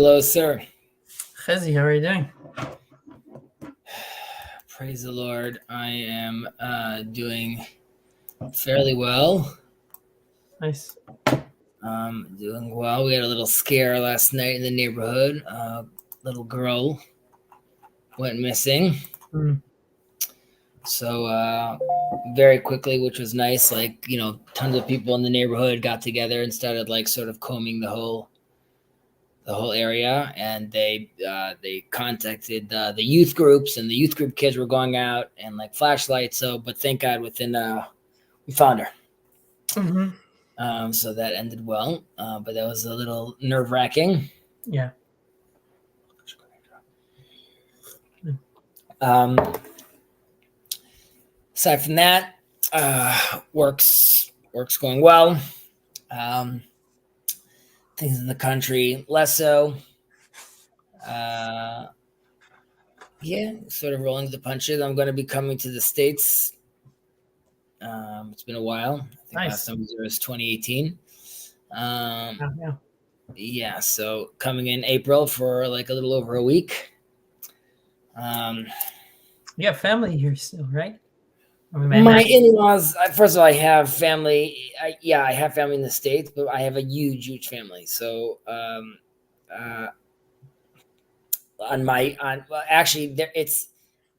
Hello, sir. Chezi, how are you doing? Praise the Lord. I am doing fairly well. Nice. Doing well. We had a little scare last night in the neighborhood. Little girl went missing. So very quickly, which was nice. Like, tons of people in the neighborhood got together and started sort of combing the whole area, and they contacted the youth groups, and the youth group kids were going out and flashlights. But thank God, we found her. So that ended well, but that was a little nerve-wracking. Yeah. Aside from that, work's going well. Things in the country less so. Yeah, sort of rolling the punches. I'm going to be coming to the States. It's been a while. I think Nice. last time I was there was 2018. Yeah, so coming in April for a little over a week. You have family here still, right? My in-laws, first of all, I have family. I have family in the States, but I have a huge family. So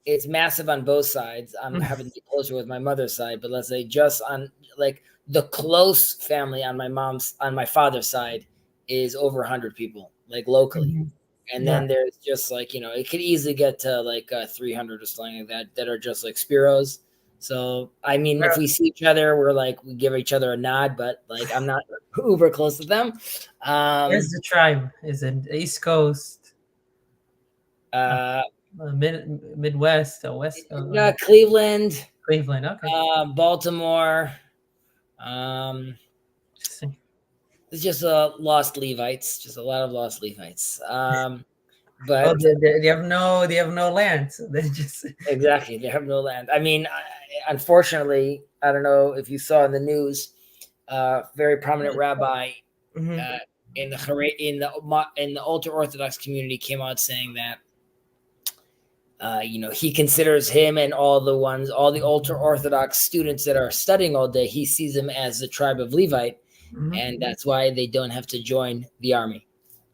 it's massive on both sides. I'm having to get closer with my mother's side, but let's say just on the close family on my father's side is over 100 people, locally. And then there's just it could easily get to 300 or something like that are just Spiros. So I mean, if we see each other, we give each other a nod, but I'm not uber close to them. Where's the tribe? Is it East Coast? Midwest or West? Cleveland. Okay. Baltimore. Interesting. It's just lost Levites, just a lot of lost Levites. But they have no land, so they just exactly, they have no land. I mean, unfortunately, I don't know if you saw in the news, very prominent rabbi in the ultra Orthodox community came out saying that he considers him and all the ultra Orthodox students that are studying all day, he sees them as the tribe of Levite, and that's why they don't have to join the army.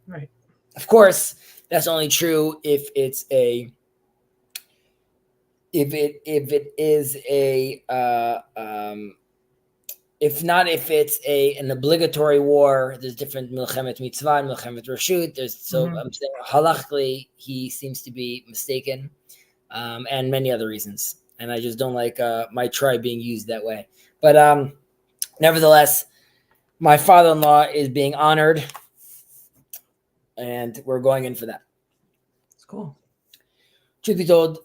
Right. Of course, that's only true if it's an obligatory war. There's different milchemet mitzvah and milchemet reshut. I'm saying halachically he seems to be mistaken, and many other reasons. And I just don't like my tribe being used that way. But nevertheless, my father-in-law is being honored, and we're going in for that. It's cool. Truth be told,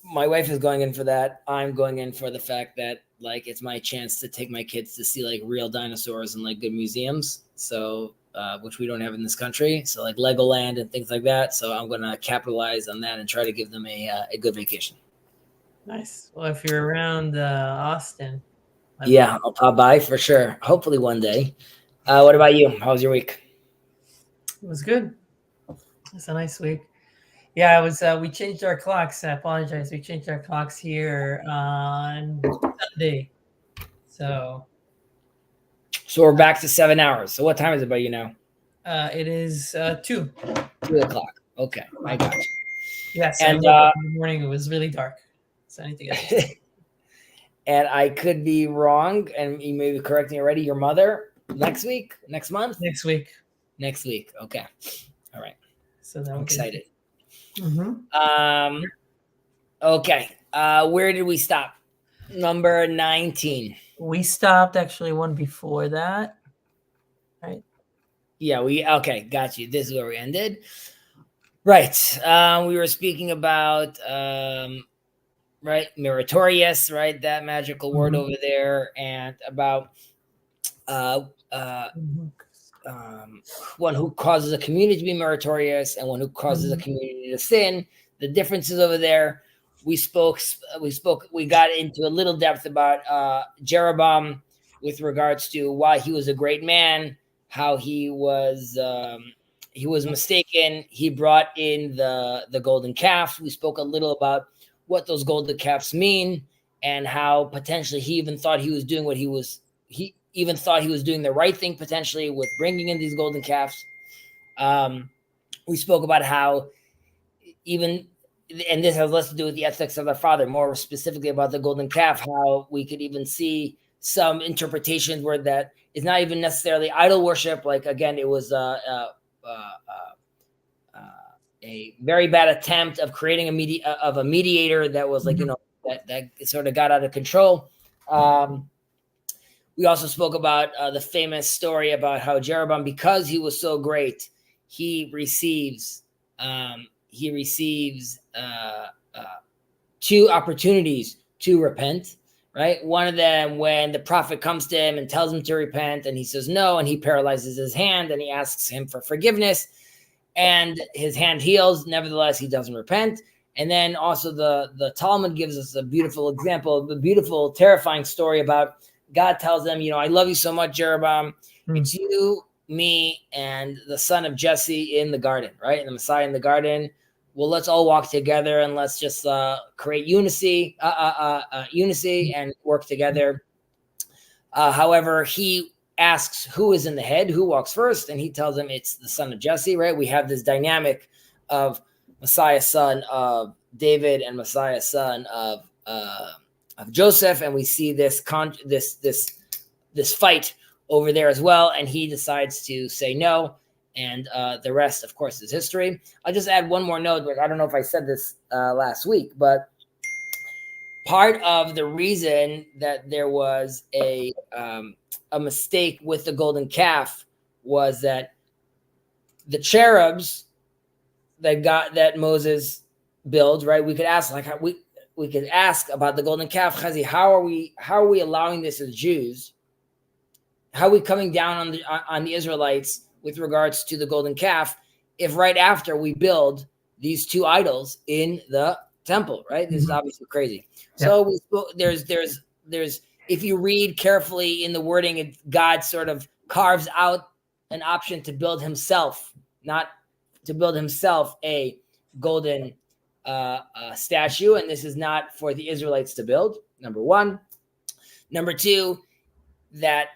my wife is going in for that. I'm going in for the fact that it's my chance to take my kids to see real dinosaurs and good museums. So which we don't have in this country. So Legoland and things like that. So I'm going to capitalize on that and try to give them a good vacation. Nice. Well, if you're around Austin. I'll pop by for sure. Hopefully one day. What about you? How was your week? It was good. It's a nice week. Yeah, it was. We changed our clocks. I apologize. We changed our clocks here on Sunday. So we're back to 7 hours. So what time is it by you now? It is 2. 2 o'clock. Okay, I got you. Yes, and in the morning it was really dark. So anything else? And I could be wrong, and you may be correcting already. Your mother next week, next month, next week. Okay, all right. So I'm excited. Okay. Where did we stop? Number 19. We stopped actually one before that, right? Yeah. Okay. Got you. This is where we ended. Right. We were speaking about right, meritorious, right? That magical word over there, and about one who causes a community to be meritorious and one who causes a community to sin. The differences over there. We got into a little depth about Jeroboam with regards to why he was a great man, how he was he was mistaken. He brought in the golden calf. We spoke a little about what those golden calves mean and how potentially he even thought he was doing he even thought he was doing the right thing potentially with bringing in these golden calves. We spoke about how even, and this has less to do with the ethics of their father, more specifically about the golden calf, how we could even see some interpretations where that is not even necessarily idol worship. Like, again, it was a very bad attempt of creating a mediator that was like, that sort of got out of control. We also spoke about the famous story about how Jeroboam, because he was so great, he receives two opportunities to repent, right? One of them when the prophet comes to him and tells him to repent, and he says no, and he paralyzes his hand, and he asks him for forgiveness, and his hand heals. Nevertheless, he doesn't repent. And then also the Talmud gives us a beautiful example, the beautiful, terrifying story about God tells them, I love you so much, Jeroboam. It's you, me, and the son of Jesse in the garden, right? And the Messiah in the garden. Well, let's all walk together and let's just create unity and work together. However, he asks who is in the head, who walks first, and he tells him it's the son of Jesse, right? We have this dynamic of Messiah, son of David, and Messiah, son of Joseph, and we see this fight over there as well, and he decides to say no, and the rest, of course, is history. I'll just add one more note. I don't know if I said this last week, but part of the reason that there was a mistake with the golden calf was that the cherubs that Moses builds, right? We could ask, like, we could ask about the golden calf, Chezi, how are we allowing this as Jews? How are we coming down on the Israelites with regards to the golden calf if right after we build these two idols in the temple, right? This is obviously crazy. Yeah. So there's if you read carefully in the wording, God sort of carves out an option to build himself, not to build himself a golden statue, and this is not for the Israelites to build, number one. Number two, that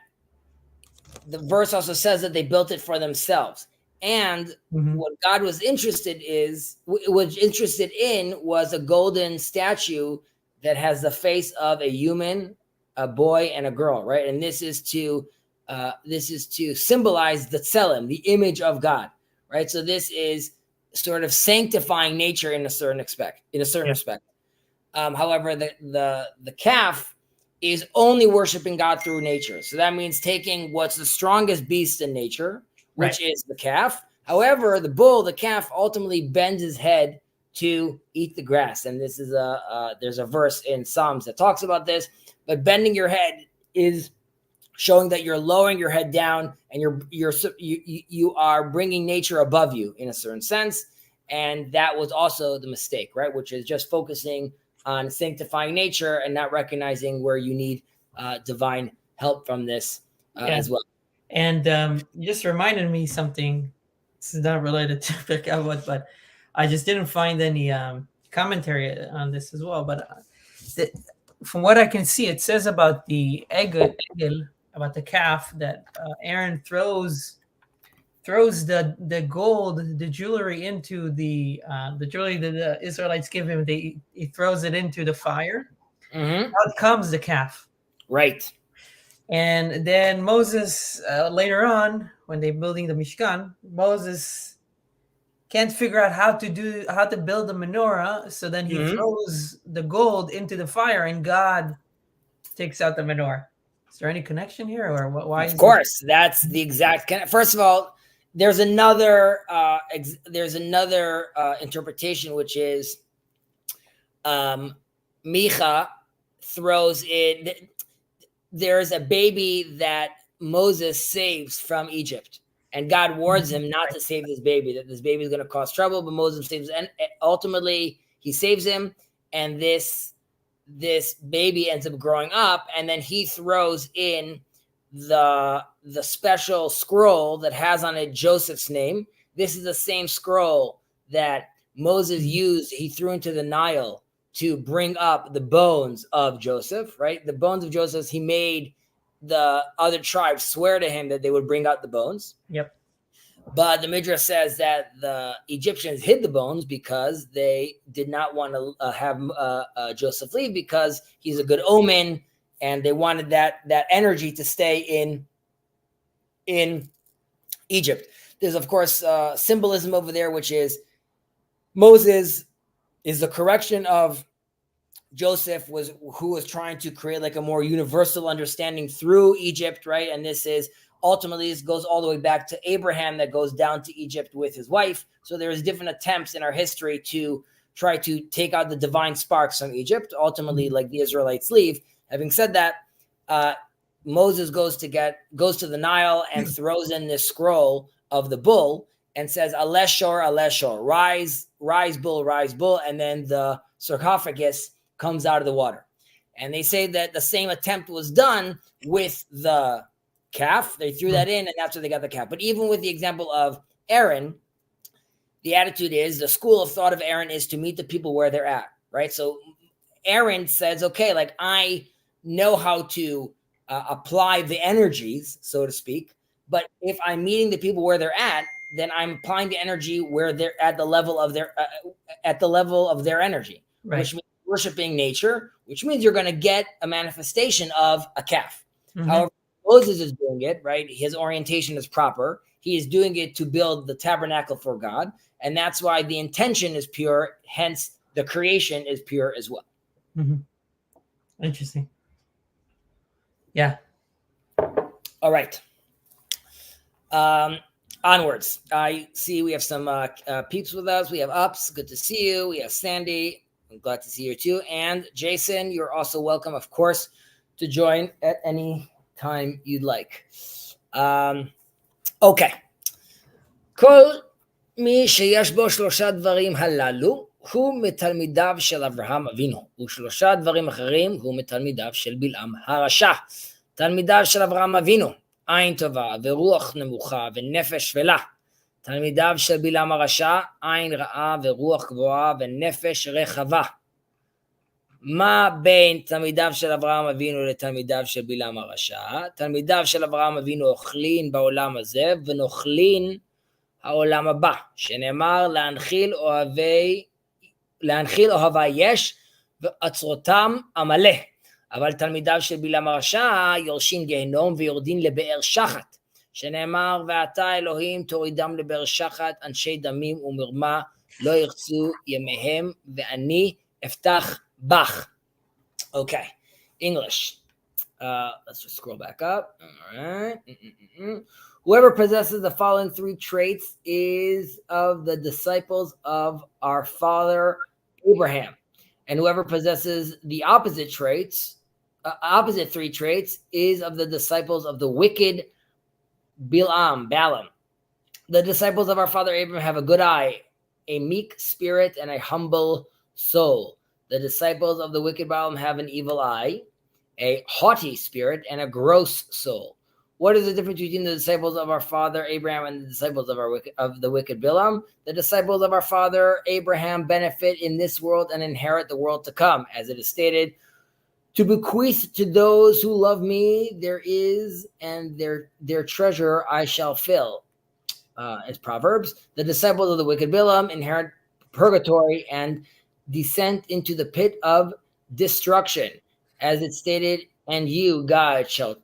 the verse also says that they built it for themselves. And what God was interested in was a golden statue that has the face of a human, a boy, and a girl, right? And this is to symbolize the tselem, the image of God, right? So this is sort of sanctifying nature in a certain respect. However, the calf is only worshiping God through nature. So that means taking what's the strongest beast in nature, which is the calf. However, the calf ultimately bends his head to eat the grass. And this is there's a verse in Psalms that talks about this, but bending your head is showing that you're lowering your head down and you are bringing nature above you in a certain sense. And that was also the mistake, right? Which is just focusing on sanctifying nature and not recognizing where you need divine help from this as well. And you just reminded me something. This is not related to Pirkei Avot, but I just didn't find any commentary on this as well. But from what I can see, it says about the egel, about the calf, that Aaron throws the gold, the jewelry into the jewelry that the Israelites give him. He throws it into the fire. Out comes the calf. Right. And then Moses, later on, when they're building the Mishkan, Moses can't figure out how to build the menorah. So then he throws the gold into the fire, and God takes out the menorah. Is there any connection here, or why? Of course, that's the exact. First of all, there's another interpretation, which is Micha throws in. There's a baby that Moses saves from Egypt, and God warns him not to save this baby, that this baby is going to cause trouble, but Moses saves, and ultimately he saves him, and this baby ends up growing up, and then he throws in the special scroll that has on it Joseph's name this is the same scroll that Moses used, he threw into the Nile to bring up the bones of Joseph, right? The bones of Joseph, he made the other tribes swear to him that they would bring out the bones. Yep. But the Midrash says that the Egyptians hid the bones because they did not want to have Joseph leave, because he's a good omen, and they wanted that energy to stay in Egypt. There's, of course, symbolism over there, which is Moses is the correction of Joseph, who was trying to create like a more universal understanding through Egypt, right? And this is ultimately, this goes all the way back to Abraham, that goes down to Egypt with his wife. So there's different attempts in our history to try to take out the divine sparks from Egypt. Ultimately, like the Israelites leave. Having said that, Moses goes to the Nile and throws in this scroll of the bull and says, Aleshor, Aleshor, rise bull, and then the sarcophagus comes out of the water. And they say that the same attempt was done with the calf. They threw that in, and that's where they got the calf. But even with the example of Aaron, the attitude is, the school of thought of Aaron is to meet the people where they're at, right? So Aaron says, okay, like I know how to apply the energies, so to speak, but if I'm meeting the people where they're at, then I'm applying the energy where they're at the level of their energy, right? Which means worshiping nature, which means you're going to get a manifestation of a calf. Mm-hmm. However, Moses is doing it, right? His orientation is proper. He is doing it to build the tabernacle for God. And that's why the intention is pure. Hence, the creation is pure as well. Mm-hmm. Interesting. Yeah. All right. Onwards. I see we have some peeps with us. We have Ups. Good to see you. We have Sandy. I'm glad to see you too. And Jason, you're also welcome, of course, to join at any time you'd like. Okay. כל מי שיש בו שלושה דברים הללו הוא מתלמידיו של אברהם אבינו, ושלושה דברים אחרים הוא מתלמידיו של בלעם הרשע. תלמידיו של אברהם אבינו, עין טובה ורוח נמוכה ונפש שפלה. תלמידיו של בלעם הרשע, עין רעה ורוח גבוהה ונפש רחבה. מה בין תלמידיו של אברהם אבינו לתלמידיו של בלעם הרשע? תלמידיו של אברהם אבינו אוכלין בעולם הזה ונאכלין העולם הבא, שנאמר להנחיל אוהבי יש ועצרותם עמלה. אבל תלמידיו של בלעם הרשע יורשים גיהנום ויורדין לבאר שחת, שנאמר ואתה אלוהים תורידם לבאר שחת, אנשי דמים ומרמה לא ירצו ימיהם ואני אפתח bach. Okay, English. Let's just scroll back up. All right. Whoever possesses the following three traits is of the disciples of our father Abraham. And whoever possesses the opposite three traits is of the disciples of the wicked Balaam. The disciples of our father Abraham have a good eye, a meek spirit, and a humble soul. The disciples of the wicked Balaam have an evil eye, a haughty spirit, and a gross soul. What is the difference between the disciples of our father Abraham and the disciples of the wicked Balaam? The disciples of our father Abraham benefit in this world and inherit the world to come, as it is stated, to bequeath to those who love me there is, and their treasure I shall fill. It's Proverbs. The disciples of the wicked Balaam inherit purgatory and descent into the pit of destruction, as it stated, and you, God, shall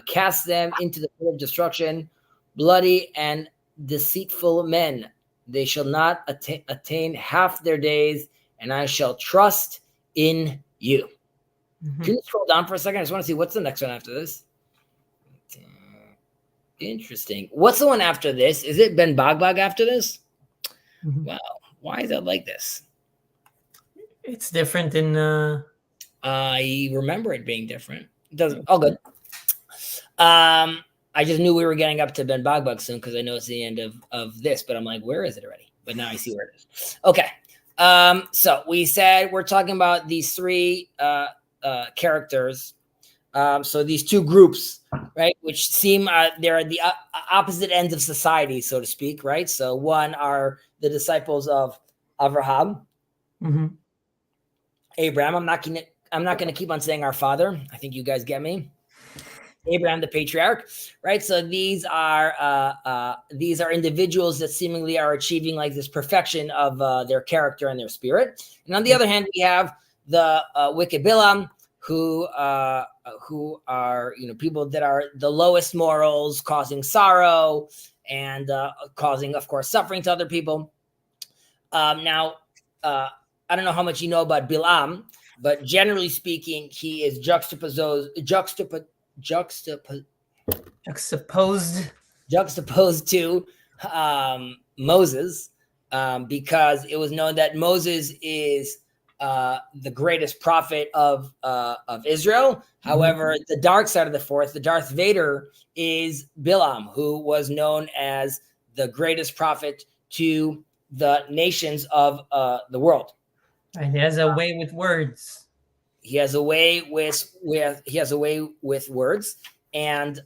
cast them into the pit of destruction, bloody and deceitful men. They shall not attain half their days, and I shall trust in you. Mm-hmm. Can you scroll down for a second? I just want to see what's the next one after this. Interesting. What's the one after this? Is it Ben Bagbag after this? Mm-hmm. Wow. Why is that like this? It's different in... I remember it being different. It doesn't... Oh, good. I just knew we were getting up to Ben Bagbag soon because I know it's the end of this, but I'm like, where is it already? But now I see where it is. Okay. So we said we're talking about these three characters So these two groups, right, which seem they're at the opposite ends of society, so to speak, right? So one are the disciples of Abraham, Abraham. I'm not gonna keep on saying our father. I think you guys get me. Abraham, the patriarch, right? So these are individuals that seemingly are achieving like this perfection of their character and their spirit. And on the other hand, we have the wicked Bilam, who are people that are the lowest morals, causing sorrow and causing, of course, suffering to other people. Now, I don't know how much you know about Bilam, but generally speaking, he is juxtaposed to Moses, because it was known that Moses is the greatest prophet of Israel. However, the dark side of the force, the Darth Vader, is Bilam, who was known as the greatest prophet to the nations of the world. And he has a way with words. He has a way with words, and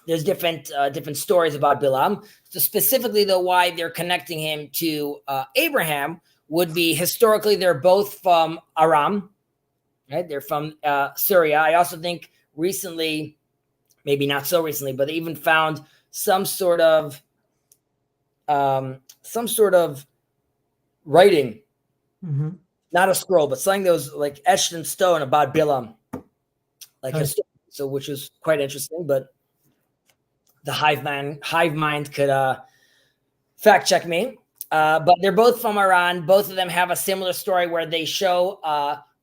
there's different stories about Bilam. So specifically, though, why they're connecting him to Abraham would be historically they're both from Aram, right? They're from Syria. I also think recently, maybe not so recently, but they even found some sort of writing. Not a scroll, but something that was like etched in stone about Bilam, so which is quite interesting. But the hive mind could fact check me. But they're both from Iran. Both of them have a similar story where they show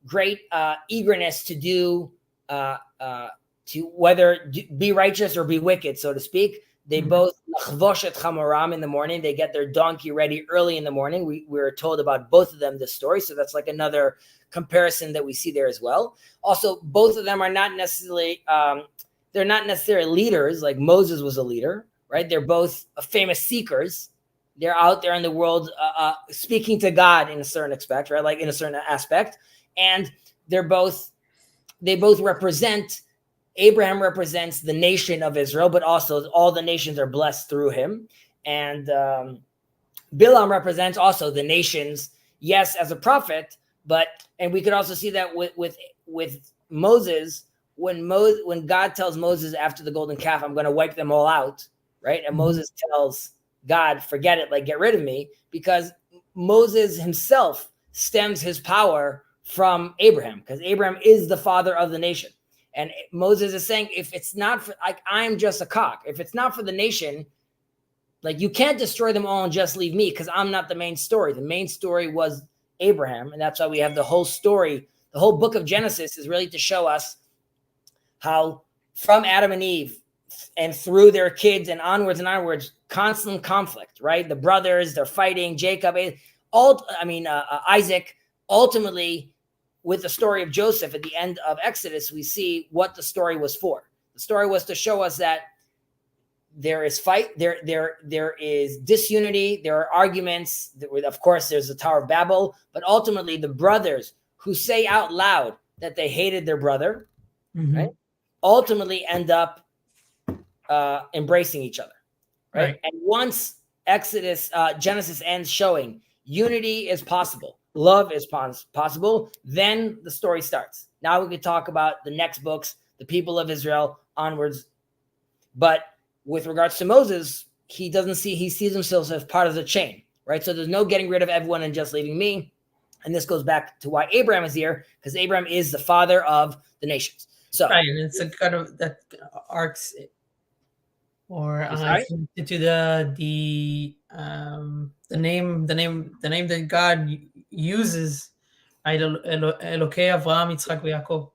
great eagerness to do to whether be righteous or be wicked, so to speak. They both lachvosh et chamoram in the morning. They get their donkey ready early in the morning. We're told about both of them this story, so that's like another comparison that we see there as well. Also, both of them are not necessarily they're not necessarily leaders. Like Moses was a leader, right? They're both famous seekers. They're out there in the world speaking to God in a certain aspect, right? Like in a certain aspect, and they both represent. Abraham represents the nation of Israel, but also all the nations are blessed through him. And Bilam represents also the nations, yes, as a prophet, and we could also see that with Moses, when God tells Moses after the golden calf, I'm going to wipe them all out, right? And Moses tells God, forget it, like get rid of me, because Moses himself stems his power from Abraham, because Abraham is the father of the nation. And Moses is saying, if it's not for, like, I'm just a cock. If it's not for the nation, like, you can't destroy them all and just leave me, because I'm not the main story. The main story was Abraham. And that's why we have the whole story. The whole book of Genesis is really to show us how from Adam and Eve and through their kids and onwards, constant conflict, right? The brothers, they're fighting, Jacob, Isaac, ultimately, with the story of Joseph at the end of Exodus, we see what the story was for. The story was to show us that there is fight, there is disunity, there are arguments. Of course, there's the Tower of Babel, but ultimately the brothers who say out loud that they hated their brother, right, ultimately end up embracing each other, right? And once Genesis ends showing unity is possible, love is possible, then the story starts. Now we can talk about the next books, the people of Israel onwards. But with regards to Moses, he sees himself as part of the chain, right? So there's no getting rid of everyone and just leaving me. And this goes back to why Abraham is here, because Abraham is the father of the nations. So right, and it's a kind of that arcs or into the name that God uses, right? Elokei Avraham, Yitzchak, Yaakov.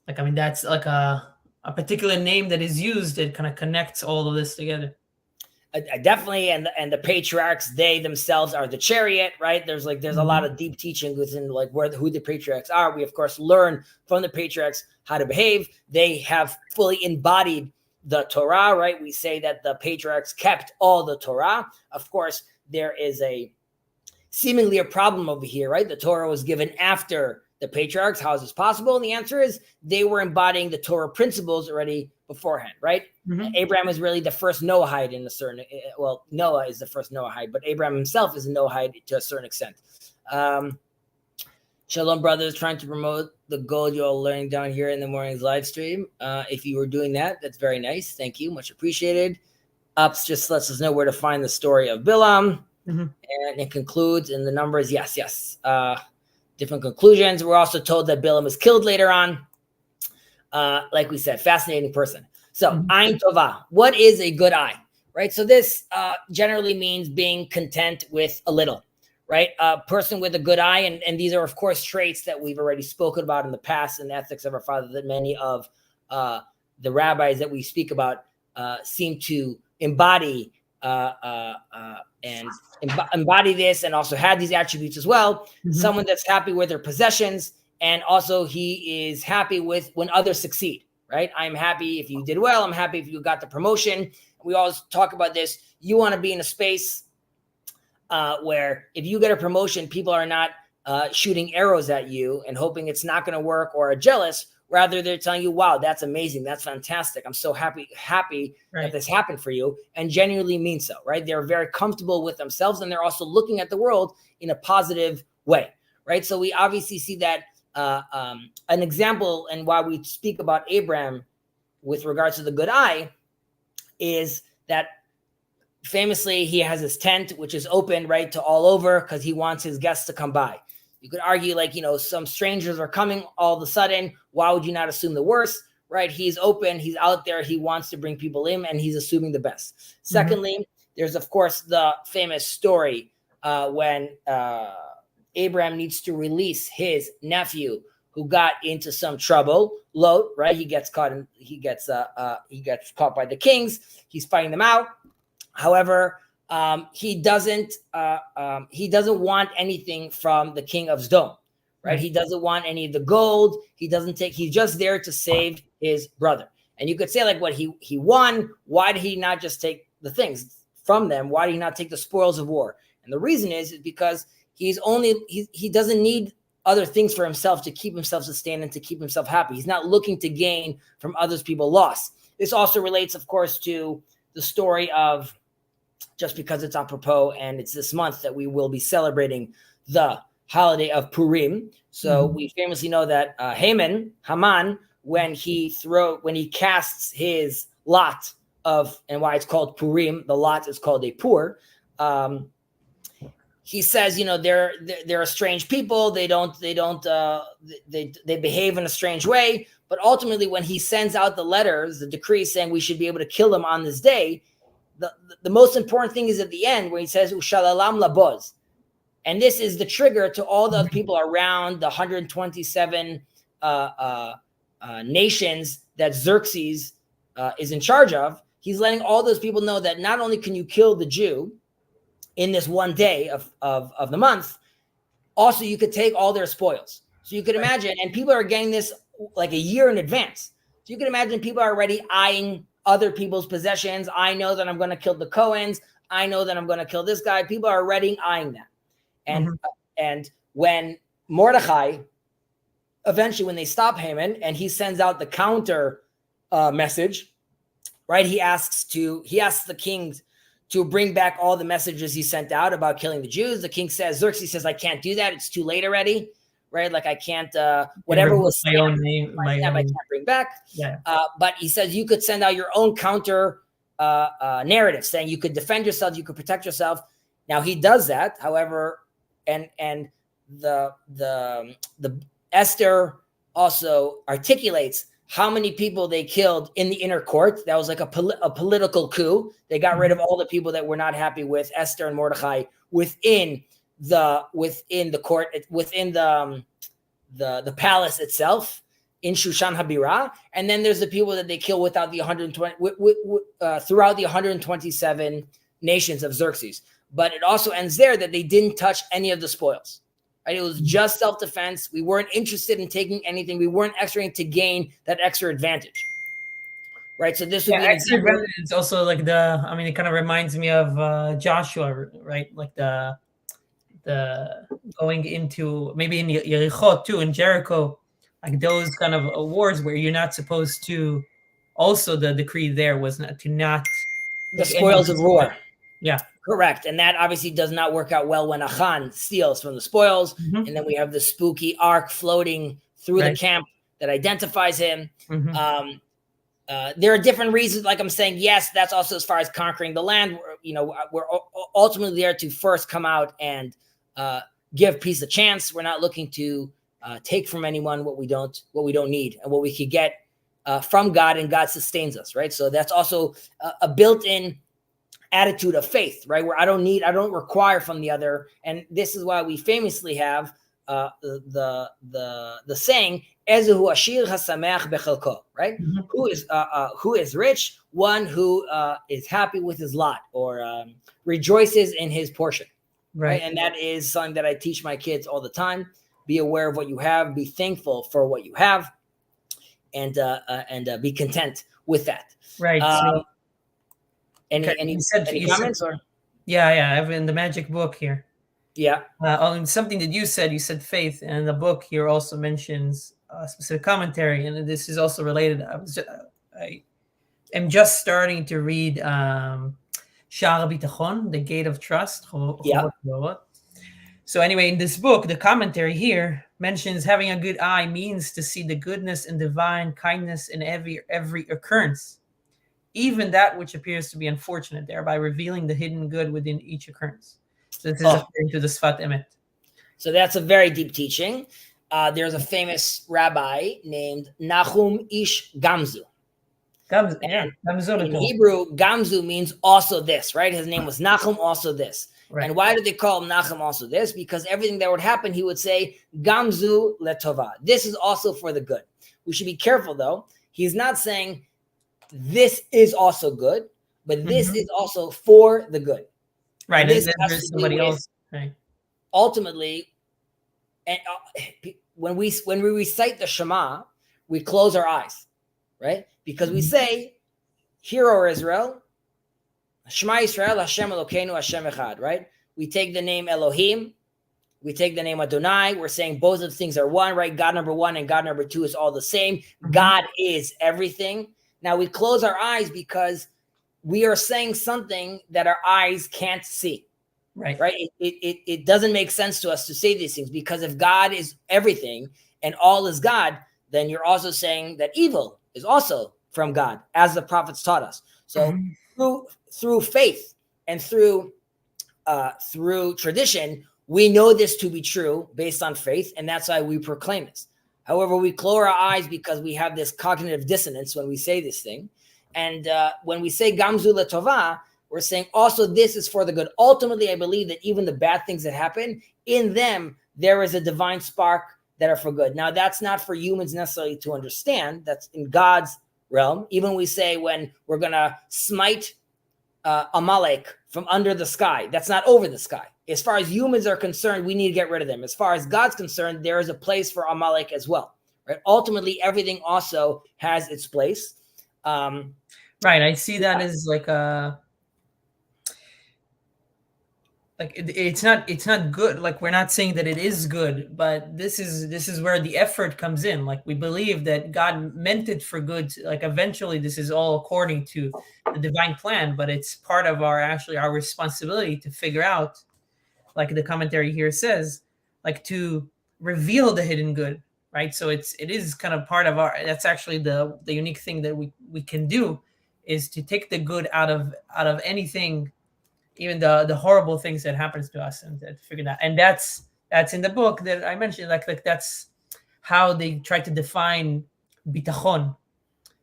Like, I mean, that's like a particular name that is used that kind of connects all of this together. Definitely, and the patriarchs, they themselves are the chariot, right? There's a lot of deep teaching within like who the patriarchs are. We of course learn from the patriarchs how to behave. They have fully embodied the Torah, right? We say that the patriarchs kept all the Torah. Of course, there is seemingly a problem over here, right? The Torah was given after the patriarchs. How is this possible? And the answer is they were embodying the Torah principles already beforehand, right? Abraham is really the first Noahide in a certain, well, Noah is the first Noahide, but Abraham himself is a Noahide to a certain extent. Shalom, brothers, trying to promote the gold you're all learning down here in the morning's live stream. If you were doing that, that's very nice. Thank you. Much appreciated. Ups just lets us know where to find the story of Bilam. And it concludes in the numbers. Yes. Different conclusions. We're also told that Bilam is killed later on. Like we said, fascinating person. So, Ayin Tova, what is a good eye? Right? So this generally means being content with a little. Right? A person with a good eye, and these are, of course, traits that we've already spoken about in the past in the ethics of our father, that many of the rabbis that we speak about seem to embody and embody this, and also had these attributes as well. Someone that's happy with their possessions, and also he is happy with when others succeed. Right? I'm happy if you did well. I'm happy if you got the promotion. We always talk about this. You want to be in a space where if you get a promotion, people are not shooting arrows at you and hoping it's not going to work or are jealous. Rather, they're telling you, wow, that's amazing. That's fantastic. I'm so happy that this happened for you, and genuinely mean so, right? They're very comfortable with themselves, and they're also looking at the world in a positive way, right? So we obviously see that an example, and why we speak about Abraham with regards to the good eye is that famously, he has his tent, which is open, right, to all over, because he wants his guests to come by. You could argue, like, some strangers are coming all of a sudden. Why would you not assume the worst, right? He's open. He's out there. He wants to bring people in, and he's assuming the best. Secondly, there's, of course, the famous story when Abraham needs to release his nephew who got into some trouble. Lot, right? He gets caught by the kings. He's fighting them out. However, he doesn't want anything from the king of Sodom, right? He doesn't want any of the gold. He's just there to save his brother. And you could say, like, what he won. Why did he not just take the things from them? Why did he not take the spoils of war? And the reason is because he doesn't need other things for himself to keep himself sustained and to keep himself happy. He's not looking to gain from others people's loss. This also relates, of course, to the story of, just because it's apropos and it's this month that we will be celebrating the holiday of Purim. So we famously know that Haman, when he casts his lot of, and why it's called Purim, the lot is called a pur. He says, they're a strange people. They behave in a strange way. But ultimately, when he sends out the letters, the decree saying we should be able to kill them on this day, the most important thing is at the end where he says, Ushalalam laboz. And this is the trigger to all the other people around the 127 nations that Xerxes is in charge of. He's letting all those people know that not only can you kill the Jew in this one day of the month, also you could take all their spoils. So you could imagine, and people are getting this like a year in advance. So you can imagine people are already eyeing other people's possessions. I know that I'm going to kill the Cohens. I know that I'm going to kill this guy. People are already eyeing that. And when Mordechai, eventually when they stop Haman and he sends out the counter message, right? He asks the king to bring back all the messages he sent out about killing the Jews. The king says, Xerxes says, I can't do that. It's too late already. Right? Like I can't, whatever was my own name, I can't bring back. Yeah. But he says you could send out your own counter narrative saying you could defend yourself, you could protect yourself. Now he does that. However, and the Esther also articulates how many people they killed in the inner court. That was like a political coup. They got rid of all the people that were not happy with Esther and Mordechai within the court, within the palace itself in Shushan Habira, and then there's the people that they kill without the 120 throughout the 127 nations of Xerxes. But it also ends there that they didn't touch any of the spoils. Right? It was just self-defense. We weren't interested in taking anything. We weren't extra to gain that extra advantage. Right. So this would be extra advantage. It's also like it kind of reminds me of Joshua, right? Like the the going into maybe in Yericho too, in Jericho, like those kind of wars where you're not supposed to. Also, the decree there was not The take any. spoils of war. Yeah. Correct. And that obviously does not work out well when Achan steals from the spoils. Mhm. And then we have the spooky ark floating through the camp that identifies him. Mhm. There are different reasons. Like I'm saying, yes, that's also as far as conquering the land. We're ultimately there to first come out and give peace a chance. We're not looking to take from anyone what we don't need, and what we could get from God, and God sustains us, right? So that's also a built-in attitude of faith, right? Where I don't require from the other. And this is why we famously have the saying, Ezehu Ashir Hasameach Bechelko, right? Mm-hmm. Who is rich? One who is happy with his lot, or rejoices in his portion, right? And that is something that I teach my kids all the time. Be aware of what you have. Be thankful for what you have, and be content with that. Right. Any comments? Or yeah, I have in the magic book here. Yeah. On something that you said faith, and the book here also mentions a specific commentary, and this is also related. I am just starting to read Sha'ar Bitachon, the Gate of Trust. Yeah. So anyway, in this book, the commentary here mentions having a good eye means to see the goodness and divine kindness in every occurrence, even that which appears to be unfortunate, thereby revealing the hidden good within each occurrence. So this is according to the Sfat Emet. So that's a very deep teaching. There's a famous rabbi named Nahum Ish Gamzu. Gamzu. In Hebrew, Gamzu means also this, right? His name was Nahum, also this. Right. And why did they call him Nahum, also this? Because everything that would happen, he would say, Gamzu letova. This is also for the good. We should be careful, though. He's not saying this is also good, but this is also for the good. Right. And there's somebody else. Right. Ultimately, and when we recite the Shema, we close our eyes, right? Because we say, "Hear, O Israel, Shema Yisrael, Hashem Elokeinu, Hashem Echad." Right? We take the name Elohim, we take the name Adonai. We're saying both of the things are one, right? God number one and God number two is all the same. God is everything. Now we close our eyes because we are saying something that our eyes can't see. Right. It doesn't make sense to us to say these things, because if God is everything and all is God, then you're also saying that evil is also from God, as the prophets taught us. So through faith and through tradition, we know this to be true based on faith, and that's why we proclaim this. However, we close our eyes because we have this cognitive dissonance when we say this thing. And when we say Gamzu Letova, we're saying also this is for the good. Ultimately, I believe that even the bad things that happen, in them, there is a divine spark that are for good. Now, that's not for humans necessarily to understand. That's in God's realm. Even we say when we're going to smite Amalek from under the sky, that's not over the sky. As far as humans are concerned, we need to get rid of them. As far as God's concerned, there is a place for Amalek as well. Right? Ultimately, everything also has its place. Right. I see that as like a... it's not good. Like, we're not saying that it is good, but this is where the effort comes in. Like, we believe that God meant it for good. Like, eventually this is all according to the divine plan, but it's part of our responsibility to figure out, like the commentary here says, like, to reveal the hidden good, right? So it is kind of part of that's actually the unique thing that we can do, is to take the good out of anything, even the horrible things that happens to us, and to figure that. And that's in the book that I mentioned. Like that's how they try to define bitachon,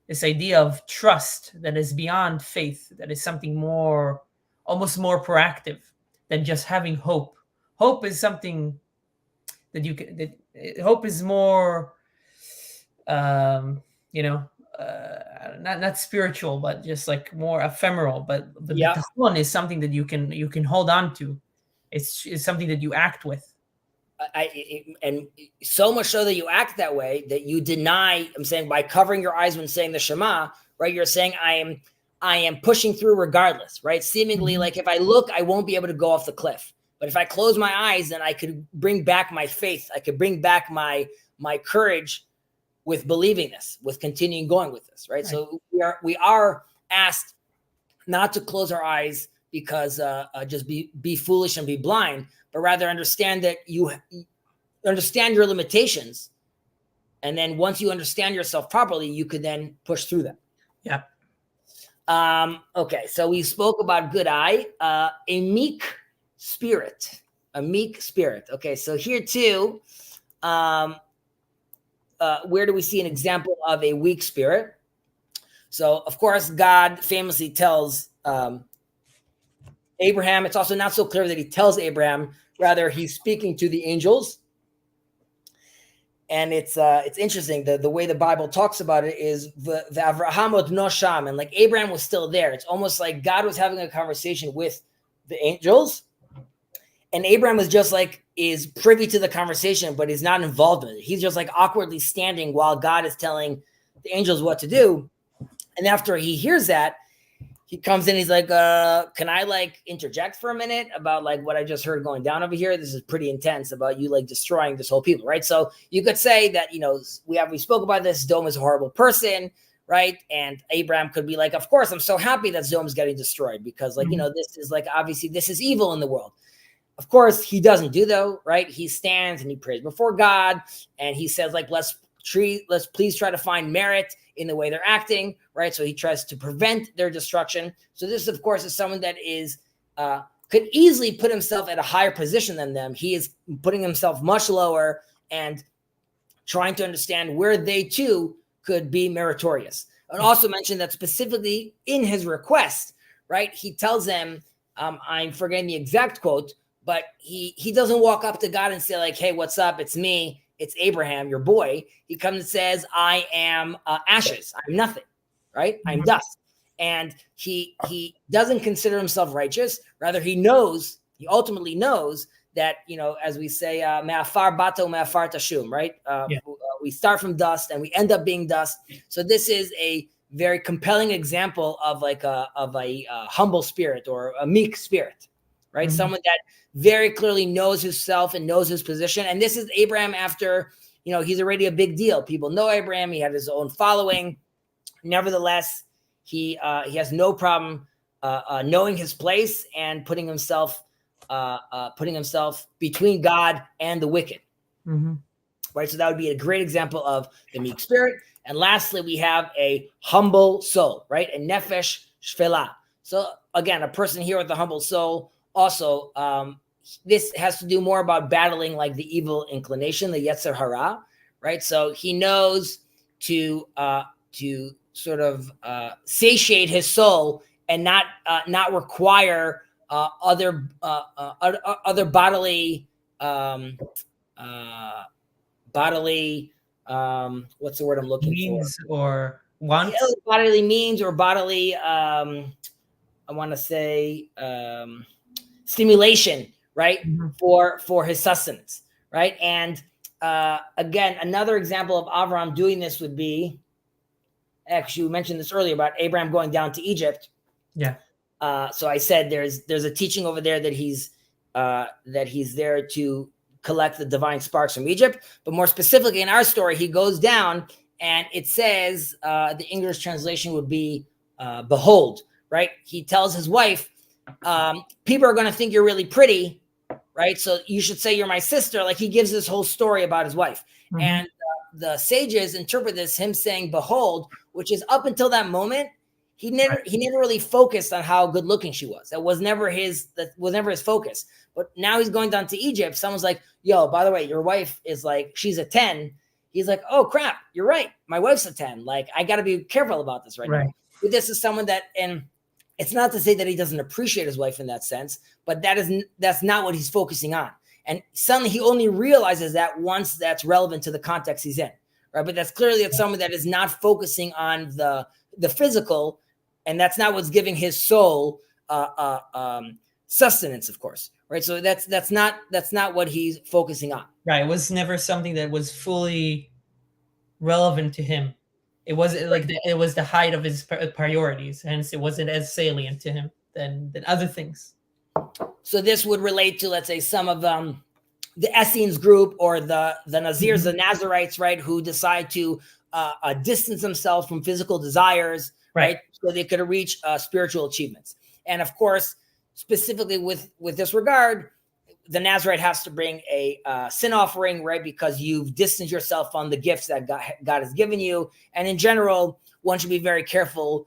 this idea of trust that is beyond faith, that is something more, almost more proactive than just having hope. Hope is something that you can. Hope is more, not spiritual, but just like more ephemeral. But the bitachon is something that you can hold on to. It's something that you act with. And so much so that you act that way that you deny. I'm saying by covering your eyes when saying the Shema, right? You're saying I am pushing through regardless, right? Seemingly like if I look, I won't be able to go off the cliff. But if I close my eyes, then I could bring back my faith. I could bring back my courage with believing this, with continuing going with this, right? So we are asked not to close our eyes because just be foolish and be blind, but rather understand that you understand your limitations. And then once you understand yourself properly, you could then push through them. Yeah. Okay, so we spoke about good eye, a meek spirit, Okay, so here too, where do we see an example of a weak spirit? So, of course, God famously tells Abraham. It's also not so clear that he tells Abraham. Rather, he's speaking to the angels. And it's interesting. The way the Bible talks about it is the Avraham od nosham, and like Abraham was still there. It's almost like God was having a conversation with the angels, and Abraham was just like is privy to the conversation, but he's not involved in it. He's just like awkwardly standing while God is telling the angels what to do. And after he hears that, he comes in, he's like, can I like interject for a minute about like what I just heard going down over here? This is pretty intense about you like destroying this whole people, right? So you could say that, we spoke about this. Sodom is a horrible person, right? And Abraham could be like, of course, I'm so happy that Sodom is getting destroyed because like, this is like, obviously this is evil in the world. Of course, he doesn't do though, right? He stands and he prays before God and he says like, let's please try to find merit in the way they're acting, right? So he tries to prevent their destruction. So this, of course, is someone that is could easily put himself at a higher position than them. He is putting himself much lower and trying to understand where they too could be meritorious. I would also mention that specifically in his request, right? He tells them, I'm forgetting the exact quote, but he doesn't walk up to God and say like, hey, what's up? It's me. It's Abraham, your boy. He comes and says, I am ashes. I'm nothing, right? I'm dust. And he doesn't consider himself righteous. Rather, he ultimately knows that, as we say, me'afar bato me'afar tashum, right? We start from dust and we end up being dust. So this is a very compelling example of like a humble spirit or a meek spirit, right? Someone that very clearly knows himself and knows his position. And this is Abraham after, he's already a big deal. People know Abraham. He had his own following. Nevertheless, he has no problem knowing his place and putting himself between God and the wicked. Right. So that would be a great example of the meek spirit. And lastly, we have a humble soul, right? A nefesh shvela. So again, a person here with a humble soul. Also, this has to do more about battling like the evil inclination, the yetzer hara, right? So he knows to sort of satiate his soul and not require other bodily what's the word I'm looking means for? Or wants? Bodily means or bodily I want to say stimulation, right? For his sustenance, right? And again, another example of Avram doing this would be, actually, we mentioned this earlier about Abraham going down to Egypt. Yeah. So I said there's a teaching over there that he's there to collect the divine sparks from Egypt. But more specifically in our story, he goes down and it says the English translation would be behold, right? He tells his wife, people are going to think you're really pretty, right? So you should say you're my sister. Like he gives this whole story about his wife. And the sages interpret this, him saying, behold, which is up until that moment, he never really focused on how good looking she was. That was never his focus. But now he's going down to Egypt. Someone's like, yo, by the way, your wife is like, she's a 10. He's like, oh crap, you're right. My wife's a 10. Like, I got to be careful about this right now. But this is someone that, and it's not to say that he doesn't appreciate his wife in that sense, but that's not what he's focusing on. And suddenly he only realizes that once that's relevant to the context he's in, right? But that's clearly someone that is not focusing on the physical, and that's not what's giving his soul sustenance, of course, right? So that's not what he's focusing on. Right. It was never something that was fully relevant to him. It wasn't like it was the height of his priorities, hence it wasn't as salient to him than other things. So this would relate to, let's say, some of the Essenes group or the Nazirs, the Nazarites, right, who decide to distance themselves from physical desires, right, so they could reach spiritual achievements. And of course, specifically with this regard, the Nazarite has to bring a sin offering, right, because you've distanced yourself from the gifts that God has given you. And in general, one should be very careful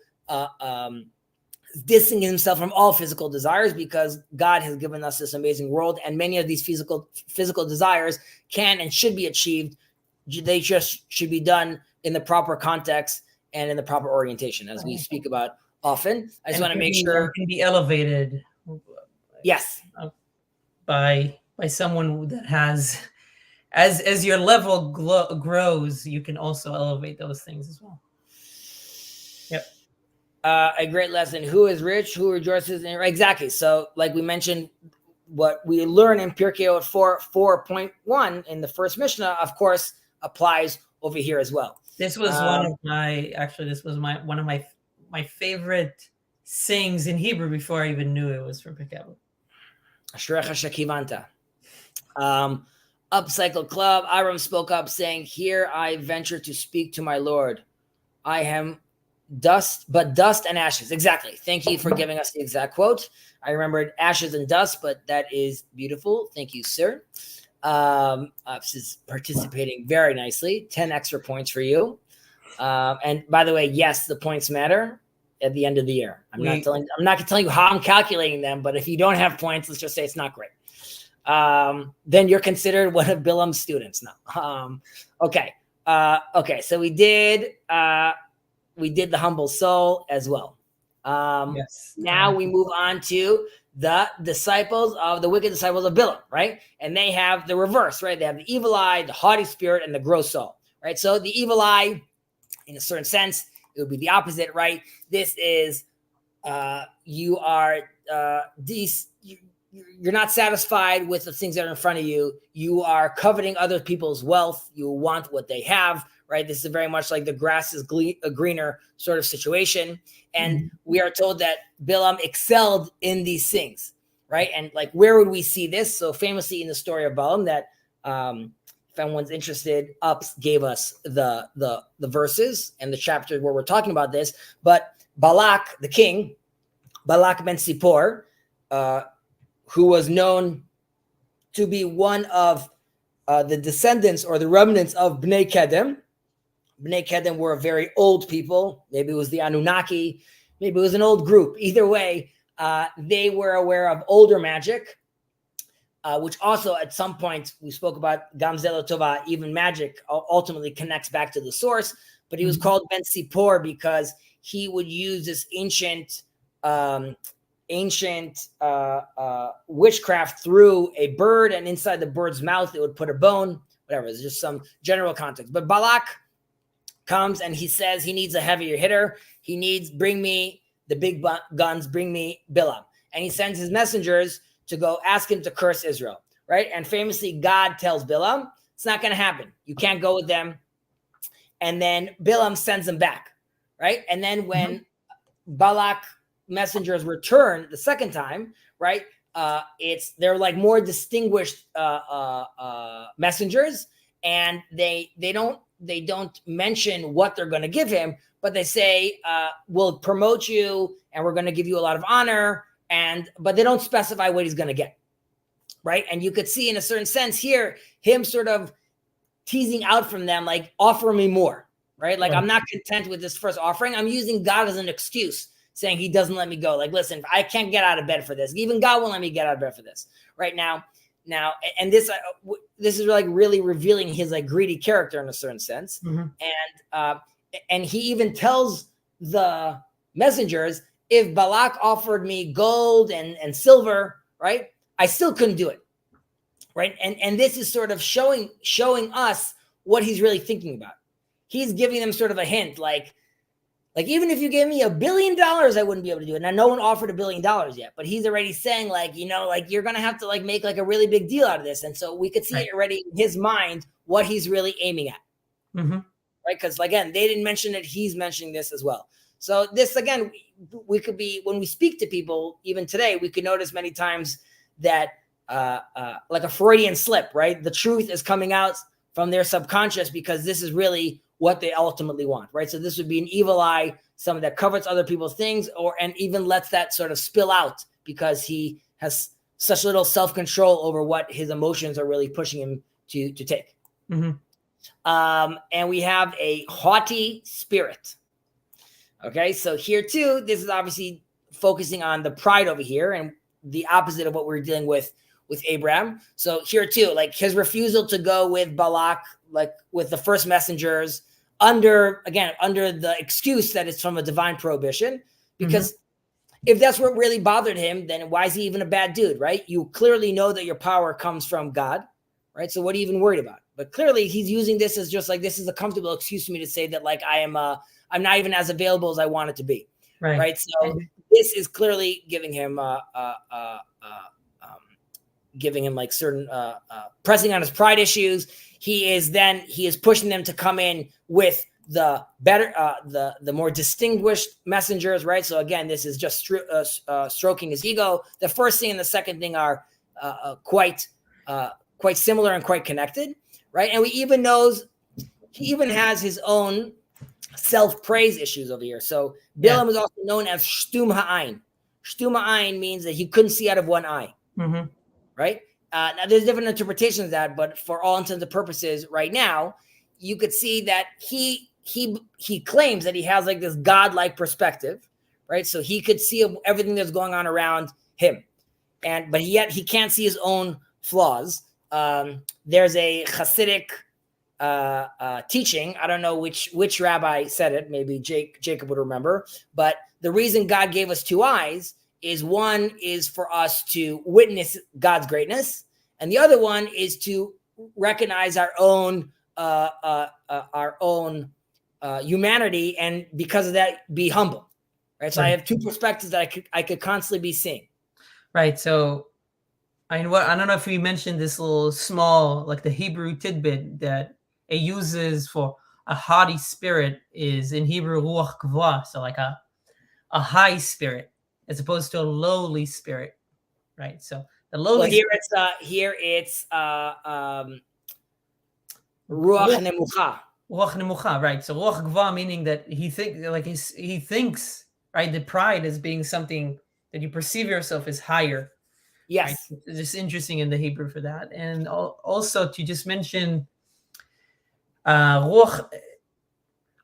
distancing himself from all physical desires, because God has given us this amazing world, and many of these physical desires can and should be achieved. They just should be done in the proper context and in the proper orientation, as we speak about often. I just want to make sure can be elevated. Yes, by someone that has, as your level grows, you can also elevate those things as well. Yep. A great lesson. Who is rich? Who rejoices? Exactly. So, like we mentioned, what we learn in Pirkei Avot 4.1 in the first Mishnah, of course, applies over here as well. This was one of my favorite sayings in Hebrew before I even knew it was from Pirkei Avot. Ashrecha shekivanta. Upcycle Club. Aram spoke up saying, "Here I venture to speak to my Lord. I am dust and ashes." Exactly. Thank you for giving us the exact quote. I remembered ashes and dust, but that is beautiful. Thank you, sir. This is participating very nicely. 10 extra points for you. And by the way, yes, the points matter at the end of the year. I'm not going to tell you how I'm calculating them, but if you don't have points, let's just say it's not great. Then you're considered one of Bilam's students now. Okay. So we did the humble soul as well. Yes. Now we move on to the wicked disciples of Bilam, right? And they have the reverse, right? They have the evil eye, the haughty spirit, and the gross soul, right? So the evil eye, in a certain sense, it would be the opposite, right? This is you're not satisfied with the things that are in front of you. You are coveting other people's wealth. You want what they have, right? This is very much like the grass is greener sort of situation. And we are told that Bilam excelled in these things, right? And like, where would we see this? So famously in the story of Balaam, that if anyone's interested, Ups gave us the verses and the chapter where we're talking about this. But Balak, the king, Balak ben Zippor, who was known to be one of the descendants or the remnants of Bnei Kedem. Bnei Kedem were a very old people. Maybe it was the Anunnaki. Maybe it was an old group. Either way, they were aware of older magic, which also at some point we spoke about Gamzela Tova, even magic ultimately connects back to the source. But he was called Ben Zippor because he would use this ancient witchcraft through a bird, and inside the bird's mouth it would put a bone. Whatever, it's just some general context. But Balak comes and he says he needs a heavier hitter. He needs, bring me the big guns, bring me Bilam. And he sends his messengers to go ask him to curse Israel, right? And famously, God tells Bilam, it's not going to happen. You can't go with them. And then Bilam sends them back, right? And then when Balak messengers return the second time, right? They're like more distinguished messengers, and they don't mention what they're going to give him, but they say, we'll promote you and we're going to give you a lot of honor, but they don't specify what he's going to get, right? And you could see in a certain sense here, him sort of teasing out from them, like, offer me more, right? Like, I'm not content with this first offering. I'm using God as an excuse, saying he doesn't let me go. Like, listen, I can't get out of bed for this. Even God won't let me get out of bed for this right now. And this is like really revealing his like greedy character in a certain sense. And he even tells the messengers, if Balak offered me gold and silver, right, I still couldn't do it, right? And this is sort of showing us what he's really thinking about. He's giving them sort of a hint, like even if you gave me $1 billion, I wouldn't be able to do it. Now, no one offered $1 billion yet, but he's already saying, like, like you're gonna have to like make like a really big deal out of this. And so we could see already in his mind what he's really aiming at, right? Because again, they didn't mention it; he's mentioning this as well. So this, again, we could be, when we speak to people, even today, we could notice many times that like a Freudian slip, right? The truth is coming out from their subconscious because this is really what they ultimately want, right? So this would be an evil eye, someone that covers other people's things, and even lets that sort of spill out because he has such little self-control over what his emotions are really pushing him to take. And we have a haughty spirit. Okay, so here too, this is obviously focusing on the pride over here and the opposite of what we're dealing with Abraham. So here too, like his refusal to go with Balak, like with the first messengers, under the excuse that it's from a divine prohibition, because if that's what really bothered him, then why is he even a bad dude, right? You clearly know that your power comes from God, right? So what are you even worried about? But clearly he's using this as just like, this is a comfortable excuse for me to say that like I'm not even as available as I want it to be, right? So this is clearly giving him like certain pressing on his pride issues. He is pushing them to come in with the better, the more distinguished messengers, right? So again, this is just stroking his ego. The first thing and the second thing are quite similar and quite connected, right? And he even has his own self-praise issues over here. So Bilam is also known as Shtum Ha'ain. Shtum Ha'ain means that he couldn't see out of one eye, right? Now there's different interpretations of that, but for all intents and purposes, right now, you could see that he claims that he has like this godlike perspective, right? So he could see everything that's going on around him, but yet he can't see his own flaws. There's a Hasidic teaching. I don't know which rabbi said it. Maybe Jacob would remember. But the reason God gave us two eyes is one is for us to witness God's greatness, and the other one is to recognize our own humanity, and because of that, be humble. Right. So I have two perspectives that I could constantly be seeing. Right. So I don't know if we mentioned this little small, like the Hebrew tidbit that it uses for a haughty spirit is in Hebrew ruach gvah, so like a high spirit as opposed to a lowly spirit, right? So the lowly here it's ruach nemucha. Ruach nemucha, right? So ruach gvah meaning that he thinks, right, the pride as being something that you perceive yourself as higher. Yes, right? It's just interesting in the Hebrew for that, and also to just mention ruach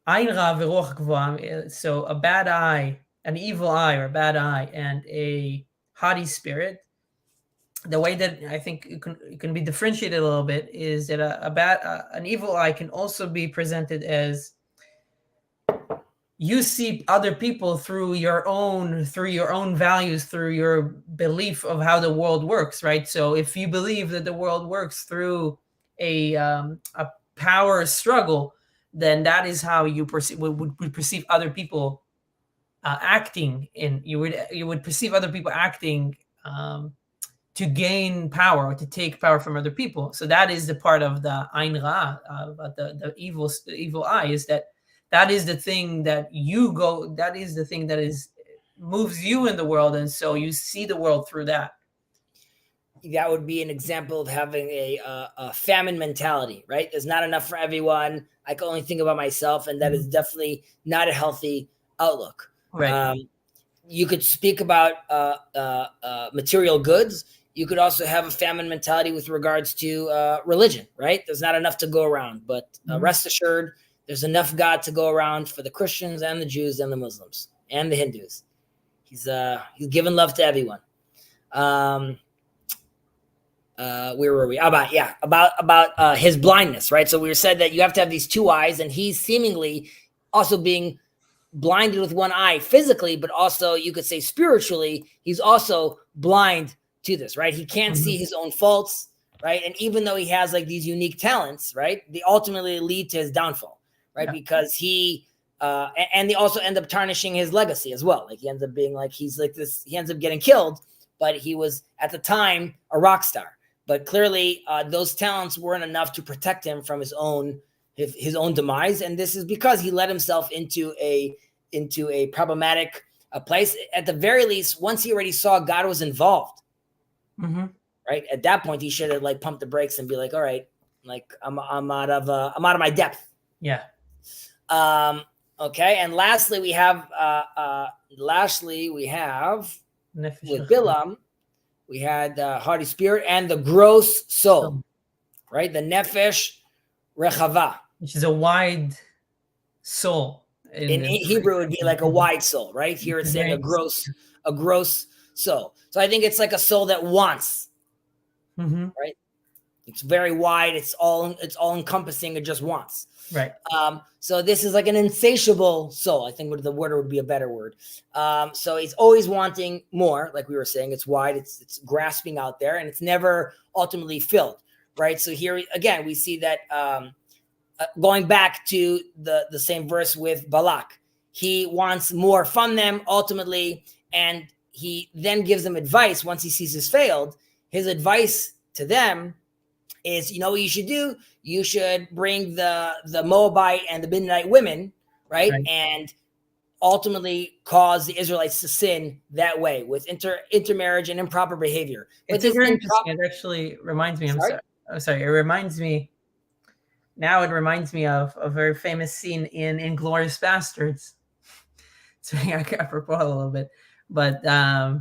ain ra veruach gvah. So a bad eye, an evil eye or a bad eye, and a haughty spirit. The way that I think it can be differentiated a little bit is that an evil eye can also be presented as you see other people through your own values, through your belief of how the world works, right? So if you believe that the world works through a power struggle, then that is how you would perceive other people acting. And you would perceive other people acting to gain power or to take power from other people. So that is the part of the Ain Ra, the evil eye, is that is the thing that moves you in the world, and so you see the world through that. That would be an example of having a famine mentality, right? There's not enough for everyone. I can only think about myself, and that is definitely not a healthy outlook. Right. You could speak about material goods. You could also have a famine mentality with regards to religion, right? There's not enough to go around, but rest assured, there's enough God to go around for the Christians and the Jews and the Muslims and the Hindus. He's given love to everyone. Where were we? About his blindness, right? So we said that you have to have these two eyes, and he's seemingly also being blinded with one eye physically, but also you could say spiritually, he's also blind to this, right? He can't see his own faults, right? And even though he has like these unique talents, right, they ultimately lead to his downfall, right? Yeah. Because he and they also end up tarnishing his legacy as well. Like he ends up being like, he's like this, he ends up getting killed, but he was at the time a rock star. But clearly those talents weren't enough to protect him from his own demise. And this is because he let himself into a into a problematic place. At the very least, once he already saw God was involved, right? At that point, he should have like pumped the brakes and be like, all right, like I'm out of my depth. Yeah. Okay. And lastly, we have with Bilam, we had the haughty spirit and the gross soul, right? The nefesh rechava, which is a wide soul. In Hebrew, it would be like a wide soul, right? Here it's saying a gross soul. So I think it's like a soul that wants, right? It's very wide. It's all encompassing. It just wants. Right. So this is like an insatiable soul. I think the word would be a better word. So it's always wanting more, like we were saying. It's wide. It's grasping out there, and it's never ultimately filled, right? So here again, we see that going back to the same verse with Balak, he wants more from them ultimately, and he then gives them advice once he sees this failed. His advice to them is, you know what you should do? You should bring the Moabite and the Midianite women, right? And ultimately cause the Israelites to sin that way with intermarriage and improper behavior. But it's very interesting. It actually reminds me. I'm sorry. It reminds me. Now it reminds me of a very famous scene in Inglourious Bastards. So I apropos a little bit, but I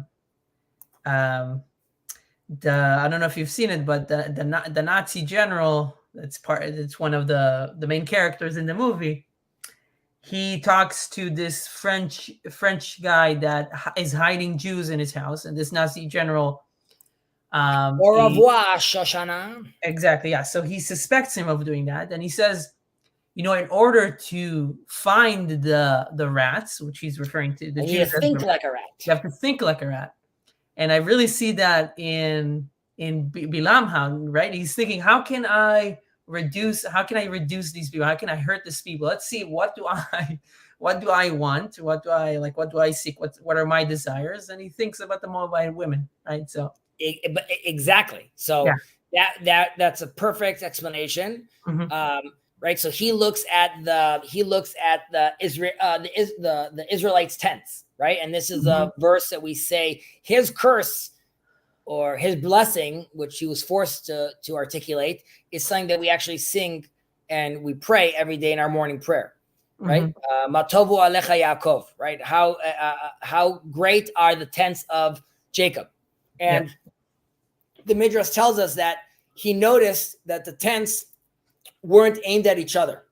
don't know if you've seen it, but the Nazi general it's one of the main characters in the movie. He talks to this French guy that is hiding Jews in his house, and this Nazi general. Au revoir, Shoshana. Exactly, yeah. So he suspects him of doing that, and he says, you know, in order to find the rats, which he's referring to, the Jews, think like a rat. You have to think like a rat, and I really see that in Bilam, right? He's thinking, how can I reduce these people? How can I hurt these people? Let's see, what do I want? What do I like? What do I seek? What are my desires? And he thinks about the Moabite women, right? So. Exactly. So that's a perfect explanation, right? So he looks at the Israelites' tents, right? And this is a verse that we say his curse or his blessing, which he was forced to articulate, is something that we actually sing and we pray every day in our morning prayer, right? Matovu alecha Yaakov, right? How great are the tents of Jacob, and the Midrash tells us that he noticed that the tents weren't aimed at each other.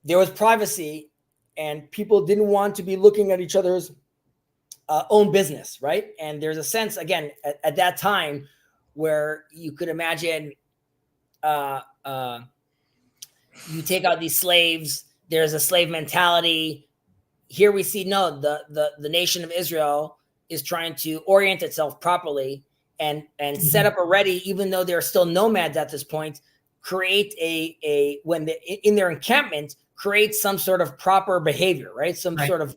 There was privacy, and people didn't want to be looking at each other's own business, right? And there's a sense, again, at that time where you could imagine you take out these slaves, there's a slave mentality. Here we see, the nation of Israel is trying to orient itself properly and set up already, even though they're still nomads at this point, create in their encampment, create some sort of proper behavior, right? Some sort of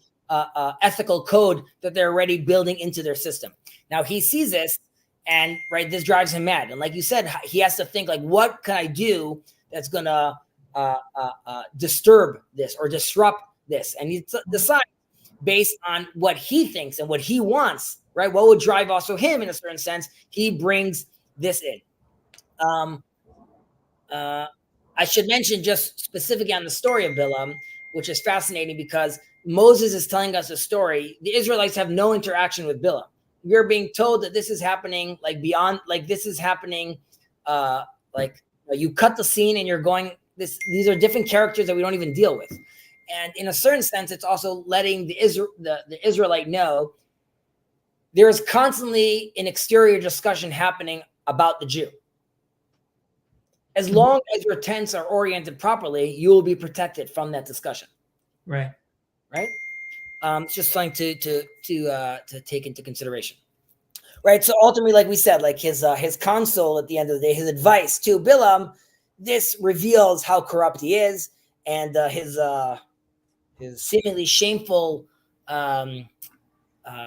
ethical code that they're already building into their system. Now he sees this, and this drives him mad. And like you said, he has to think like, what can I do that's gonna disturb this or disrupt this? And he decides based on what he thinks and what he wants, right? What would drive also him in a certain sense? He brings this in. I should mention just specifically on the story of Bilam, which is fascinating because Moses is telling us a story. The Israelites have no interaction with Bilam. We're being told that this is happening you cut the scene and you're going, these are different characters that we don't even deal with. And in a certain sense, it's also letting the Israelite know there is constantly an exterior discussion happening about the Jew. As long as your tents are oriented properly, you will be protected from that discussion. Right. It's just something to take into consideration. Right. So ultimately, like we said, like his counsel at the end of the day, his advice to Bilam, this reveals how corrupt he is and his seemingly shameful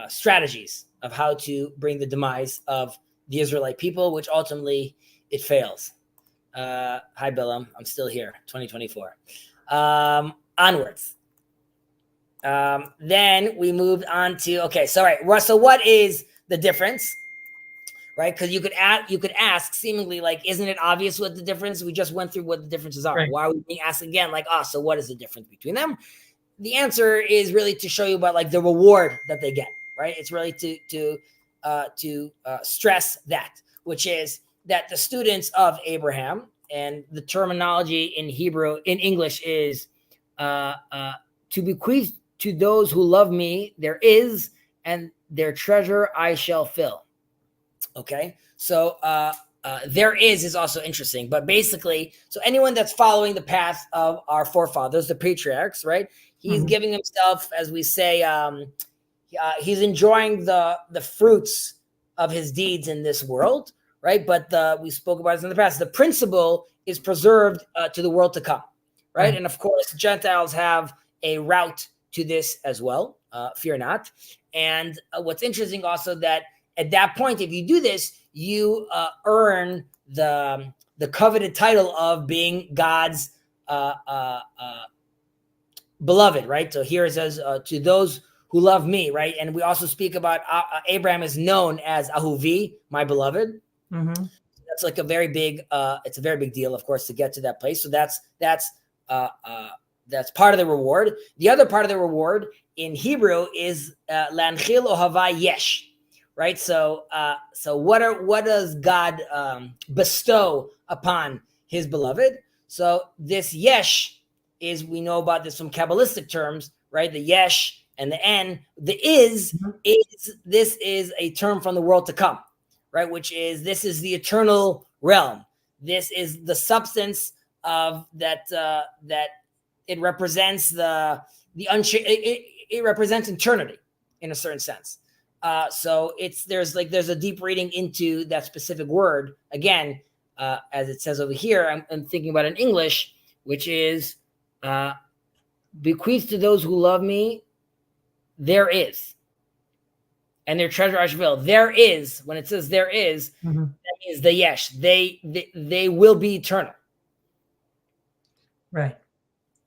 strategies of how to bring the demise of the Israelite people, which ultimately it fails. Hi, Bilam. I'm still here, 2024. Onwards. Then we moved on to, okay, so so what is the difference? Right? Because you could ask seemingly like, isn't it obvious what the difference? We just went through what the differences are. Right. Why are we being asked again? Like, so what is the difference between them? The answer is really to show you about like the reward that they get. Right? It's really to stress that, which is that the students of Abraham, and the terminology in English is to bequeath to those who love me, there is, and their treasure I shall fill. Okay, so there is also interesting, but basically, so anyone that's following the path of our forefathers, the patriarchs, right? He's giving himself, as we say, he's enjoying the fruits of his deeds in this world, right? But we spoke about this in the past. The principle is preserved to the world to come, right? And of course, Gentiles have a route to this as well. Fear not. And what's interesting also that at that point, if you do this, you earn the coveted title of being God's beloved, right? So here it says, to those who love me, right? And we also speak about Abraham is known as Ahuvi, my beloved. That's like a very big, it's a very big deal, of course, to get to that place. So that's part of the reward. The other part of the reward in Hebrew is lanchil ohava yesh. Right, so what does God bestow upon His beloved? So this yesh is, we know about this from Kabbalistic terms, right? The yesh and the en, the is this is a term from the world to come, right? Which is, this is the eternal realm. This is the substance of that it represents it represents eternity in a certain sense. So there's a deep reading into that specific word. Again, as it says over here, I'm thinking about in English, which is bequeath to those who love me, there is. And their treasure I shall fill. There is, when it says there is, that means the yesh. They will be eternal. Right.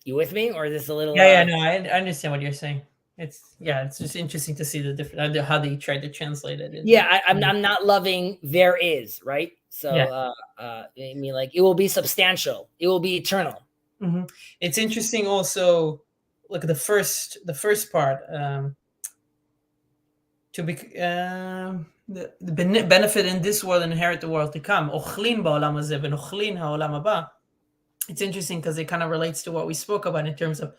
You with me? Or is this a little... No, I understand what you're saying. It's just interesting to see the different, how they tried to translate it. I'm not loving there is, right? So I mean, like, it will be substantial, it will be eternal. It's interesting also, look at the first part, to be the benefit in this world and inherit the world to come. It's interesting because it kind of relates to what we spoke about in terms of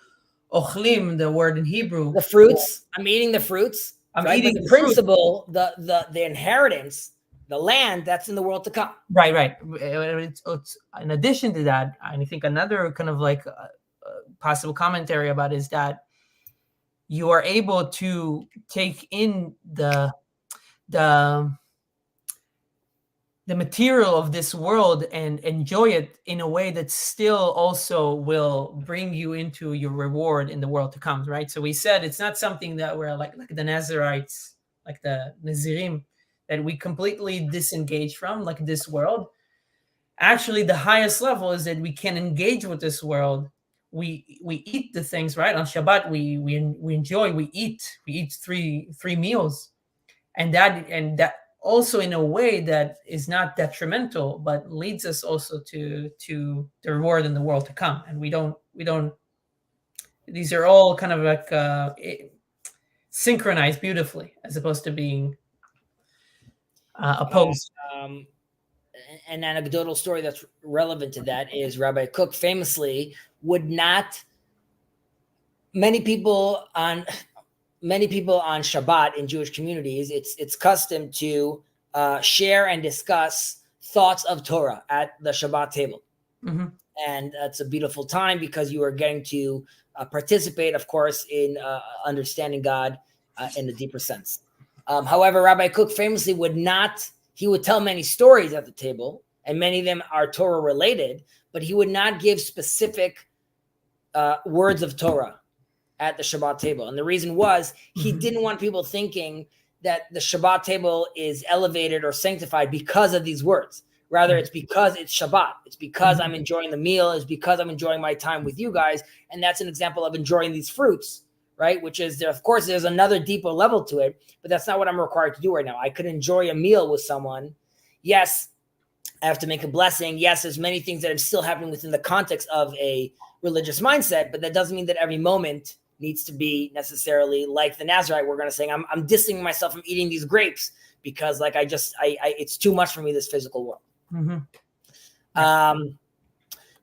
ochlim, the word in Hebrew. The fruits. I'm eating the fruits. I'm eating the principle, the inheritance, the land that's in the world to come. Right. It's in addition to that, I think another kind of like possible commentary about is that you are able to take in the material of this world and enjoy it in a way that still also will bring you into your reward in the world to come, right? So we said it's not something that we're like the Nazarites, like the Nazirim, that we completely disengage from, like this world. Actually, the highest level is that we can engage with this world. We eat the things, right? On Shabbat, we enjoy, we eat three meals, and that also in a way that is not detrimental, but leads us also to the reward in the world to come. And we don't, these are all kind of like synchronized beautifully, as opposed to being opposed. An anecdotal story that's relevant to that is Rabbi Kook famously would not, many people on Shabbat in Jewish communities, it's custom to share and discuss thoughts of Torah at the Shabbat table. And it's a beautiful time because you are getting to participate, of course, in understanding God in a deeper sense. However, Rabbi Kook famously he would tell many stories at the table, and many of them are Torah related, but he would not give specific words of Torah at the Shabbat table. And the reason was he didn't want people thinking that the Shabbat table is elevated or sanctified because of these words. Rather, it's because it's Shabbat. It's because I'm enjoying the meal. It's because I'm enjoying my time with you guys. And that's an example of enjoying these fruits, right? Which is there, of course, there's another deeper level to it, but that's not what I'm required to do right now. I could enjoy a meal with someone. Yes, I have to make a blessing. Yes, there's many things that are still happening within the context of a religious mindset, but that doesn't mean that every moment needs to be necessarily like the Nazarite. We're going to say, I'm distancing myself from eating these grapes because like it's too much for me, this physical world. Mm-hmm.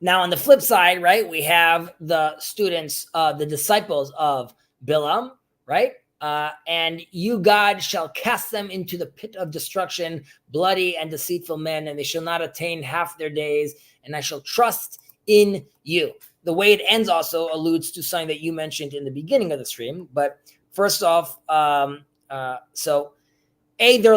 Now on the flip side, right, we have the students, the disciples of Bilam, right? And you, God, shall cast them into the pit of destruction, bloody and deceitful men, and they shall not attain half their days, and I shall trust in you. The way it ends also alludes to something that you mentioned in the beginning of the stream. But first off, their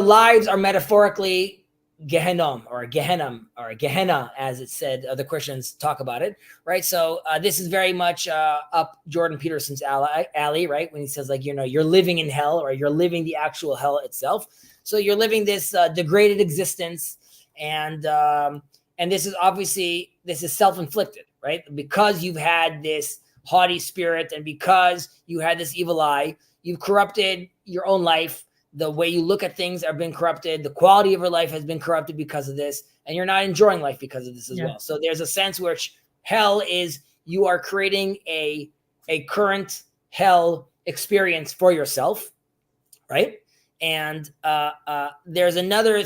lives are metaphorically Gehenom or Gehenna, as it said, the Christians talk about it, right? So this is very much up Jordan Peterson's alley, right? When he says like, you're living in hell, or you're living the actual hell itself. So you're living this degraded existence, and this is self-inflicted, right? Because you've had this haughty spirit, and because you had this evil eye, you've corrupted your own life. The way you look at things have been corrupted. The quality of your life has been corrupted because of this, and you're not enjoying life because of this as well. So there's a sense which hell is, you are creating a current hell experience for yourself, right? And there's another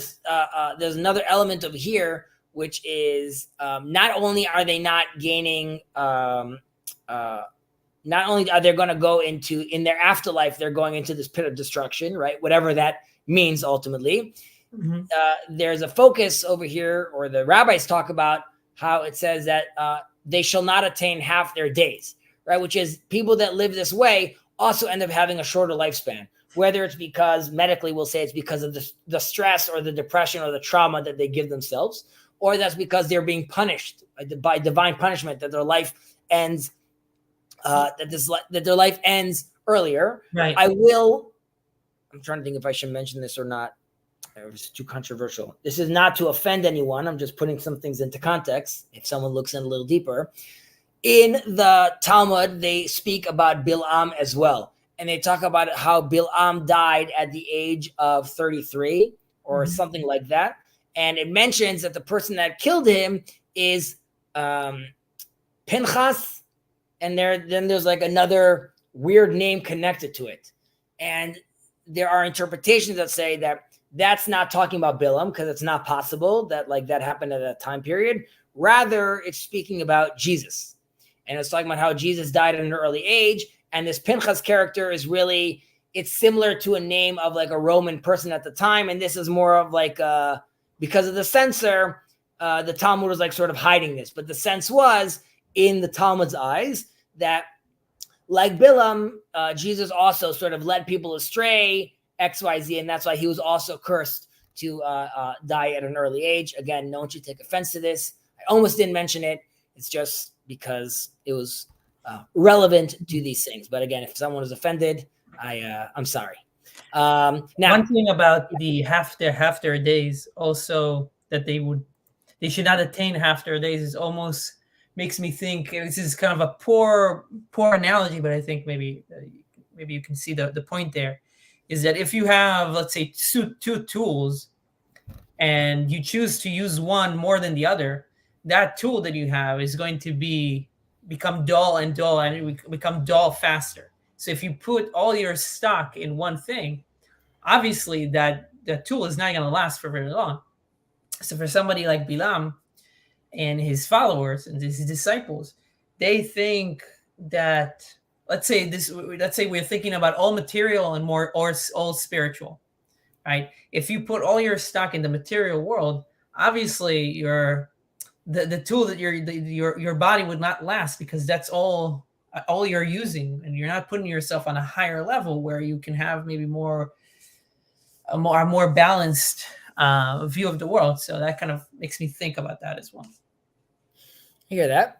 element of here, which is not only are they not gaining. Not only are they going to go in their afterlife, they're going into this pit of destruction, right? Whatever that means ultimately. Mm-hmm. There's a focus over here, or the rabbis talk about how it says that they shall not attain half their days, right? Which is people that live this way also end up having a shorter lifespan, whether it's because medically we'll say it's because of the stress or the depression or the trauma that they give themselves, or that's because they're being punished by divine punishment, that their life ends that their life ends earlier. Right. I'm trying to think if I should mention this or not. It's too controversial. This is not to offend anyone. I'm just putting some things into context. If someone looks in a little deeper, in the Talmud, they speak about Bilam as well. And they talk about how Bilam died at the age of 33 or something like that. And it mentions that the person that killed him is Pinchas. And then there's like another weird name connected to it. And there are interpretations that say that that's not talking about Bilam, because it's not possible that like that happened at that time period. Rather, it's speaking about Jesus. And it's talking about how Jesus died at an early age. And this Pinchas character is really, it's similar to a name of like a Roman person at the time. And this is more of like, because of the censor, the Talmud was like sort of hiding this. But the sense was, in the Talmud's eyes, that like Bilam, Jesus also sort of led people astray, XYZ, and that's why he was also cursed to die at an early age. Again, no one should take offense to this. I almost didn't mention it. It's just because it was relevant to these things. But again, if someone is offended, I'm sorry. Now, one thing about the half their days also, that they should not attain half their days, is almost makes me think, this is kind of a poor analogy, but I think maybe you can see the point there, is that if you have, let's say, two tools and you choose to use one more than the other, that tool that you have is going to become dull, and it will become dull faster. So if you put all your stock in one thing, obviously that tool is not going to last for very long. So for somebody like Bilam and his followers and his disciples, they think that, let's say we're thinking about all material and more or all spiritual, right? If you put all your stock in the material world, obviously the tool that your body would not last, because that's all you're using, and you're not putting yourself on a higher level where you can have maybe a more balanced view of the world. So that kind of makes me think about that as well. You hear that?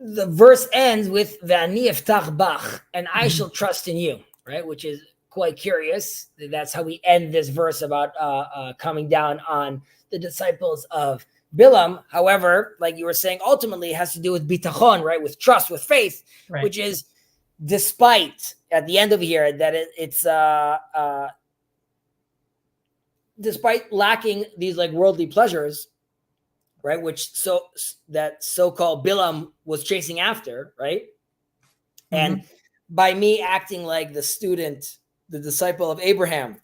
The verse ends with "V'ani eftach bach," and I shall trust in you, right? Which is quite curious. That's how we end this verse about coming down on the disciples of Bilam. However, like you were saying, ultimately it has to do with bitachon, right? With trust, with faith, Right. which is despite at the end of here that it's despite lacking these like worldly pleasures, right? Which that so-called Bilam was chasing after, right? Mm-hmm. And by me acting like the student, the disciple of Abraham,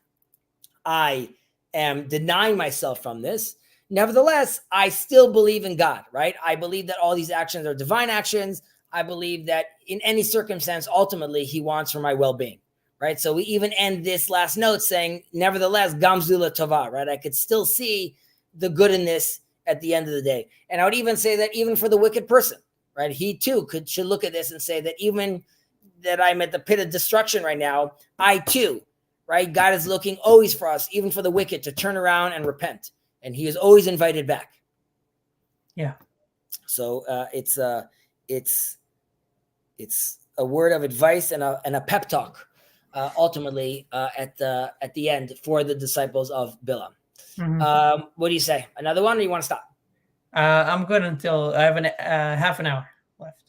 I am denying myself from this. Nevertheless, I still believe in God, right? I believe that all these actions are divine actions. I believe that in any circumstance, ultimately, he wants for my well-being, right? So we even end this last note saying, nevertheless, gamzula tova, right? I could still see the good in this at the end of the day. And I would even say that even for the wicked person, right? He too should look at this and say that even that I'm at the pit of destruction right now, I too, right? God is looking always for us, even for the wicked, to turn around and repent. And he is always invited back. Yeah. So it's a word of advice and a pep talk, ultimately at the end for the disciples of Bilam. Mm-hmm. What do you say? Another one, or you want to stop? I'm good until I have half an hour left.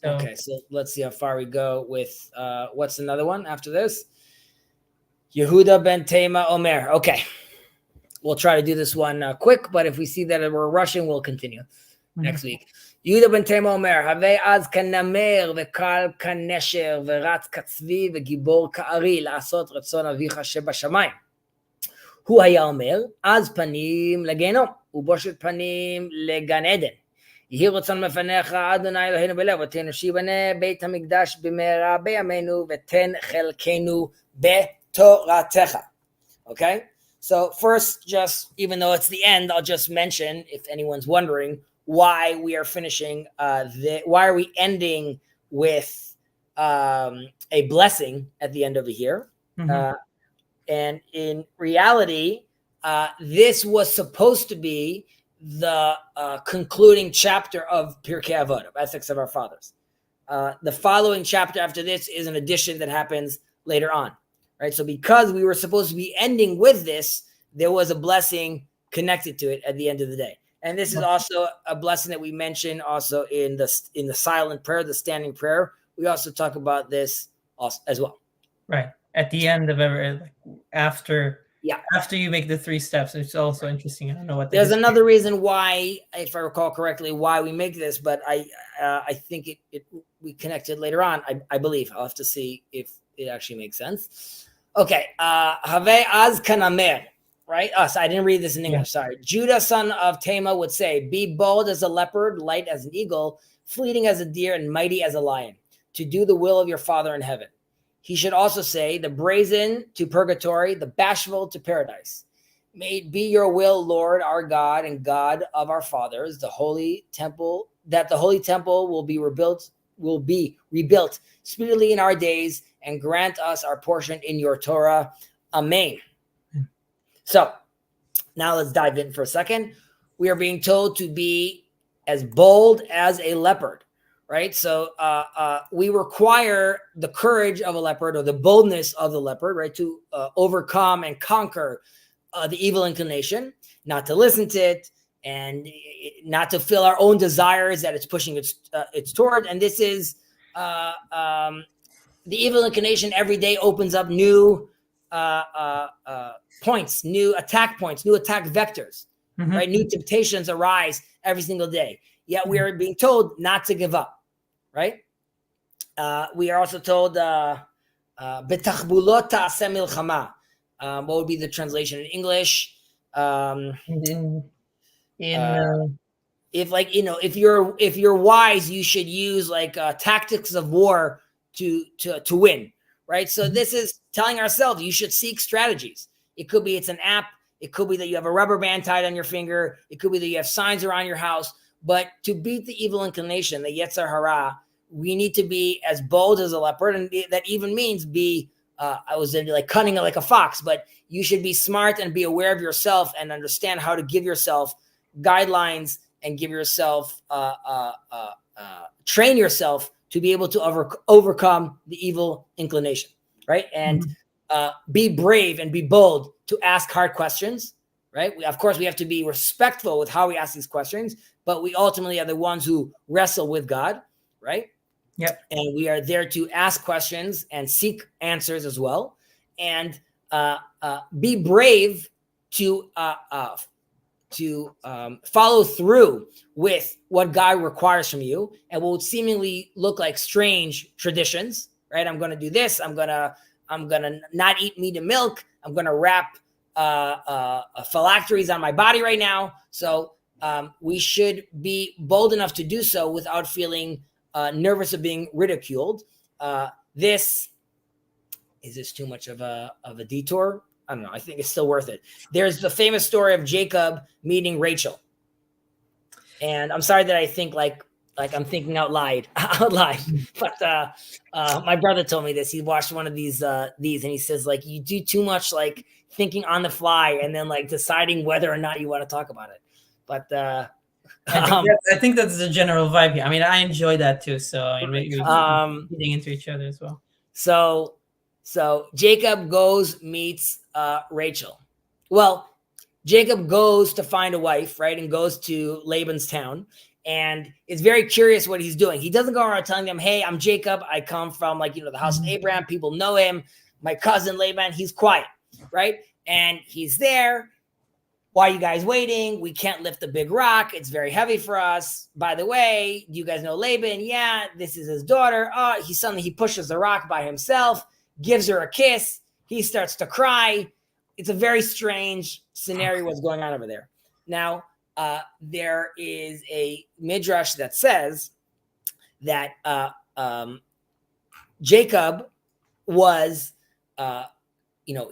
Okay, so let's see how far we go with what's another one after this? Yehuda ben Tema Omer. Okay, we'll try to do this one quick, but if we see that we're rushing, we'll continue next week. Yehuda ben Tema Omer, Havei az kanamer vekal kanesher veratz katzvi vegibor ka'ari לעשות רצון אביך שבשמיים. הוא היה אומר, אז פנים לגיהנום, ובושת פנים לגן עדן. יהי רצון מפניך, אדוני אלוהינו בלבותינו, שיבנה בית המקדש במהרה בימינו, ותן חלקנו בתורתך. Okay? So first, just even though it's the end, I'll just mention, if anyone's wondering, why we are finishing, why are we ending with a blessing at the end of the year? Mm-hmm. And in reality, this was supposed to be the concluding chapter of Pirkei Avot, of Ethics of Our Fathers. The following chapter after this is an addition that happens later on, right? So because we were supposed to be ending with this, there was a blessing connected to it at the end of the day. And this is also a blessing that we mention also in the silent prayer, the standing prayer. We also talk about this also, as well. Right. At the end of after you make the 3 steps, it's also interesting. I don't know what there's another reason why, if I recall correctly, why we make this, but I think we connected later on. I believe I'll have to see if it actually makes sense. Okay, Havei az kanamer, right? So I didn't read this in English. Sorry. Judah, son of Tema, would say, "Be bold as a leopard, light as an eagle, fleeting as a deer, and mighty as a lion, to do the will of your Father in heaven." He should also say, the brazen to purgatory, the bashful to paradise. May it be your will, Lord, our God and God of our fathers, the holy temple will be rebuilt speedily in our days, and grant us our portion in your Torah. Amen. So now let's dive in for a second. We are being told to be as bold as a leopard. Right. So we require the courage of a leopard, or the boldness of the leopard, right, to overcome and conquer the evil inclination, not to listen to it, and not to feel our own desires that it's pushing it's toward. And this is the evil inclination every day opens up new points, new attack points, new attack vectors, right? New temptations arise every single day. Yet we are being told not to give up. Right? We are also told, "Betachbulot ta'aseh milchama." What would be the translation in English? If you're wise, you should use tactics of war to win. Right? So this is telling ourselves you should seek strategies. It could be it's an app. It could be that you have a rubber band tied on your finger. It could be that you have signs around your house. But to beat the evil inclination, the Yetzer Hara, we need to be as bold as a leopard. And that even means I was cunning like a fox, but you should be smart and be aware of yourself and understand how to give yourself guidelines and give yourself, train yourself to be able to overcome the evil inclination. right? And be brave and be bold to ask hard questions, right? Of course, we have to be respectful with how we ask these questions, but we ultimately are the ones who wrestle with God, right? Yep. And we are there to ask questions and seek answers as well. And be brave to follow through with what God requires from you, and what would seemingly look like strange traditions, right? I'm going to do this. I'm going to not eat meat and milk. I'm going to wrap phylacteries on my body right now. So we should be bold enough to do so without feeling nervous of being ridiculed. Is this too much of a detour? I don't know. I think it's still worth it. There's the famous story of Jacob meeting Rachel. And I'm sorry that I think like I'm thinking out loud. But my brother told me this. He watched one of these and he says, like, you do too much like thinking on the fly and then like deciding whether or not you want to talk about it. But I think that's the general vibe here. I mean, I enjoy that too. So I mean, we're getting into each other as well. So Jacob meets Rachel. Well, Jacob goes to find a wife, right? And goes to Laban's town and is very curious what he's doing. He doesn't go around telling them, hey, I'm Jacob. I come from the house of Abraham. People know him. My cousin Laban, he's quiet, right? And he's there. Why are you guys waiting? We can't lift the big rock. It's very heavy for us. By the way, do you guys know Laban? Yeah, this is his daughter. Oh, he pushes the rock by himself, gives her a kiss. He starts to cry. It's a very strange scenario what's going on over there. Now, there is a midrash that says that Jacob was,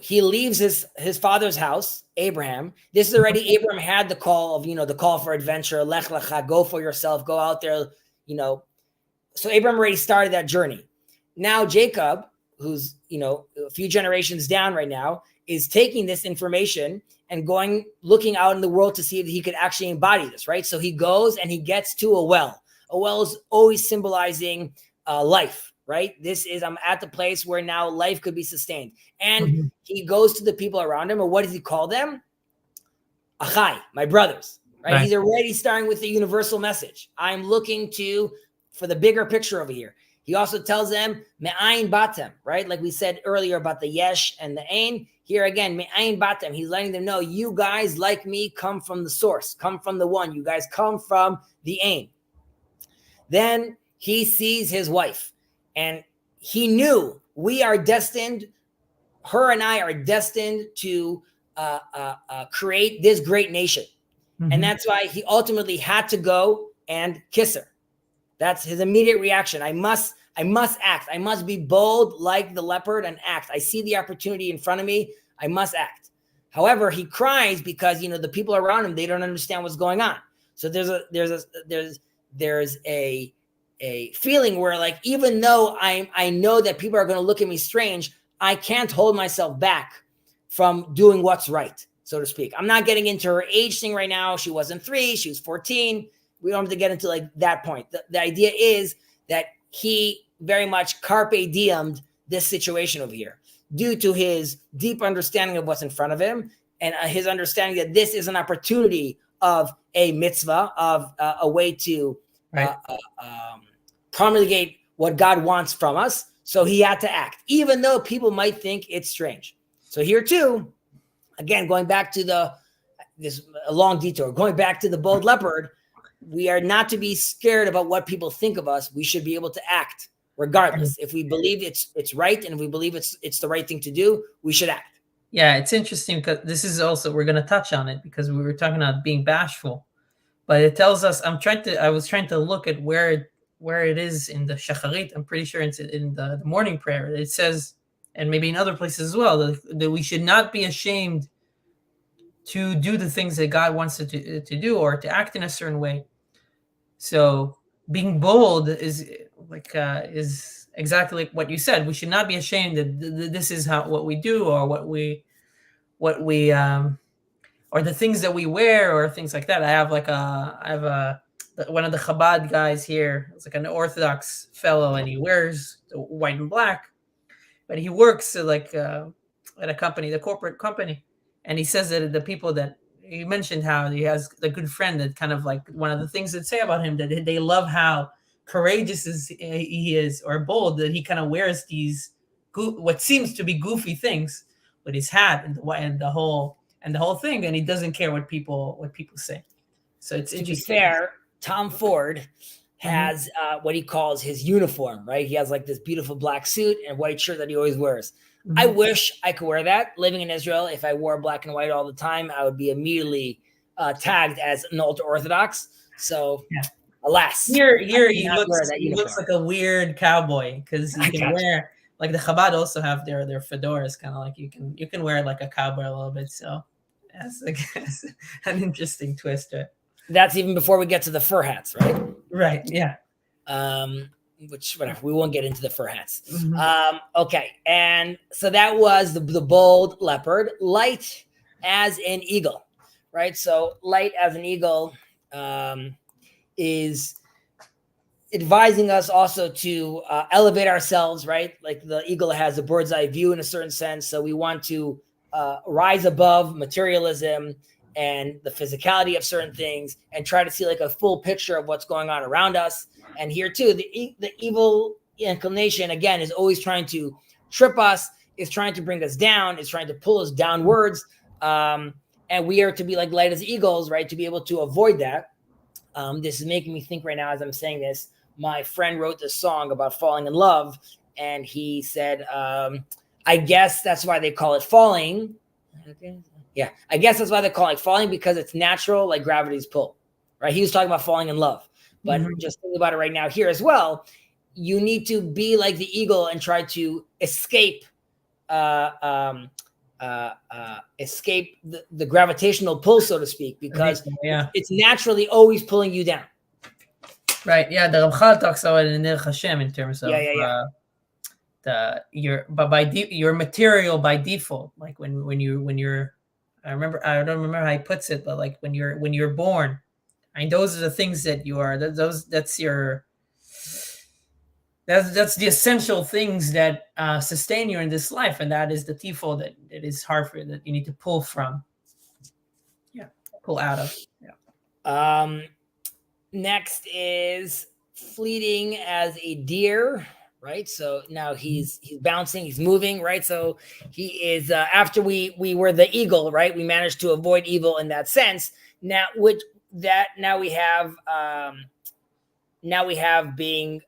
he leaves his father's house, Abraham. This is already, Abraham had the call of, the call for adventure, lech lecha, go for yourself, go out there, So Abraham already started that journey. Now Jacob, who's, a few generations down right now, is taking this information and looking out in the world to see if he could actually embody this, right? So he goes and he gets to a well. A well is always symbolizing life, right? I'm at the place where now life could be sustained. And he goes to the people around him, and what does he call them? Achai, my brothers, right? He's already starting with the universal message. I'm looking for the bigger picture over here. He also tells them, me'ayin batem, right? Like we said earlier about the yesh and the ain. Here again, me'ayin batem. He's letting them know, you guys, like me, come from the source, come from the one. You guys come from the ain. Then he sees his wife, and he knew her and I are destined to create this great nation. And that's why he ultimately had to go and kiss her. That's his immediate reaction. I must act. I must be bold like the leopard and act. I see the opportunity in front of me. I must act. However, he cries because, the people around him, they don't understand what's going on. So there's a feeling where, like, even though I know that people are going to look at me strange, I can't hold myself back from doing what's right, so to speak. I'm not getting into her age thing right now. She wasn't 3, she was 14. We don't have to get into like that point. The idea is that he very much carpe diemed this situation over here due to his deep understanding of what's in front of him and his understanding that this is an opportunity of a mitzvah, of a way to promulgate what God wants from us. So he had to act, even though people might think it's strange. So here too, again, going back to a long detour, going back to the bold leopard, we are not to be scared about what people think of us. We should be able to act regardless. If we believe it's right, and if we believe it's the right thing to do, we should act. Yeah, it's interesting because this is also, we're going to touch on it because we were talking about being bashful, but it tells us, I was trying to look at where it is in the Shacharit. I'm pretty sure it's in the morning prayer. It says, and maybe in other places as well, that we should not be ashamed to do the things that God wants to do or to act in a certain way. So being bold is exactly like what you said. We should not be ashamed that this is what we do, or what we or the things that we wear, or things like that. I have one of the Chabad guys here. It's like an Orthodox fellow, and he wears white and black. but he works at a company, the corporate company, and he says that the people that he mentioned how he has a good friend that kind of like one of the things that say about him that they love how courageous he is or bold that he kind of wears these what seems to be goofy things with his hat and the whole thing, and he doesn't care what people say. So it's To be interesting. fair, Tom Ford has what he calls his uniform, right? He has like this beautiful black suit and white shirt that he always wears. I wish I could wear that. Living in Israel, if I wore black and white all the time, I would be immediately tagged as an ultra-Orthodox. So, alas. Here he looks like a weird cowboy because he can wear, like the Chabad also have their fedoras, kind of like you can wear like a cowboy a little bit. So that's an interesting twist to it. That's even before we get to the fur hats, right? Right. Yeah. Which whatever, we won't get into the fur hats. Okay, and so that was the bold leopard, light as an eagle, right? So light as an eagle is advising us also to elevate ourselves, right? Like the eagle has a bird's eye view in a certain sense, so we want to rise above materialism and the physicality of certain things and try to see like a full picture of what's going on around us. And here too, the evil inclination, again, is always trying to trip us, is trying to bring us down, is trying to pull us downwards. And we are to be like light as eagles, right? To be able to avoid that. This is making me think right now as I'm saying this, my friend wrote this song about falling in love. And he said, I guess that's why they call it falling. Okay. Yeah, I guess that's why they call it falling, because it's natural, like gravity's pull, right? He was talking about falling in love. But just think about it right now here as well. You need to be like the eagle and try to escape escape the gravitational pull, so to speak, because it's naturally always pulling you down. Right. Yeah. The Ramchal talks about it in Ner Hashem in terms of your material by default. Like when you're I don't remember how he puts it, but like when you're born, I mean, those are the things that you are. That's the essential things that sustain you in this life, and that is the tifo that it is hard for you, that you need to pull from. Yeah, pull out of. Yeah. Next is fleeting as a deer. Right. So now he's bouncing, he's moving. Right. So he is after we were the eagle. Right. We managed to avoid evil in that sense. Now, we have being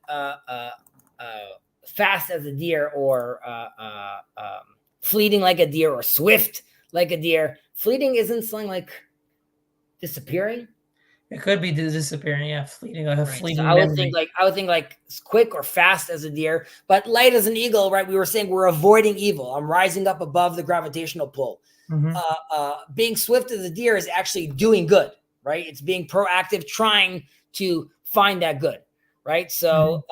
fast as a deer, or fleeting like a deer, or swift like a deer. Fleeting isn't something like disappearing. It could be disappearing, yeah, fleeting. Fleeting. So I would think like quick or fast as a deer, but light as an eagle, right? We were saying we're avoiding evil. I'm rising up above the gravitational pull. Being swift as a deer is actually doing good, right? It's being proactive, trying to find that good, right? So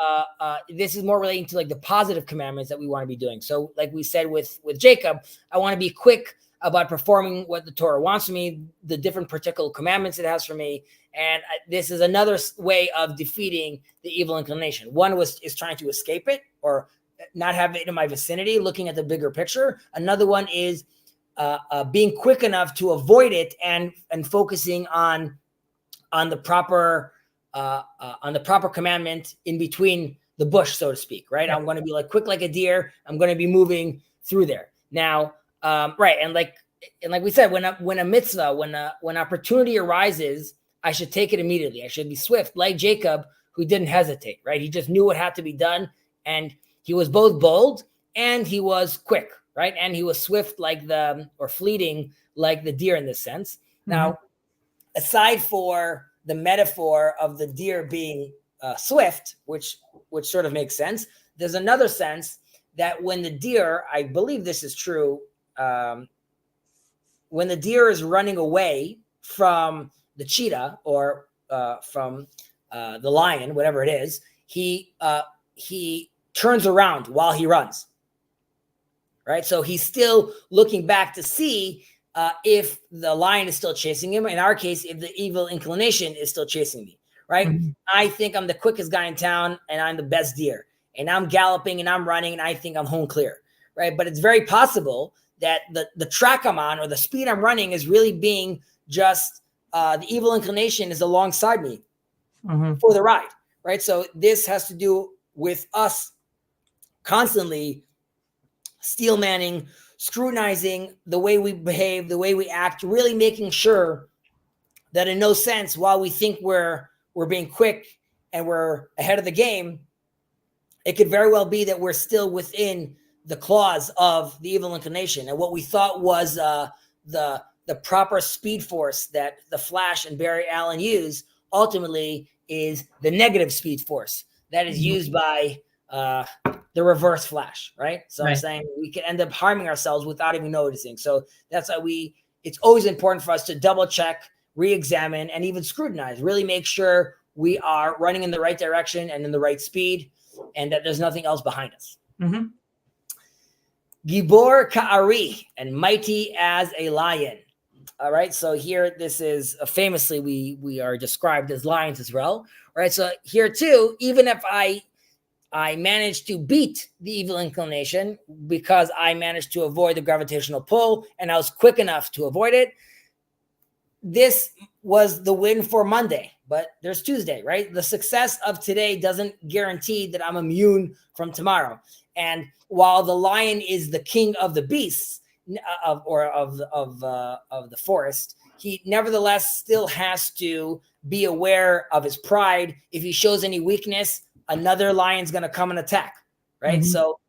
this is more relating to like the positive commandments that we want to be doing. So like we said with Jacob, I want to be quick about performing what the Torah wants from me, the different particular commandments it has for me. And this is another way of defeating the evil inclination. One is trying to escape it or not have it in my vicinity, looking at the bigger picture. Another one is being quick enough to avoid it and focusing on the proper commandment in between the bush, so to speak, right? Yeah. I'm going to be like quick like a deer. I'm going to be moving through there. Now, right. And like we said, when a mitzvah, when opportunity arises, I should take it immediately. I should be swift, like Jacob, who didn't hesitate, right? He just knew what had to be done. And he was both bold and he was quick, right? And he was swift or fleeting like the deer in this sense. Now, aside for the metaphor of the deer being swift, which sort of makes sense, there's another sense that when the deer, I believe this is true, when the deer is running away from the cheetah or from the lion, whatever it is, he turns around while he runs, right? So he's still looking back to see if the lion is still chasing him. In our case, if the evil inclination is still chasing me, right? I think I'm the quickest guy in town and I'm the best deer, and I'm galloping and I'm running and I think I'm home clear, right? But it's very possible that the track I'm on or the speed I'm running is really being just the evil inclination is alongside me for the ride, right? So this has to do with us constantly steel manning, scrutinizing the way we behave, the way we act, really making sure that in no sense, while we think we're being quick and we're ahead of the game, it could very well be that we're still within the claws of the evil inclination. And what we thought was the proper speed force that the Flash and Barry Allen use ultimately is the negative speed force that is used by the reverse Flash, right? So I'm saying we can end up harming ourselves without even noticing. So that's why it's always important for us to double check, re-examine, and even scrutinize, really make sure we are running in the right direction and in the right speed, and that there's nothing else behind us. Gibor Ka'ari, and mighty as a lion. All right, so here this is famously we are described as lions as well, right? So here too, even if I managed to beat the evil inclination because I managed to avoid the gravitational pull and I was quick enough to avoid it, this was the win for Monday, but there's Tuesday, right? The success of today doesn't guarantee that I'm immune from tomorrow. And while the lion is the king of the beasts of the forest, he nevertheless still has to be aware of his pride. If he shows any weakness, another lion's going to come and attack, right? So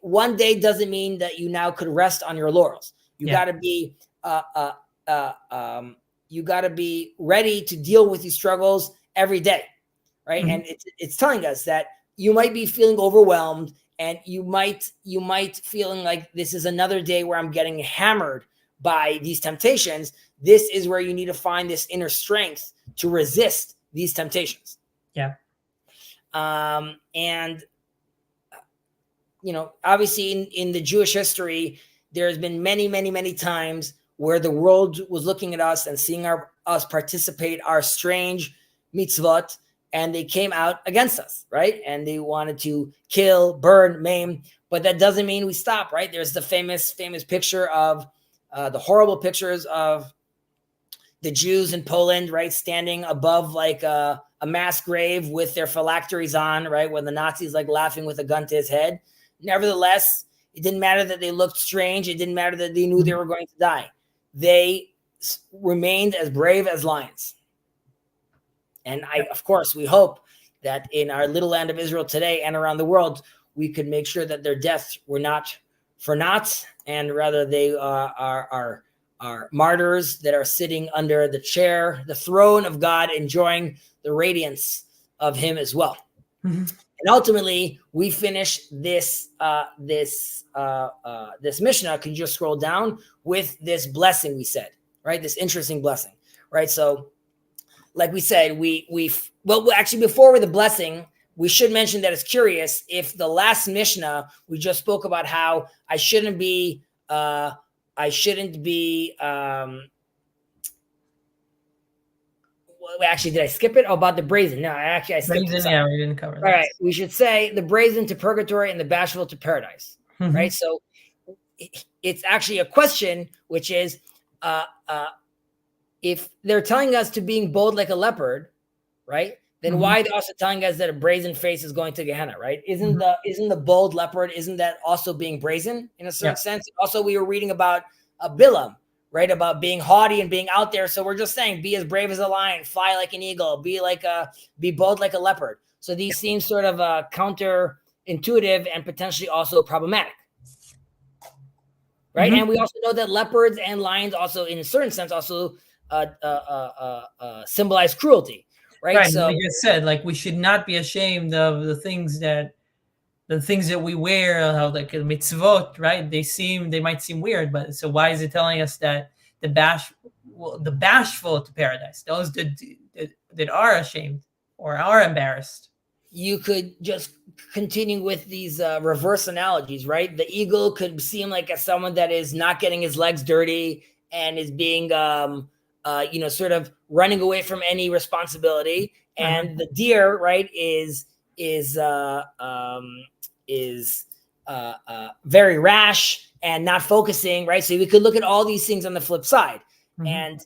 one day doesn't mean that you now could rest on your laurels. You got to be you got to be ready to deal with these struggles every day, right? And it's telling us that you might be feeling overwhelmed, and you might feeling like this is another day where I'm getting hammered by these temptations. This is where you need to find this inner strength to resist these temptations. And obviously in the Jewish history, there's been many times where the world was looking at us and seeing us participate our strange mitzvot, and they came out against us, right? And they wanted to kill, burn, maim, but that doesn't mean we stop, right? There's the famous picture of the horrible pictures of the Jews in Poland, right? Standing above like a mass grave with their phylacteries on, right? When the Nazis like laughing with a gun to his head. Nevertheless, it didn't matter that they looked strange. It didn't matter that they knew they were going to die. They remained as brave as lions. And of course, we hope that in our little land of Israel today and around the world, we could make sure that their deaths were not for naught, and rather they are martyrs that are sitting under the throne of God, enjoying the radiance of him as well. And ultimately, we finish this Mishnah. Can you just scroll down with this blessing we said, right? This interesting blessing, right? So, like we said, actually, before with the blessing, we should mention that it's curious if the last Mishnah we just spoke about how I shouldn't be. Actually, did I skip it? Oh, about the brazen. No, I skipped it. Yeah, we didn't cover that. All right, we should say the brazen to purgatory and the bashful to paradise, right? So it's actually a question, which is, if they're telling us to being bold like a leopard, right? Then why are they also telling us that a brazen face is going to Gehenna, right? Isn't the bold leopard, isn't that also being brazen in a certain sense? Also, we were reading about Bilam, right? About being haughty and being out there. So we're just saying, be as brave as a lion, fly like an eagle, be bold like a leopard. So these seem sort of counterintuitive and potentially also problematic, right? And we also know that leopards and lions also, in a certain sense, also symbolize cruelty, right? So, like I said, like we should not be ashamed of the things that we wear, how like mitzvot, right? They might seem weird, but so why is it telling us that the bashful to paradise, those that are ashamed or are embarrassed? You could just continue with these reverse analogies, right? The eagle could seem like someone that is not getting his legs dirty and is being, sort of running away from any responsibility. And the deer, right, is very rash and not focusing, right? So we could look at all these things on the flip side. And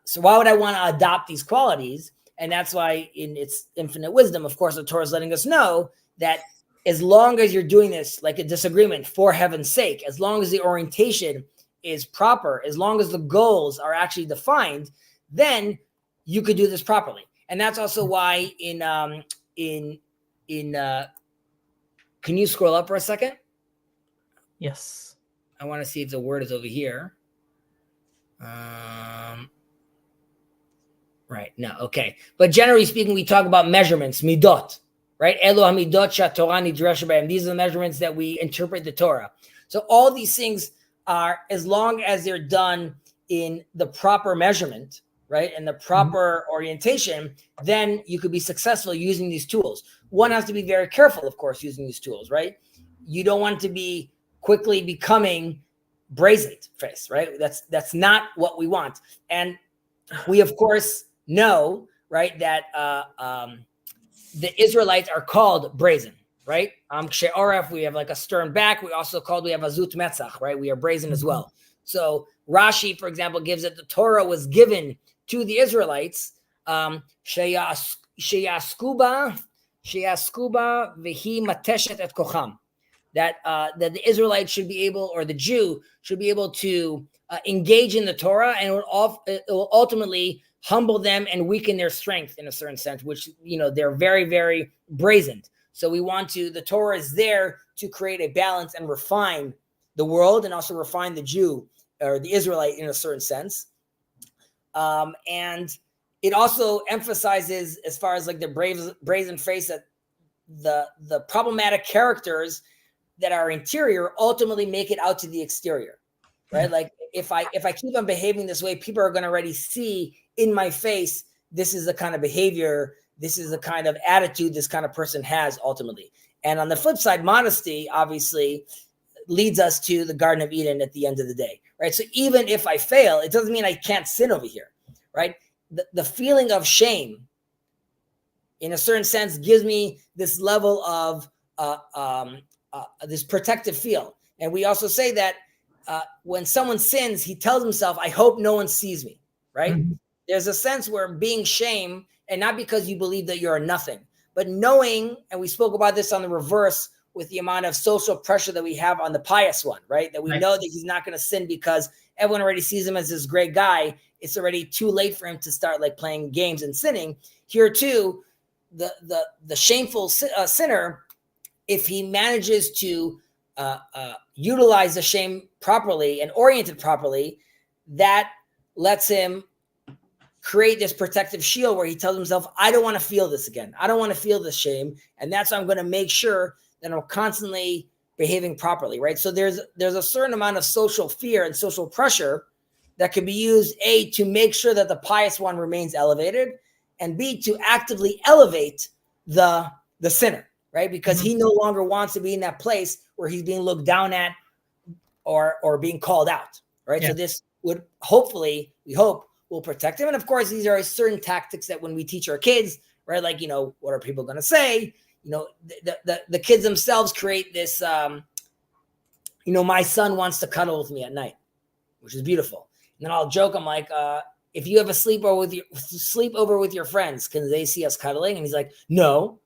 so why would I want to adopt these qualities? And that's why in its infinite wisdom, of course, the Torah is letting us know that as long as you're doing this like a disagreement for heaven's sake, as long as the orientation is proper, as long as the goals are actually defined, then you could do this properly. And that's also why can you scroll up for a second? Yes. I want to see if the word is over here. Right. No. Okay. But generally speaking, we talk about measurements, midot, right? Elo hamidot she'atorah nidresha b'hem. These are the measurements that we interpret the Torah. So all these things are, as long as they're done in the proper measurement, right, and the proper orientation, then you could be successful using these tools. One has to be very careful, of course, using these tools, right? You don't want to be quickly becoming brazen face, right? That's not what we want. And we, of course, know, right, that the Israelites are called brazen, right? Kshe'oref, we have like a stern back. We have azut metzach, right? We are brazen as well. So Rashi, for example, gives that the Torah was given to the Israelites, sheyaskuba v'hi mateshet et kocham, that the Israelites should be able, or the Jew should be able to engage in the Torah, and it will ultimately humble them and weaken their strength in a certain sense, which, they're very, very brazened. So the Torah is there to create a balance and refine the world, and also refine the Jew or the Israelite in a certain sense. And it also emphasizes, as far as like the brazen face, that the problematic characters that are interior ultimately make it out to the exterior, right? Like if I keep on behaving this way, people are going to already see in my face, this is the kind of behavior, this is the kind of attitude this kind of person has ultimately. And on the flip side, modesty obviously leads us to the Garden of Eden at the end of the day, right? So even if I fail, it doesn't mean I can't sin over here, right? The feeling of shame, in a certain sense, gives me this level of this protective feel. And we also say that when someone sins, he tells himself, I hope no one sees me, right? There's a sense where being shame, and not because you believe that you're a nothing, but knowing, and we spoke about this on the reverse with the amount of social pressure that we have on the pious one, right? That we know that he's not going to sin because everyone already sees him as this great guy. It's already too late for him to start like playing games and sinning. Here too, the shameful sinner, if he manages to utilize the shame properly and orient it properly, that lets him create this protective shield where he tells himself, I don't want to feel this again. I don't want to feel this shame. And that's why I'm going to make sure that I'm constantly behaving properly, right? So there's a certain amount of social fear and social pressure that can be used, A, to make sure that the pious one remains elevated, and B, to actively elevate the sinner, right? Because he no longer wants to be in that place where he's being looked down at or being called out, right? So this would hopefully, we hope, will protect him. And of course, these are certain tactics that when we teach our kids, right? Like, what are people going to say? The kids themselves create this, my son wants to cuddle with me at night, which is beautiful. And then I'll joke, I'm like, if you have a sleepover with your friends, can they see us cuddling? And he's like, no.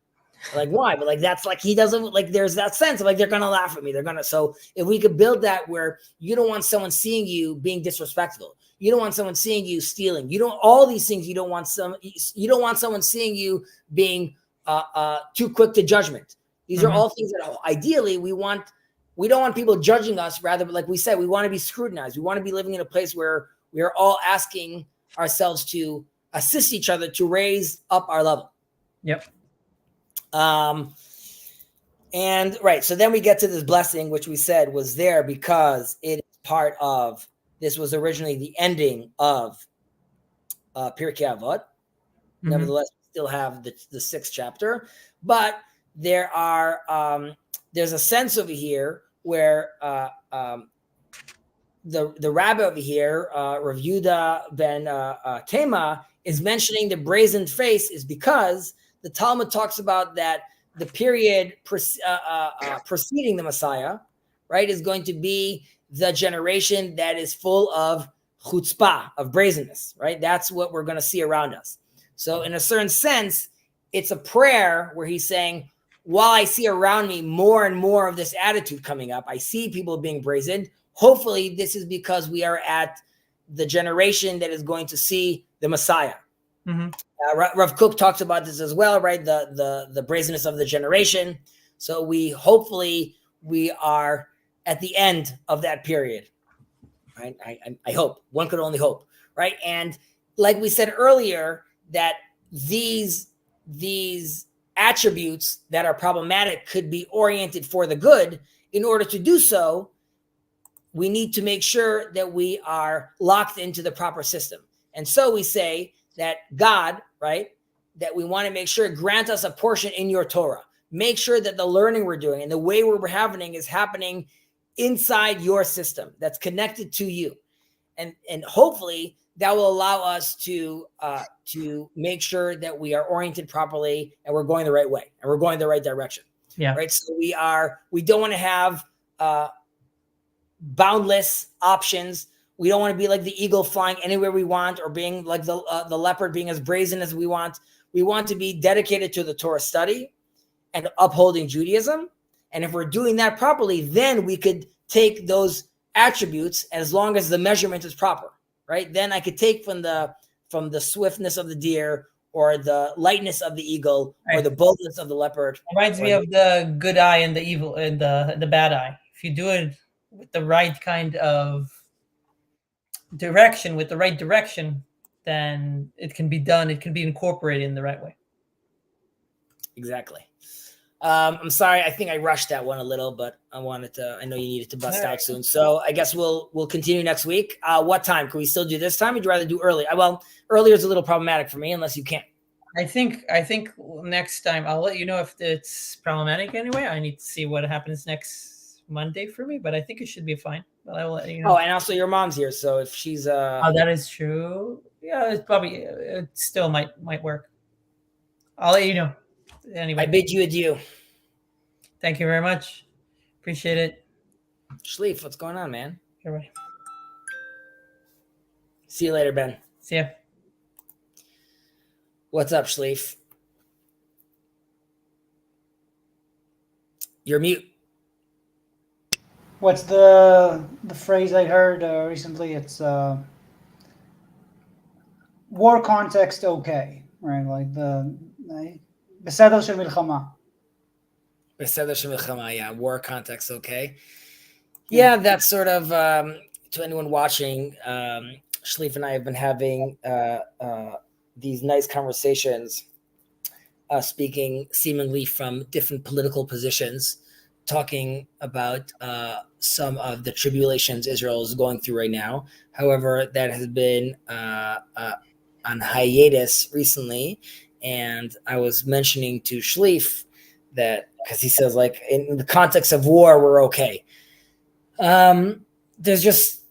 I'm like, why? But like, that's like, he doesn't, like, there's that sense of like, they're going to laugh at me. So if we could build that where you don't want someone seeing you being disrespectful, you don't want someone seeing you stealing, all these things, you don't want someone seeing you being too quick to judgment. These are all things that ideally we don't want people judging us. Rather, like we said, we want to be scrutinized. We want to be living in a place where we are all asking ourselves to assist each other to raise up our level. Yep. And right. So then we get to this blessing, which we said was there because it is part of, this was originally the ending of Pirkei Avot. Nevertheless, we still have the sixth chapter, but there's a sense over here where the rabbi over here, Rav Yehuda ben Tema, is mentioning the brazen face is because the Talmud talks about that the period preceding the Messiah, right, is going to be the generation that is full of chutzpah, of brazenness, right? That's what we're going to see around us. So in a certain sense, it's a prayer where he's saying, while I see around me more and more of this attitude coming up, I see people being brazen. Hopefully this is because we are at the generation that is going to see the Messiah. Mm-hmm. Rav Kook talks about this as well, right? The brazenness of the generation. So we are at the end of that period, right? I hope. One could only hope, right? And like we said earlier, that these attributes that are problematic could be oriented for the good. In order to do so, we need to make sure that we are locked into the proper system. And so we say that God, right, that we want to make sure grant us a portion in your Torah. Make sure that the learning we're doing and the way we're happening is happening inside your system that's connected to you. And hopefully that will allow us to make sure that we are oriented properly and we're going the right way and we're going the right direction. Yeah. Right. So we don't want to have boundless options. We don't want to be like the eagle flying anywhere we want, or being like the leopard being as brazen as we want. We want to be dedicated to the Torah study and upholding Judaism. And if we're doing that properly, then we could take those attributes, as long as the measurement is proper, right? Then I could take from the swiftness of the deer, or the lightness of the eagle, right, or the boldness of the leopard. Reminds me of the good eye and the evil and the bad eye. If you do it with the right kind of direction, with the right direction, then it can be done. It can be incorporated in the right way. Exactly. I'm sorry. I think I rushed that one a little, but I know you needed to bust out soon. So I guess we'll continue next week. What time? Can we still do this time? Would you rather do early? Well, earlier is a little problematic for me, unless you can. I think next time I'll let you know if it's problematic anyway. I need to see what happens next Monday for me, but I think it should be fine. But I will let you know. Oh, and also your mom's here, so if she's oh, that is true. Yeah, it still might work. I'll let you know. Anyway, I bid you adieu. Thank you very much. Appreciate it. Shleif, what's going on, man? Everybody. See you later, Ben. See ya. What's up, Shleif? You're mute. What's the phrase I heard recently? It's war context okay, right? Like בסדר של מלחמה. בסדר של מלחמה, yeah, war context okay. Yeah, that's sort of, to anyone watching, Shleif and I have been having these nice conversations, speaking seemingly from different political positions, talking about some of the tribulations Israel is going through right now. However, that has been on hiatus recently. And I was mentioning to Shleif that, because he says, like, in the context of war, we're okay. There's just,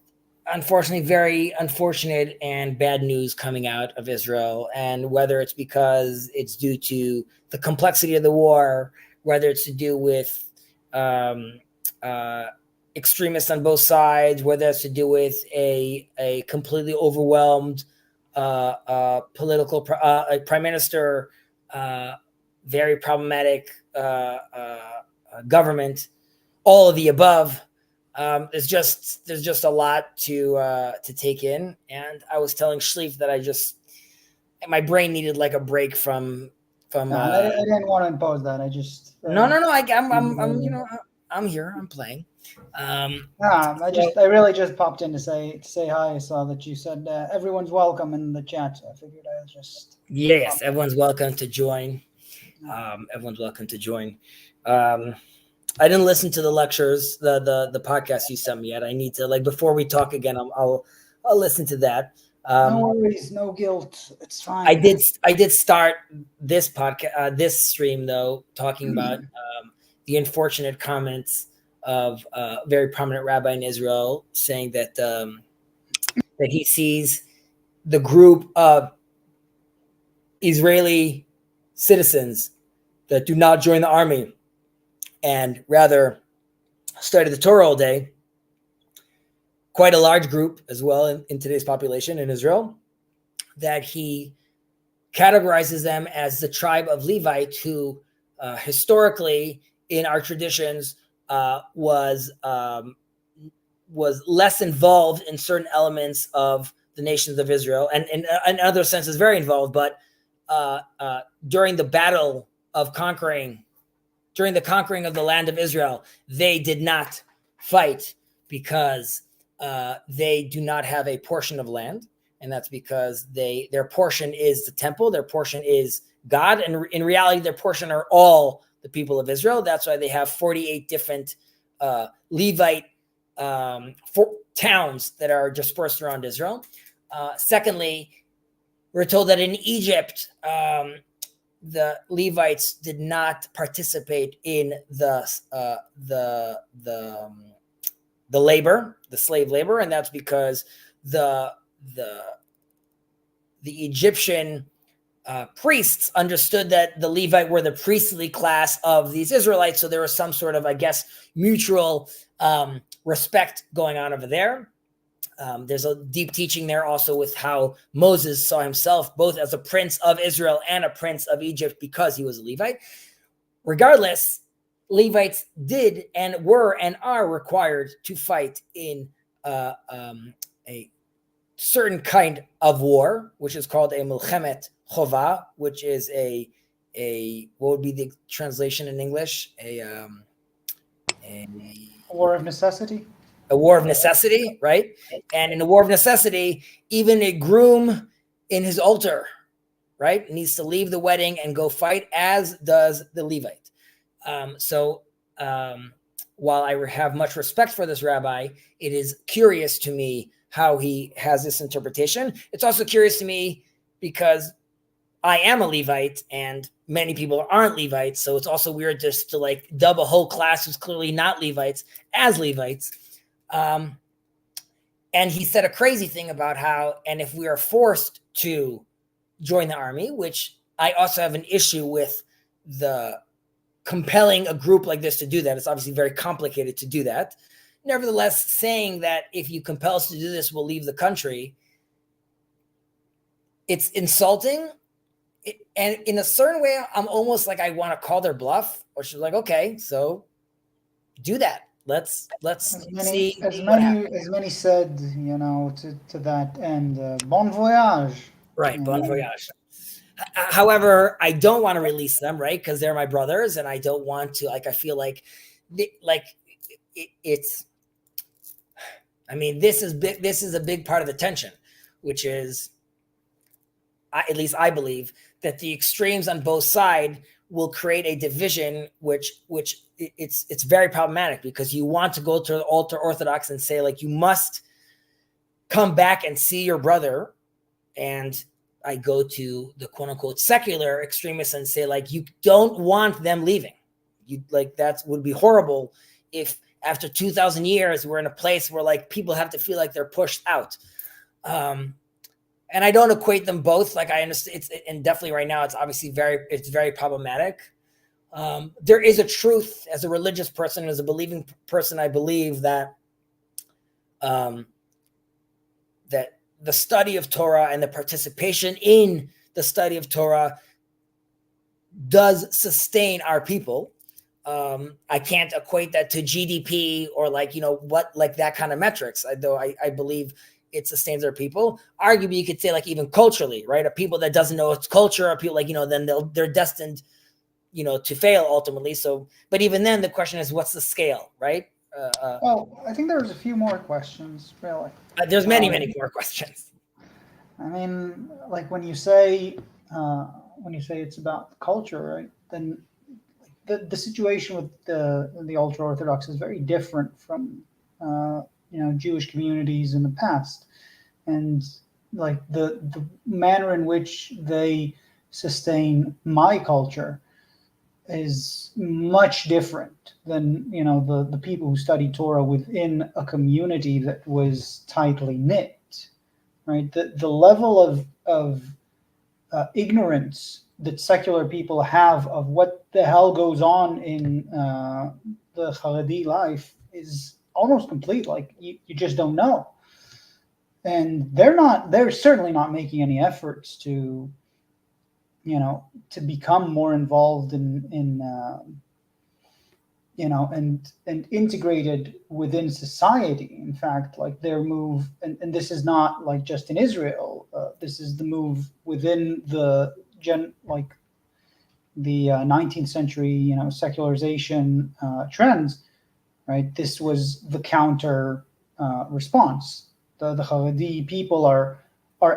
unfortunately, very unfortunate and bad news coming out of Israel. And whether it's because it's due to the complexity of the war, whether it's to do with extremists on both sides, whether it's to do with a completely overwhelmed political prime minister, very problematic government, all of the above. There's just a lot to take in, and I was telling Shleif that my brain needed like a break from. I didn't want to impose that. I just no. I'm here. I'm playing. I really just popped in to say hi. I saw that you said everyone's welcome in the chat, so I figured I was just. Yes, everyone's welcome to join. Everyone's welcome to join. I didn't listen to the lectures, the podcast you sent me yet. I need to, like, before we talk again, I'll listen to that. No worries, no guilt. It's fine. I did start this podcast, this stream though, talking about the unfortunate comments of a very prominent rabbi in Israel saying that that he sees the group of Israeli citizens that do not join the army and rather study the Torah all day, quite a large group as well in today's population in Israel, that he categorizes them as the tribe of Levite, who historically in our traditions was less involved in certain elements of the nations of Israel, and in other senses very involved, but during the battle of conquering, during the conquering of the land of Israel, they did not fight because they do not have a portion of land. And that's because their portion is the temple, their portion is God. And in reality, their portion are all the people of Israel. That's why they have 48 different Levite towns that are dispersed around Israel. Secondly, we're told that in Egypt, the Levites did not participate in the labor, the slave labor, and that's because the Egyptian priests understood that the Levite were the priestly class of these Israelites, so there was some sort of, I guess, mutual respect going on over there. There's a deep teaching there also with how Moses saw himself both as a prince of Israel and a prince of Egypt because he was a Levite. Regardless, Levites did and were and are required to fight in a certain kind of war, which is called a milchemet chova, which is a what would be the translation in English? A war of necessity. A war of necessity, right? And in a war of necessity, even a groom in his altar, right, needs to leave the wedding and go fight, as does the Levite. While I have much respect for this rabbi, it is curious to me how he has this interpretation. It's also curious to me because I am a Levite and many people aren't Levites. So it's also weird just to like dub a whole class who's clearly not Levites as Levites. And he said a crazy thing about how, and if we are forced to join the army, which I also have an issue with the compelling a group like this to do that. It's obviously very complicated to do that. Nevertheless, saying that if you compel us to do this, we'll leave the country, it's insulting. And in a certain way, I'm almost like I want to call their bluff, or she's like, okay, so do that. Let's see. As many said, to that end, bon voyage. Right, bon voyage. However, I don't want to release them, right? Because they're my brothers, and I don't want to. Like, I feel like, it's. I mean, this is big. This is a big part of the tension, which is, at least I believe, that the extremes on both sides will create a division, which it's very problematic, because you want to go to the ultra Orthodox and say, like, you must come back and see your brother, and I go to the quote unquote secular extremists and say, like, you don't want them leaving. You like, that would be horrible if after 2,000 years we're in a place where like people have to feel like they're pushed out. And I don't equate them both. Like, I understand and definitely right now it's obviously very problematic. There is a truth as a religious person, as a believing person. I believe that that the study of Torah and the participation in the study of Torah does sustain our people. I can't equate that to GDP or like, what, like that kind of metrics, though I believe it sustains our people. Arguably, you could say like even culturally, right? A people that doesn't know its culture, are people like, then they're destined, to fail ultimately. So, but even then the question is, what's the scale, right? Well, I think there's a few more questions, really. There's many more questions. I mean, like when you say it's about the culture, right? Then the situation with the ultra Orthodox is very different from Jewish communities in the past, and like the manner in which they sustain my culture is much different than the people who study Torah within a community that was tightly knit, right? The level of ignorance that secular people have of what the hell goes on in the Haredi life is almost complete. Like you just don't know. And they're certainly not making any efforts to, to become more involved in and integrated within society. In fact, like their move, and this is not like just in Israel, this is the move within the 19th century, secularization trends, right? This was the counter response. The Haredi people are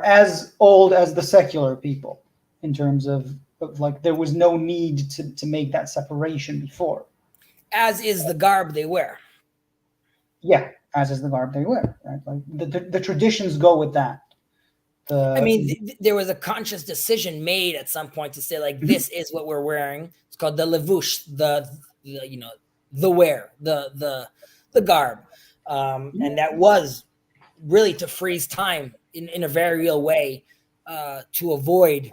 as old as the secular people in terms of like there was no need to make that separation before. As is the garb they wear. Yeah, as is the garb they wear, right? Like the traditions go with that. There was a conscious decision made at some point to say, like, this is what we're wearing. It's called the levush, the wear, the garb, and that was really to freeze time in a very real way, to avoid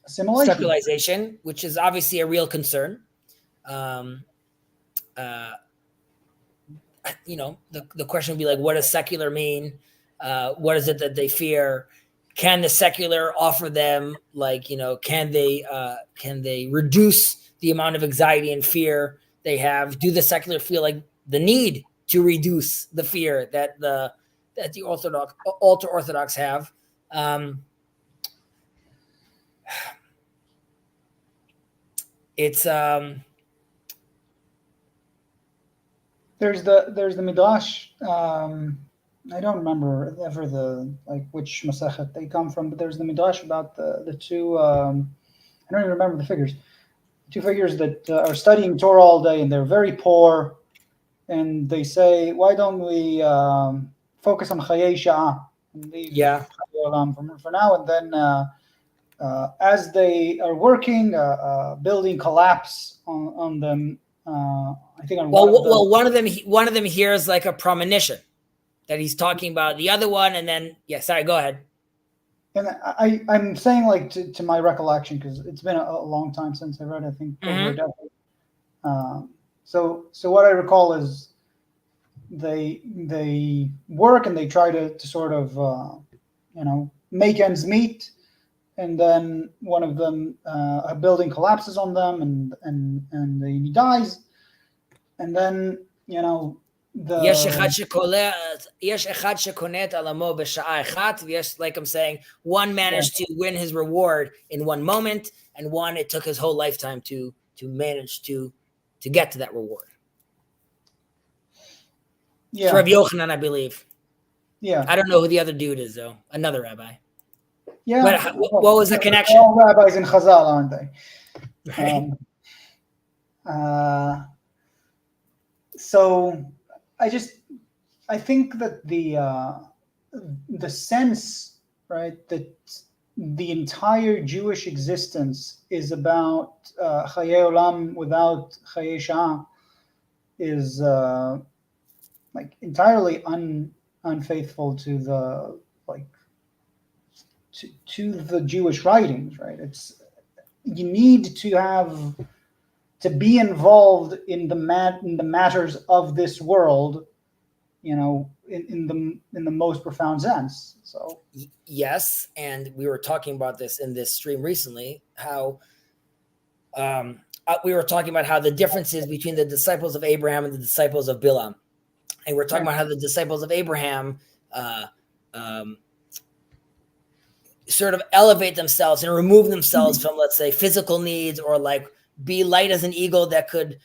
secularization, which is obviously a real concern. The question would be like, what does secular mean? What is it that they fear? Can the secular offer them, like, can they reduce the amount of anxiety and fear they have? Do the secular feel like the need to reduce the fear that the ultra Orthodox have? It's there's the midrash. I don't remember ever which Masechet they come from, but there's the midrash about the two. I don't even remember the figures. Two figures that are studying Torah all day and they're very poor, and they say, "Why don't we focus on Chayei Sha'ah and leave Chayei Olam for now?" And then, as they are working, building collapse on them. I think on one of them hears like a premonition that he's talking about the other one, and then go ahead. And I'm saying, like, to my recollection, because it's been a long time since I read. I think over a decade. So what I recall is they work and they try to sort of make ends meet, and then one of them, a building collapses on them, and he dies, and then like I'm saying, one managed to win his reward in one moment, and one it took his whole lifetime to manage to get to that reward. For Rabbi Yochanan, I believe. Yeah, I don't know who the other dude is, though. Another rabbi. Yeah, but what was the connection? All rabbis in Chazal, aren't they? Right. So I think that the sense, right, that the entire Jewish existence is about Chayei Olam without Chayei Sha'ah is like entirely unfaithful to the to the Jewish writings, right? You need to be involved in the matters of this world, in the most profound sense. So yes, and we were talking about this in this stream recently, how we were talking about how the differences between the disciples of Abraham and the disciples of Bilam, and we're talking about how the disciples of Abraham sort of elevate themselves and remove themselves from, let's say, physical needs, or like be light as an eagle that could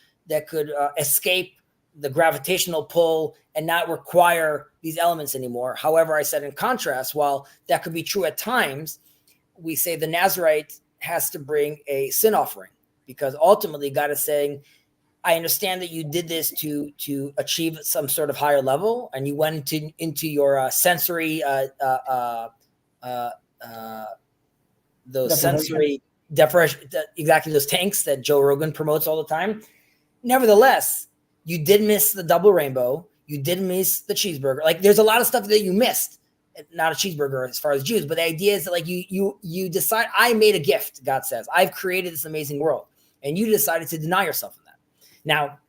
escape the gravitational pull and not require these elements anymore. However, I said in contrast, while that could be true at times, we say the Nazarite has to bring a sin offering, because ultimately God is saying, I understand that you did this to achieve some sort of higher level, and you went into your sensory those sensory deprivation, exactly, those tanks that Joe Rogan promotes all the time. Nevertheless, you did miss the double rainbow. You did miss the cheeseburger. Like, there's a lot of stuff that you missed, not a cheeseburger as far as Jews, but the idea is that like you decide, I made a gift, God says, I've created this amazing world, and you decided to deny yourself from that. Now,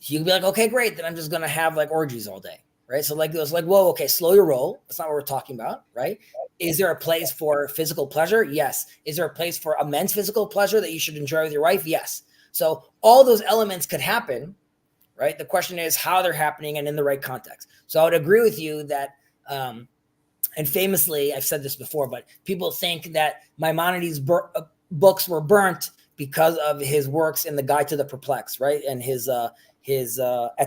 you can be like, okay, great, then I'm just gonna have like orgies all day, right? So like it was like, whoa, okay, slow your roll. That's not what we're talking about, right? Is there a place for physical pleasure? Yes. Is there a place for immense physical pleasure that you should enjoy with your wife? Yes. So all those elements could happen, right? The question is how they're happening and in the right context. So I would agree with you that, and famously, I've said this before, but people think that Maimonides' books were burnt because of his works in the Guide to the Perplexed, right? And his at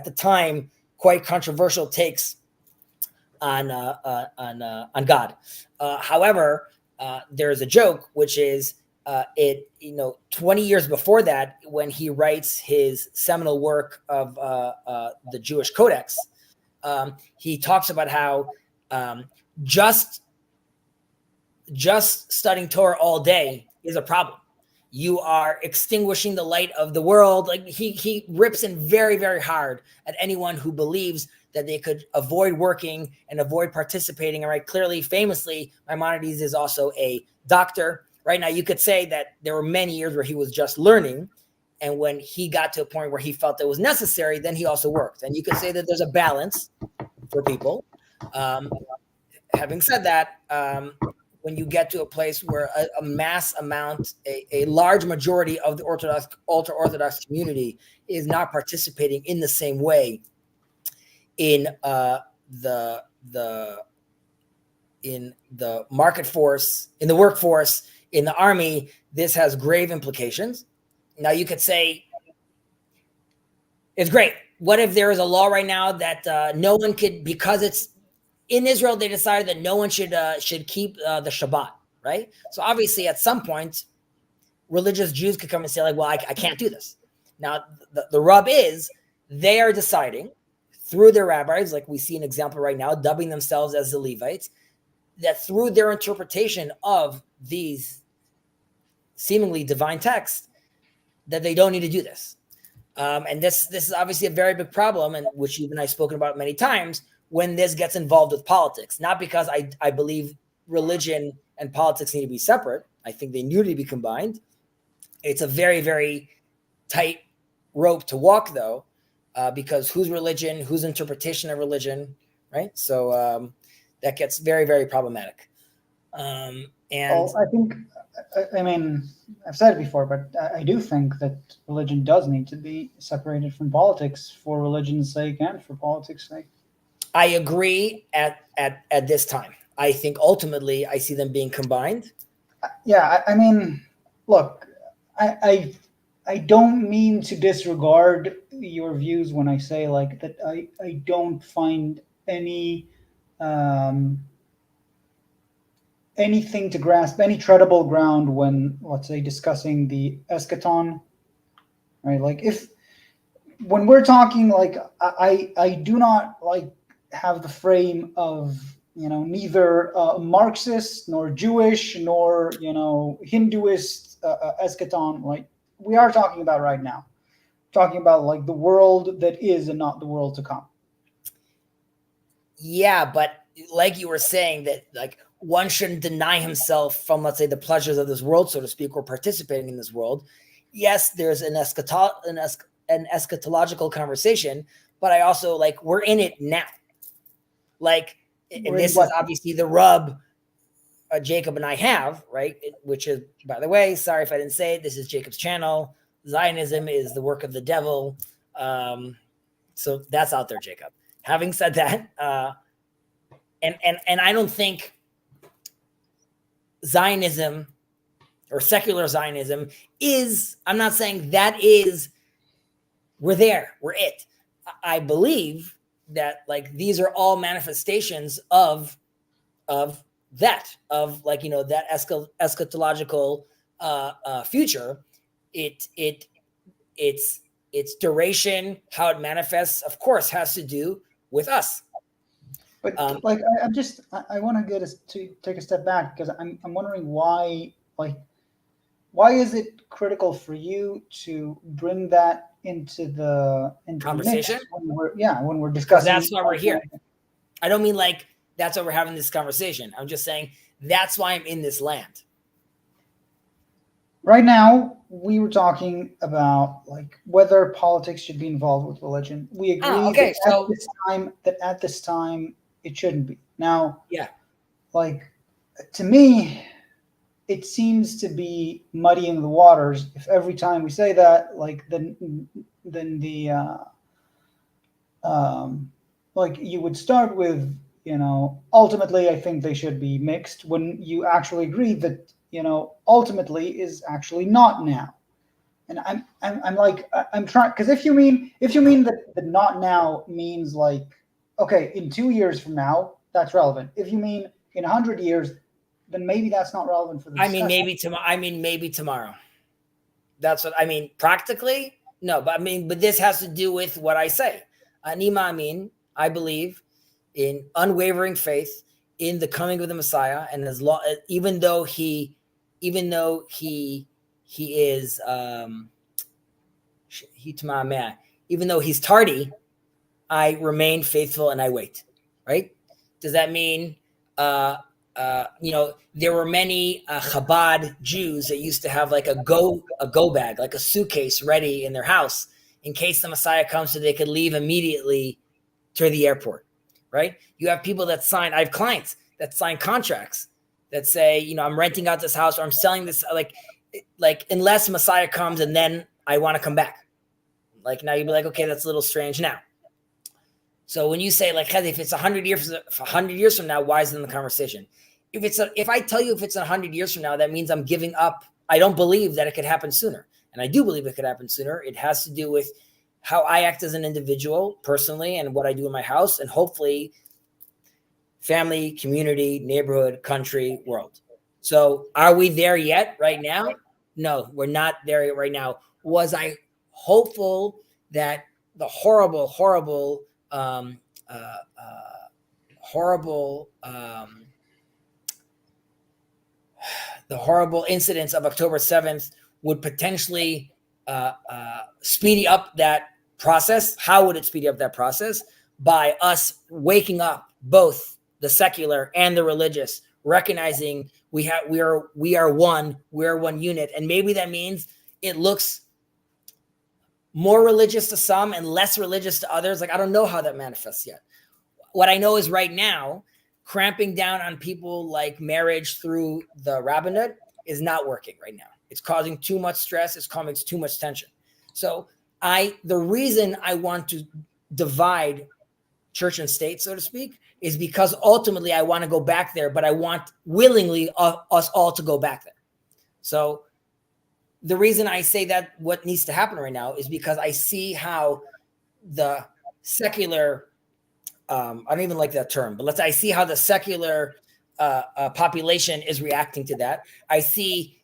the time quite controversial takes on God. However, there's a joke, which is 20 years before that, when he writes his seminal work of the Jewish Codex, he talks about how just studying Torah all day is a problem. You are extinguishing the light of the world. Like he rips in very, very hard at anyone who believes that they could avoid working and avoid participating. And right, clearly, famously, Maimonides is also a doctor. Right now, you could say that there were many years where he was just learning. And when he got to a point where he felt it was necessary, then he also worked. And you could say that there's a balance for people. Having said that, when you get to a place where a mass amount, a large majority of the ultra-Orthodox community is not participating in the same way in the market force, in the workforce, in the army, this has grave implications. Now you could say, it's great. What if there is a law right now that no one could, because it's in Israel, they decided that no one should keep the Shabbat, right? So obviously at some point, religious Jews could come and say like, well, I can't do this. Now the rub is they are deciding through their rabbis, like we see an example right now, dubbing themselves as the Levites, that through their interpretation of these seemingly divine texts, that they don't need to do this. And this is obviously a very big problem, and which you and I have spoken about many times, when this gets involved with politics. Not because I believe religion and politics need to be separate. I think they need to be combined. It's a very, very tight rope to walk, though, because whose religion, whose interpretation of religion, right? So that gets very, very problematic. And well, I mean, I've said it before, but I do think that religion does need to be separated from politics for religion's sake and for politics' sake. I agree at this time. I think ultimately I see them being combined. Yeah, I mean, look, I don't mean to disregard your views when I say like that. I don't find anything to grasp, any treadable ground when, let's say, discussing the eschaton, right? Like when we're talking, like I do not like have the frame of neither Marxist nor Jewish nor Hinduist eschaton. Right? We are talking about right now, talking about like the world that is and not the world to come. Yeah, but like you were saying, that like one shouldn't deny himself from, let's say, the pleasures of this world, so to speak, or participating in this world. Yes, there's an eschatological conversation, but I also like we're in it now. Like, and this is obviously the rub Jacob and I have, right? Which is, by the way, sorry if I didn't say it, this is Jacob's channel. Zionism is the work of the devil. So that's out there, Jacob. Having said that, and I don't think Zionism or secular Zionism is, I'm not saying that is, we're there, we're it. I believe that like these are all manifestations of that, of like, that eschatological future. Its duration, how it manifests, of course, has to do with us. But like, I want to get us to take a step back, because I'm wondering why is it critical for you to bring that into the conversation when we're discussing? That's why we're here. I don't mean like that's why we're having this conversation. I'm just saying that's why I'm in this land. Right now, we were talking about like whether politics should be involved with religion. We agree okay, that at this time it shouldn't be. Now, yeah, like to me, it seems to be muddying the waters if every time we say that, like then the like you would start with, ultimately I think they should be mixed, when you actually agree that, ultimately is actually not now. And I'm like, I'm trying, because if you mean that the not now means like, okay, in 2 years from now, that's relevant. If you mean in 100 years, then maybe that's not relevant for the discussion. maybe tomorrow. That's what I mean. Practically, no, but this has to do with what I say. Ani I believe in unwavering faith in the coming of the Messiah, and as long, even though he is even though he's tardy, I remain faithful and I wait. Right? Does that mean there were many Chabad Jews that used to have like a go bag, like a suitcase ready in their house in case the Messiah comes, so they could leave immediately to the airport, right? You have people that sign, I have clients that sign contracts that say, I'm renting out this house or I'm selling this, like unless Messiah comes and then I want to come back. Like now you'd be like, okay, that's a little strange now. So when you say like, if it's 100 years from now, why is it in the conversation? If I tell you if it's 100 years from now, that means I'm giving up. I don't believe that it could happen sooner. And I do believe it could happen sooner. It has to do with how I act as an individual personally and what I do in my house, and hopefully family, community, neighborhood, country, world. So are we there yet right now? No, we're not there yet right now. Was I hopeful that the horrible incidents of October 7th would potentially speedy up that process? How would it speed up that process? By us waking up, both the secular and the religious, recognizing we are one unit, and maybe that means it looks more religious to some and less religious to others. Like I don't know how that manifests yet. What I know is right now, cramping down on people like marriage through the rabbinate is not working right now. It's causing too much stress. It's causing too much tension. So the reason I want to divide church and state, so to speak, is because ultimately I want to go back there, but I want willingly us all to go back there. So the reason I say that what needs to happen right now is because I see how the secular, I don't even like that term, but I see how the secular population is reacting to that. I see,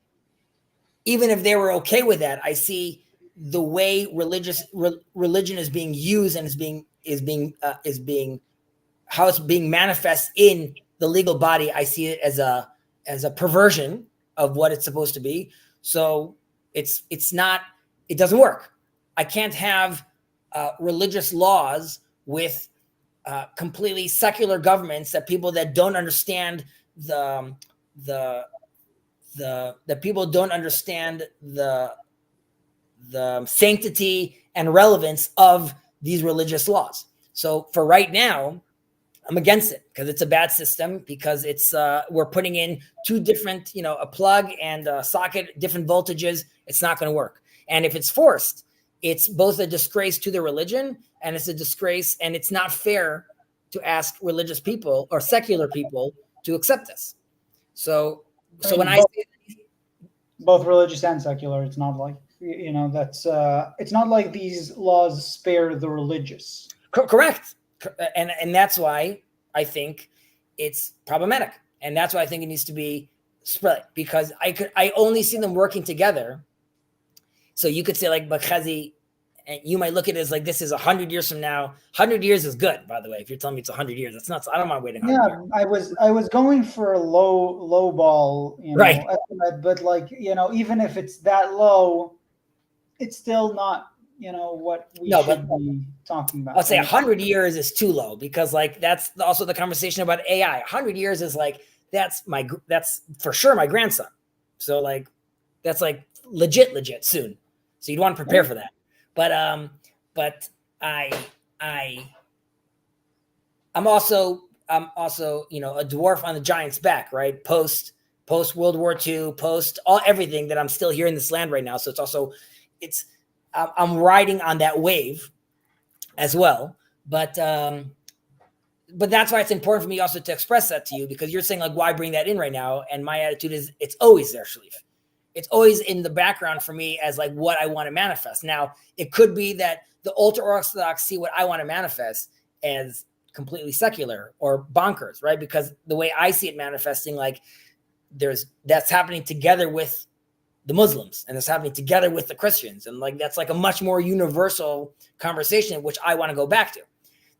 even if they were okay with that, I see the way religion is being used and is being how it's being manifest in the legal body. I see it as a perversion of what it's supposed to be. So it doesn't work. I can't have religious laws with completely secular governments that people that don't understand the people don't understand the sanctity and relevance of these religious laws. So for right now, I'm against it because it's a bad system, because it's we're putting in two different, a plug and a socket, different voltages. It's not going to work. And if it's forced, it's both a disgrace to the religion, and it's a disgrace, and it's not fair to ask religious people or secular people to accept this. So when I say both religious and secular, it's not like, that's it's not like these laws spare the religious. Correct. And that's why I think it's problematic. And that's why I think it needs to be split, because I only see them working together. So you could say like, but Chezi, and you might look at it as like, this is 100 years from now. 100 years is good, by the way. If you're telling me it's 100 years, that's nuts. I don't mind waiting 100 years. I was going for a low ball, right, estimate, but like, even if it's that low, it's still not, what we No, should be talking about. I'll say 100 years is too low, because like that's also the conversation about AI. 100 years is like that's for sure my grandson. So like that's like legit soon. So you'd want to prepare for that. But I'm also a dwarf on the giant's back, right? Post World War II, post everything that I'm still here in this land right now. So I'm riding on that wave as well. But that's why it's important for me also to express that to you, because you're saying like, why bring that in right now? And my attitude is it's always there, Shalif. It's always in the background for me as like what I want to manifest. Now, it could be that the ultra Orthodox see what I want to manifest as completely secular or bonkers, right? Because the way I see it manifesting, like that's happening together with the Muslims, and it's happening together with the Christians. And like, that's like a much more universal conversation, which I want to go back to.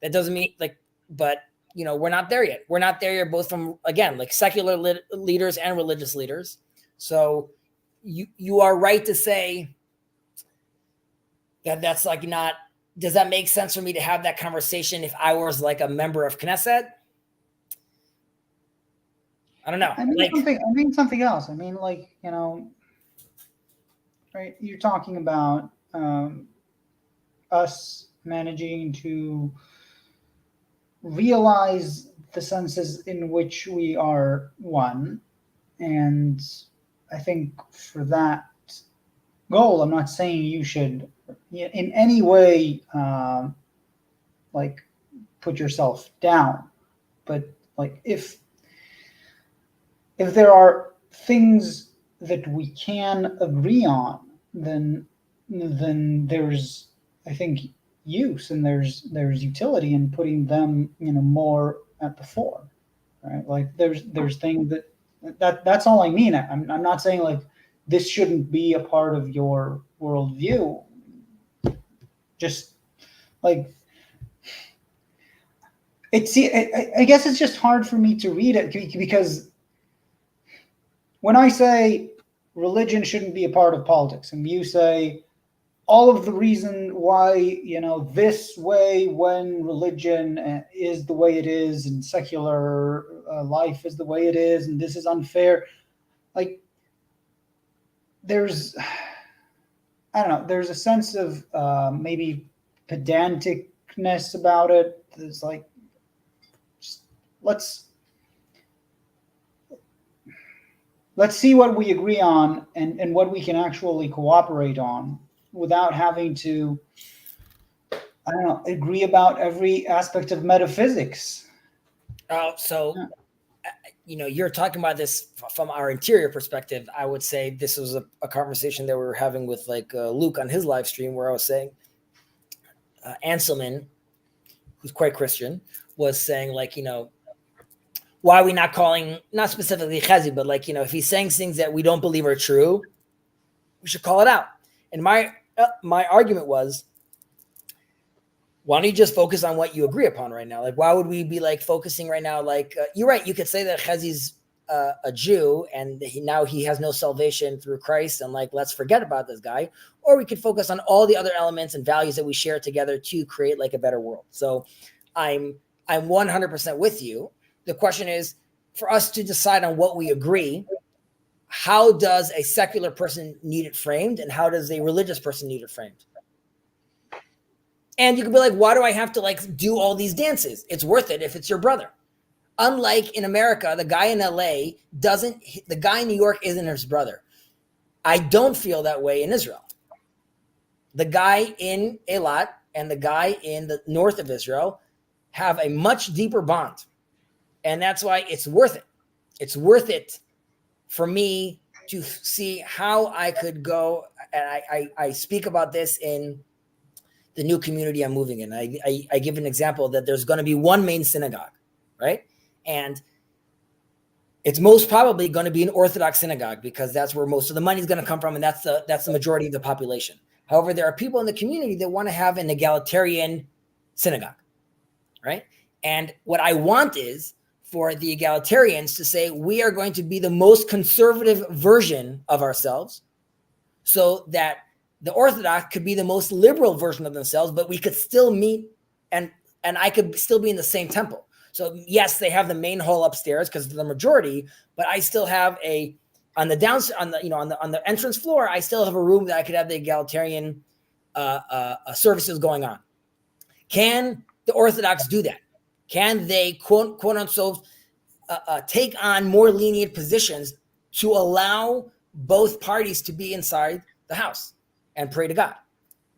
That doesn't mean like, but we're not there yet. We're not there yet, both from, again, like secular leaders and religious leaders. So you are right to say that that's like not, does that make sense for me to have that conversation if I was like a member of Knesset? I don't know. I mean something else. I mean, like, right? You're talking about us managing to realize the senses in which we are one. And I think for that goal, I'm not saying you should in any way like put yourself down, but like if there are things that we can agree on, then there's, I think, use, and there's utility in putting them more at the fore, right? Like there's things that's all I mean. I'm not saying like this shouldn't be a part of your worldview. Just like I guess it's just hard for me to read it, because when I say religion shouldn't be a part of politics, and you say all of the reason why, this way, when religion is the way it is and secular life is the way it is, and this is unfair, like there's a sense of maybe pedanticness about it. It's like, let's see what we agree on and what we can actually cooperate on, without having to, agree about every aspect of metaphysics. You're talking about this from our interior perspective. I would say this was a conversation that we were having with like Luke on his live stream, where I was saying Anselman, who's quite Christian, was saying like, why are we not calling, not specifically Chezi, but like, if he's saying things that we don't believe are true, we should call it out. And my argument was, why don't you just focus on what you agree upon right now? Like, why would we be like focusing right now? Like, you're right. You could say that Chezi's a Jew and now he has no salvation through Christ, and like, let's forget about this guy. Or we could focus on all the other elements and values that we share together to create like a better world. So I'm 100% with you. The question is for us to decide on what we agree. How does a secular person need it framed, and how does a religious person need it framed? And you could be like, why do I have to like do all these dances? It's worth it if it's your brother. Unlike in America, the guy in LA the guy in New York isn't his brother. I don't feel that way in Israel. The guy in Eilat and the guy in the north of Israel have a much deeper bond. And that's why it's worth it. It's worth it for me to see how I could go. And I speak about this in the new community I'm moving in. I give an example that there's going to be one main synagogue, right? And it's most probably going to be an Orthodox synagogue, because that's where most of the money is going to come from, and that's the majority of the population. However, there are people in the community that want to have an egalitarian synagogue, right? And what I want is for the egalitarians to say, we are going to be the most conservative version of ourselves, so that the Orthodox could be the most liberal version of themselves, but we could still meet, and I could still be in the same temple. So yes, they have the main hall upstairs because they're the majority, but I still have on the entrance floor, I still have a room that I could have the egalitarian services going on. Can the Orthodox do that? Can they quote unquote take on more lenient positions to allow both parties to be inside the house and pray to God?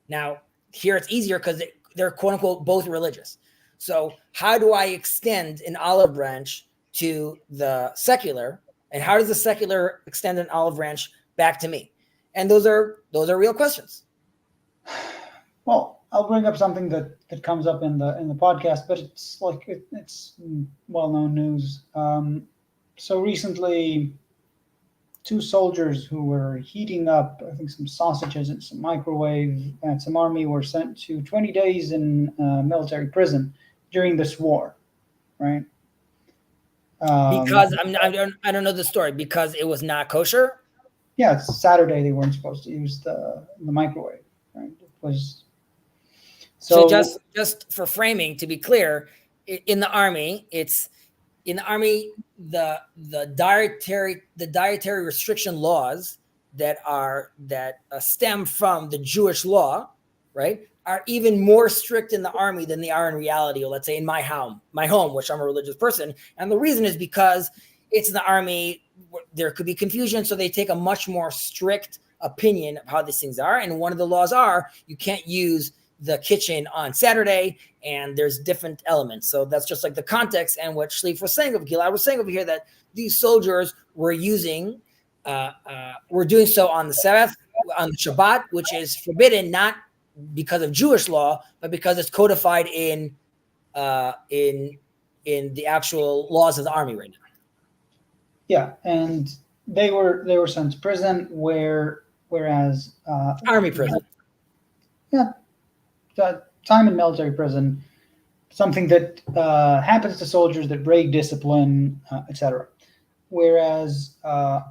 Now, here it's easier because they're quote unquote both religious. So how do I extend an olive branch to the secular, and how does the secular extend an olive branch back to me? And those are real questions. Well, I'll bring up something that comes up in the podcast, but it's like it's well-known news. So recently, 2 soldiers who were heating up, I think, some sausages in some microwave at some army were sent to 20 days in military prison during this war, right? Because I don't know the story. Because it was not kosher. Yeah, it's Saturday. They weren't supposed to use the microwave, right? It was so just for framing, to be clear, in the army, the dietary restriction laws that stem from the Jewish law, right, are even more strict in the army than they are in reality, or let's say in my home, which I'm a religious person. And the reason is because it's in the army, there could be confusion. So they take a much more strict opinion of how these things are. And one of the laws are you can't use the kitchen on Saturday, and there's different elements. So that's just like the context and what Shleif was saying over here. I was saying over here that these soldiers were doing so on the Sabbath, on the Shabbat, which is forbidden, not because of Jewish law, but because it's codified in the actual laws of the army right now. Yeah, and they were sent to prison, whereas army prison. Yeah. Time in military prison, something that happens to soldiers that break discipline, etc. Whereas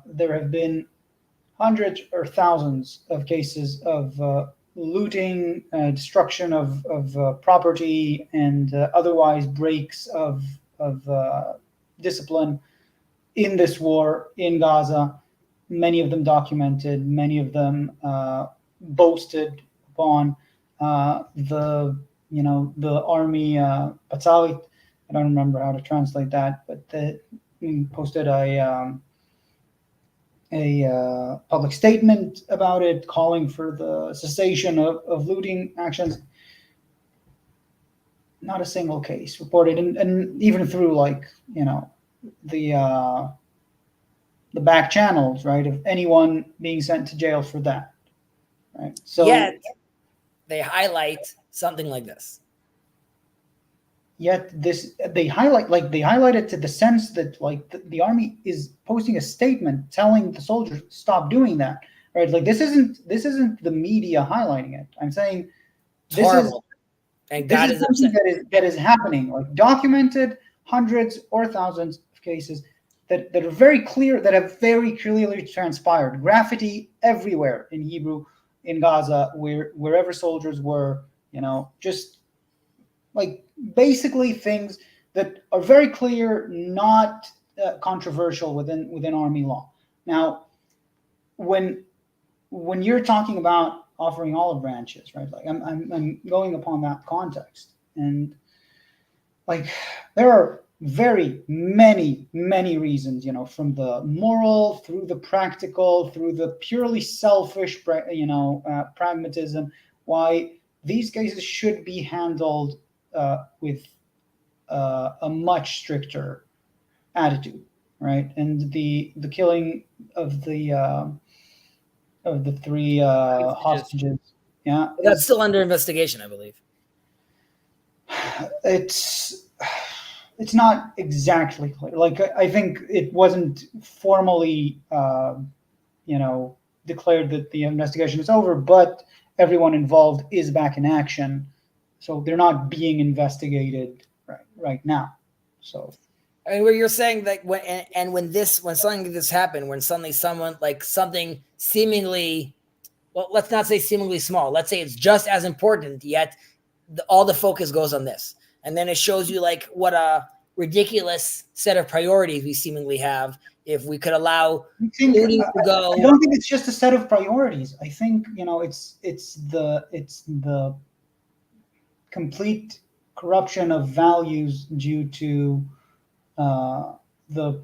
there have been hundreds or thousands of cases of looting, destruction of property, and otherwise breaks of discipline in this war in Gaza. Many of them documented, many of them boasted upon. The army Patsalit, I don't remember how to translate that, but they posted a public statement about it, calling for the cessation of looting actions. Not a single case reported, and even through the back channels, right, of anyone being sent to jail for that, right? So yet they highlight something like this. Yet they highlight it to the sense that the army is posting a statement telling the soldiers stop doing that, right? Like this isn't the media highlighting it. I'm saying it's horrible. And God is something that is happening, like documented hundreds or thousands of cases that are very clear, that have very clearly transpired. Graffiti everywhere in Hebrew in Gaza, wherever soldiers were, just like basically things that are very clear, not controversial within army law. Now, when you're talking about offering olive branches, right? Like I'm going upon that context, and like there are very many reasons, from the moral through the practical through the purely selfish, pragmatism, why these cases should be handled with a much stricter attitude, right? And the killing of the 3 hostages, yeah, that's still under investigation, I believe. It's not exactly clear. Like I think it wasn't formally, declared that the investigation is over, but everyone involved is back in action, so they're not being investigated right now. So, I mean, where you're saying that when something like this happened, when suddenly someone, like something seemingly well, let's not say seemingly small. Let's say it's just as important, yet all the focus goes on this. And then it shows you like what a ridiculous set of priorities we seemingly have if we could allow looting to go. I don't think it's just a set of priorities. I think, it's the complete corruption of values due to the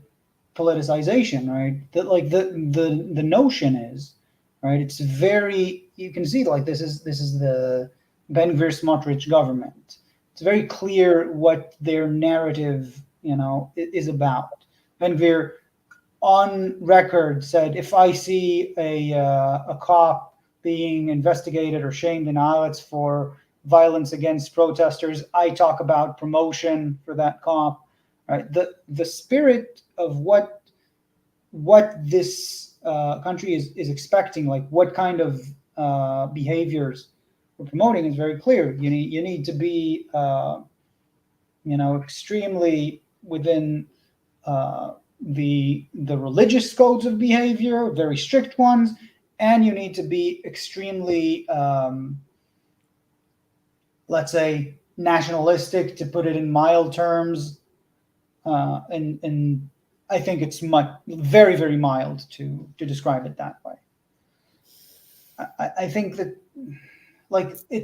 politicization, right? That like the notion is, right? It's very, you can see like this is the Ben Gvir Smotrich government. It's very clear what their narrative, is about. Ben Gvir on record said, if I see a cop being investigated or shamed in Haaretz for violence against protesters, I talk about promotion for that cop. Right? The spirit of what this country is expecting, like what kind of behaviors we're promoting, is very clear. You need to be extremely within the religious codes of behavior, very strict ones, and you need to be extremely let's say nationalistic, to put it in mild terms. And I think it's very, very mild to describe it that way. I think that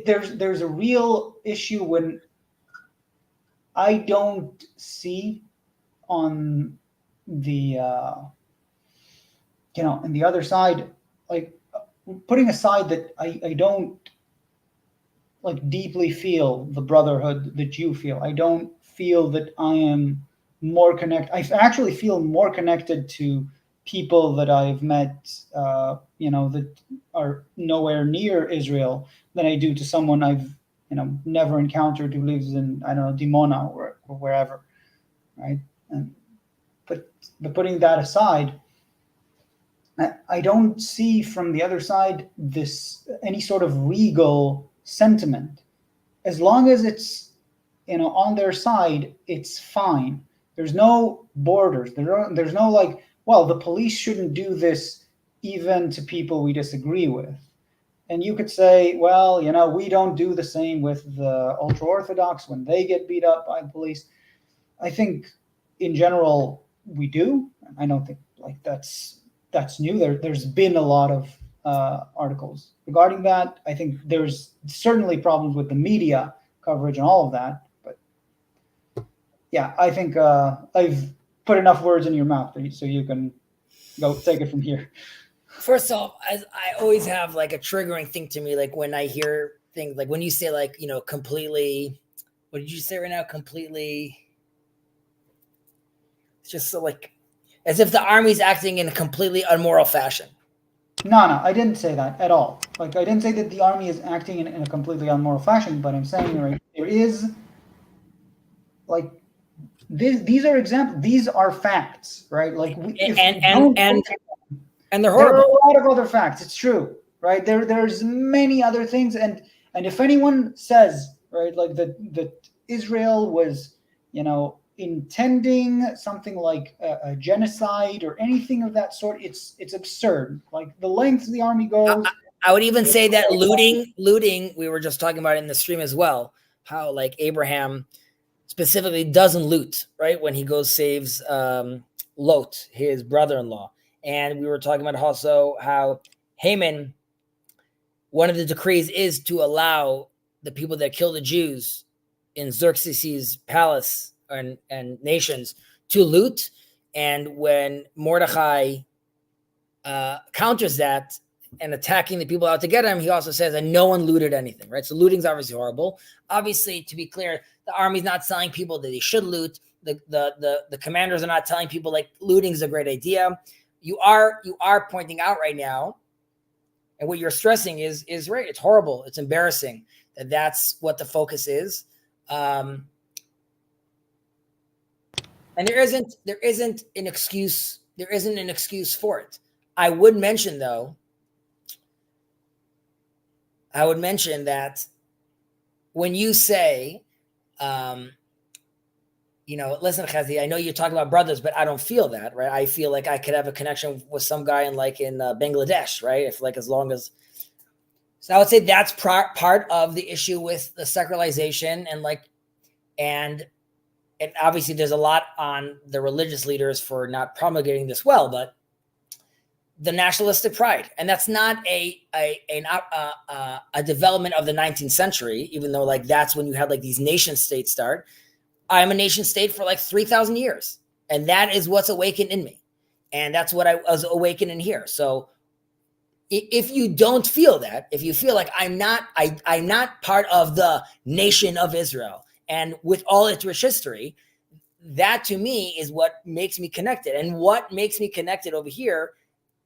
there's a real issue when I don't see on the on the other side, like putting aside that I don't like deeply feel the brotherhood that you feel. I don't feel that I am more connected. I actually feel more connected to people that I've met, that are nowhere near Israel than I do to someone I've, never encountered who lives in, I don't know, Dimona or wherever, right? But putting that aside, I don't see from the other side any sort of regal sentiment. As long as it's, on their side, it's fine. There's no borders. There's no like, well, the police shouldn't do this even to people we disagree with. And you could say, well, we don't do the same with the ultra-Orthodox when they get beat up by the police. I think in general we do. I don't think like that's new. There's been a lot of articles regarding that. I think there's certainly problems with the media coverage and all of that. Yeah, I think I've put enough words in your mouth so you can go take it from here. First off, I always have like a triggering thing to me, like when I hear things like when you say like, completely, what did you say right now? Completely, it's just so like as if the army's acting in a completely immoral fashion. No, I didn't say that at all. Like I didn't say that the army is acting in a completely immoral fashion, but I'm saying right, there is like these are examples. These are facts, right? Like and they're horrible. There are a lot of other facts. It's true, right? There's many other things, and if anyone says, right, like that Israel was, intending something like a genocide or anything of that sort, it's absurd. Like the lengths the army goes. I would even say that looting. We were just talking about it in the stream as well. How like Abraham specifically doesn't loot, right? When he goes saves Lot, his brother-in-law. And we were talking about also how Haman, one of the decrees is to allow the people that kill the Jews in Xerxes' palace and nations to loot. And when Mordechai counters that and attacking the people out to get him, he also says that no one looted anything, right? So looting's obviously horrible. Obviously, to be clear, the army's not telling people that they should loot. The commanders are not telling people like looting is a great idea. You are pointing out right now, and what you're stressing is right. It's horrible. It's embarrassing that's what the focus is. And there isn't an excuse. There isn't an excuse for it. I would mention though. That when you say, listen, Chezi, I know you're talking about brothers, but I don't feel that, right? I feel like I could have a connection with some guy in Bangladesh, right? If like, as long as So I would say that's part of the issue with the secularization, and obviously there's a lot on the religious leaders for not promulgating this well, but the nationalistic pride, and that's not a development of the 19th century, even though like that's when you had like these nation states start. I'm a nation state for like 3,000 years, and that is what's awakened in me, and that's what I was awakened in here. So if you don't feel that, if you feel like I'm not part of the nation of Israel, and with all its rich history, that to me is what makes me connected, and what makes me connected over here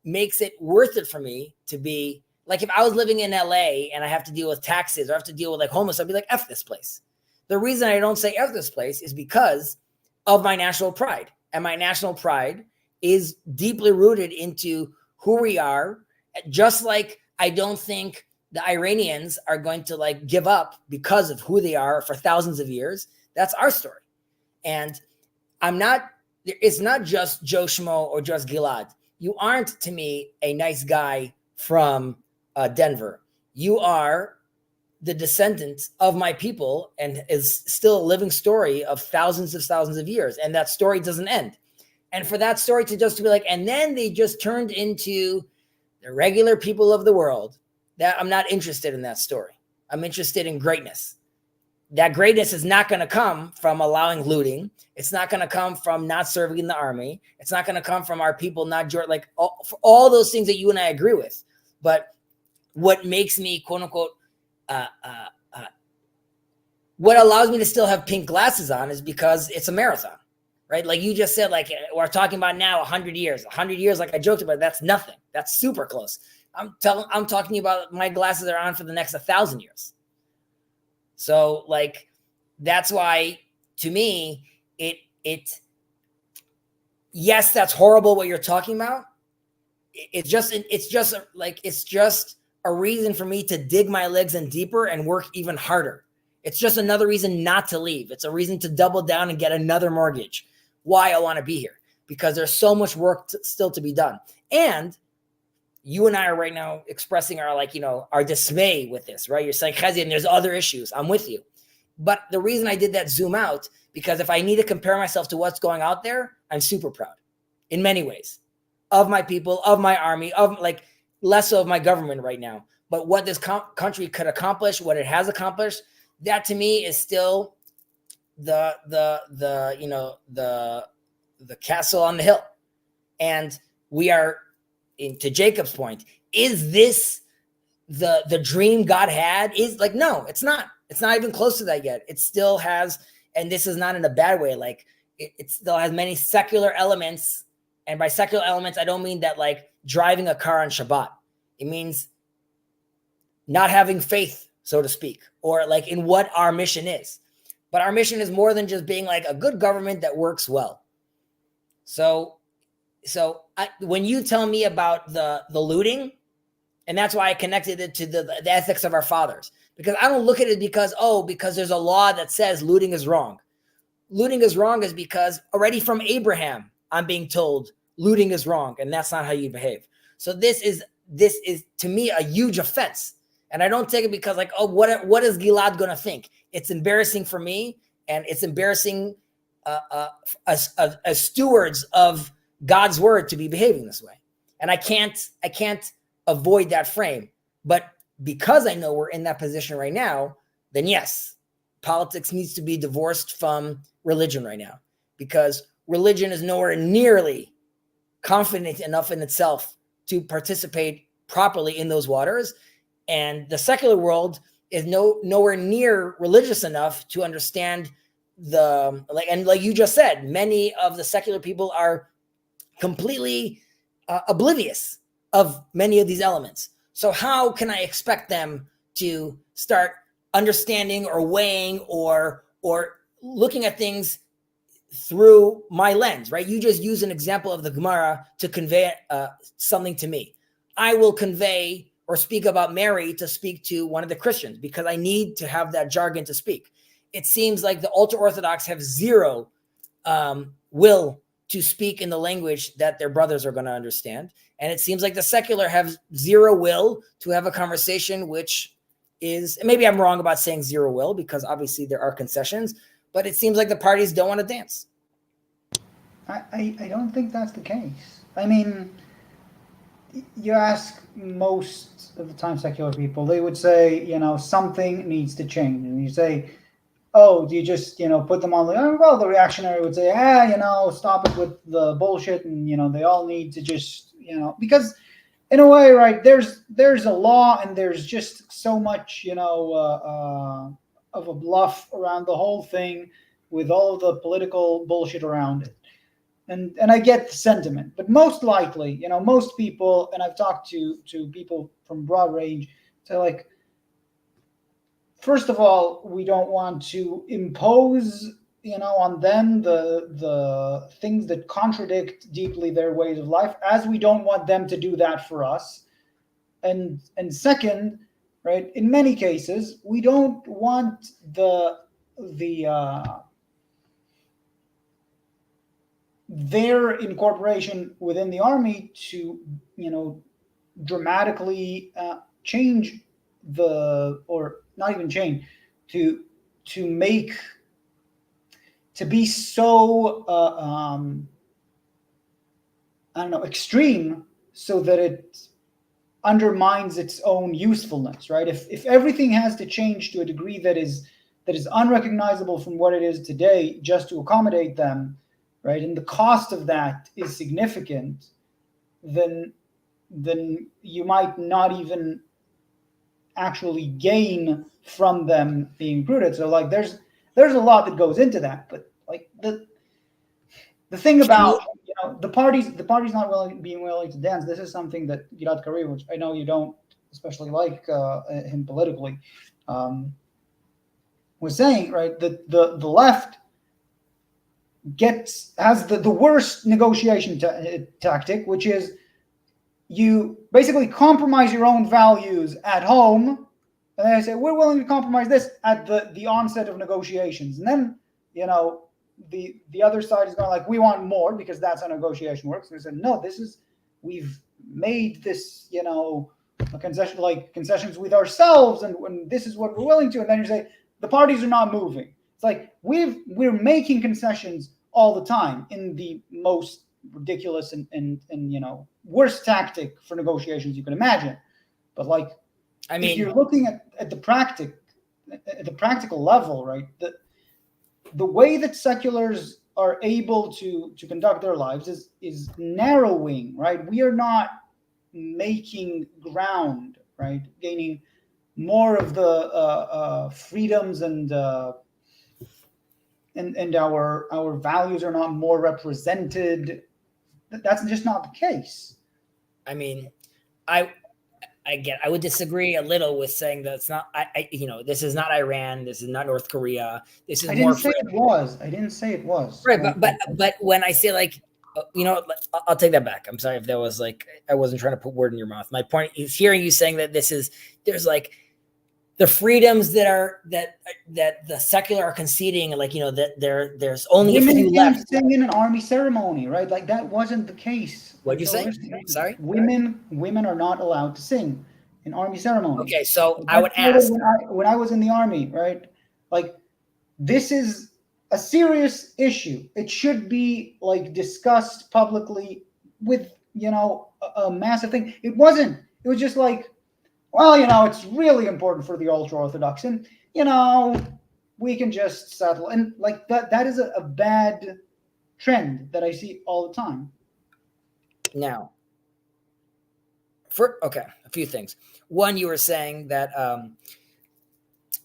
makes it worth it for me to be like, if I was living in LA and I have to deal with taxes or I have to deal with like homeless, I'd be like, F this place. The reason I don't say F this place is because of my national pride. And my national pride is deeply rooted into who we are. Just like I don't think the Iranians are going to like give up because of who they are for thousands of years. That's our story. And it's not just Joe Schmo or just Gilad. You aren't, to me, a nice guy from Denver. You are the descendant of my people, and is still a living story of thousands of years. And that story doesn't end. And for that story to be like, and then they just turned into the regular people of the world, that I'm not interested in that story. I'm interested in greatness. That greatness is not going to come from allowing looting. It's not going to come from not serving in the army. It's not going to come from our people not like for all those things that you and I agree with. But what makes me, quote unquote, what allows me to still have pink glasses on is because it's a marathon, right? Like you just said, like we're talking about now 100 years. 100 years, like I joked about, that's nothing. That's super close. I'm talking about my glasses are on for the next 1,000 years. So like, that's why to me, yes, that's horrible what you're talking about. It's just a reason for me to dig my legs in deeper and work even harder. It's just another reason not to leave. It's a reason to double down and get another mortgage. Why I want to be here, because there's so much work still to be done. And you and I are right now expressing our dismay with this, right? You're saying, Chezi, and there's other issues. I'm with you. But the reason I did that zoom out, because if I need to compare myself to what's going out there, I'm super proud in many ways of my people, of my army, of like less so of my government right now. But what this country could accomplish, what it has accomplished, that to me is still the castle on the hill. And we are, to Jacob's point, is this the dream God had? Is like, no, it's not. It's not even close to that yet. It still has, and this is not in a bad way, like it still has many secular elements. And by secular elements, I don't mean that like driving a car on Shabbat. It means not having faith, so to speak, or like in what our mission is. But our mission is more than just being like a good government that works well. So when you tell me about the looting, and that's why I connected it to the ethics of our fathers, because I don't look at it because there's a law that says looting is wrong. Looting is wrong is because already from Abraham, I'm being told looting is wrong, and that's not how you behave. So this is to me a huge offense, and I don't take it because like, what is Gilad going to think? It's embarrassing for me, and it's embarrassing as stewards of God's word to be behaving this way. And I can't avoid that frame. But because I know we're in that position right now, then yes, politics needs to be divorced from religion right now, because religion is nowhere nearly confident enough in itself to participate properly in those waters. And the secular world is nowhere near religious enough to understand like you just said, many of the secular people are completely oblivious of many of these elements. So how can I expect them to start understanding or weighing or looking at things through my lens, right? You just use an example of the Gemara to convey something to me. I will convey or speak about Mary to speak to one of the Christians because I need to have that jargon to speak. It seems like the ultra-Orthodox have zero will to speak in the language that their brothers are going to understand. And it seems like the secular have zero will to have a conversation, which is, maybe I'm wrong about saying zero will, because obviously there are concessions, but it seems like the parties don't want to dance. I don't think that's the case. I mean, you ask most of the time secular people, they would say, something needs to change. And you say, oh, do you just, put them on well, the reactionary would say, stop it with the bullshit. And, they all need to just, because in a way, right, there's a law and there's just so much, of a bluff around the whole thing with all of the political bullshit around it. And I get the sentiment, but most likely, most people, and I've talked to people from broad range, say like, first of all, we don't want to impose, on them the things that contradict deeply their ways of life, as we don't want them to do that for us. And second, right, in many cases, we don't want their incorporation within the army to, dramatically change or not even change, to be so extreme, so that it undermines its own usefulness, right? If everything has to change to a degree that is unrecognizable from what it is today just to accommodate them, right, and the cost of that is significant, then you might not even actually gain from them being recruited. So like there's a lot that goes into that, but like the thing about the parties not being willing to dance, this is something that Gilad Karib, which I know you don't especially like him politically, was saying, right, that the left has the worst negotiation tactic, which is you basically compromise your own values at home, and then I say we're willing to compromise this at the onset of negotiations, and then the other side is going like, we want more because that's how negotiation works. And we said, no, we've made this a concessions with ourselves, and this is what we're willing to, and then you say the parties are not moving. It's like we're making concessions all the time in the most ridiculous and worst tactic for negotiations you can imagine. But like, I mean, if you're looking at the practical level, right, the way that seculars are able to conduct their lives is narrowing, right? We are not making ground, right, gaining more of the freedoms, and our values are not more represented. That's just not the case. I mean, I would disagree a little with saying that it's not. This is not Iran. This is not North Korea. This is I didn't say it was. Right, but when I say like, I'll take that back. I'm sorry if that was like, I wasn't trying to put word in your mouth. My point is hearing you saying that there's like the freedoms that the secular are conceding, like, that there's only a few left. Sing in an army ceremony, right? Like that wasn't the case. What'd you say? Sorry? Women are not allowed to sing in army ceremonies. Okay, so I would ask, when I was in the army, right? Like, this is a serious issue. It should be like discussed publicly with a massive thing. It wasn't. It was just like, well, it's really important for the ultra-Orthodox, and we can just settle. And like that is a bad trend that I see all the time. Now, a few things. One, you were saying that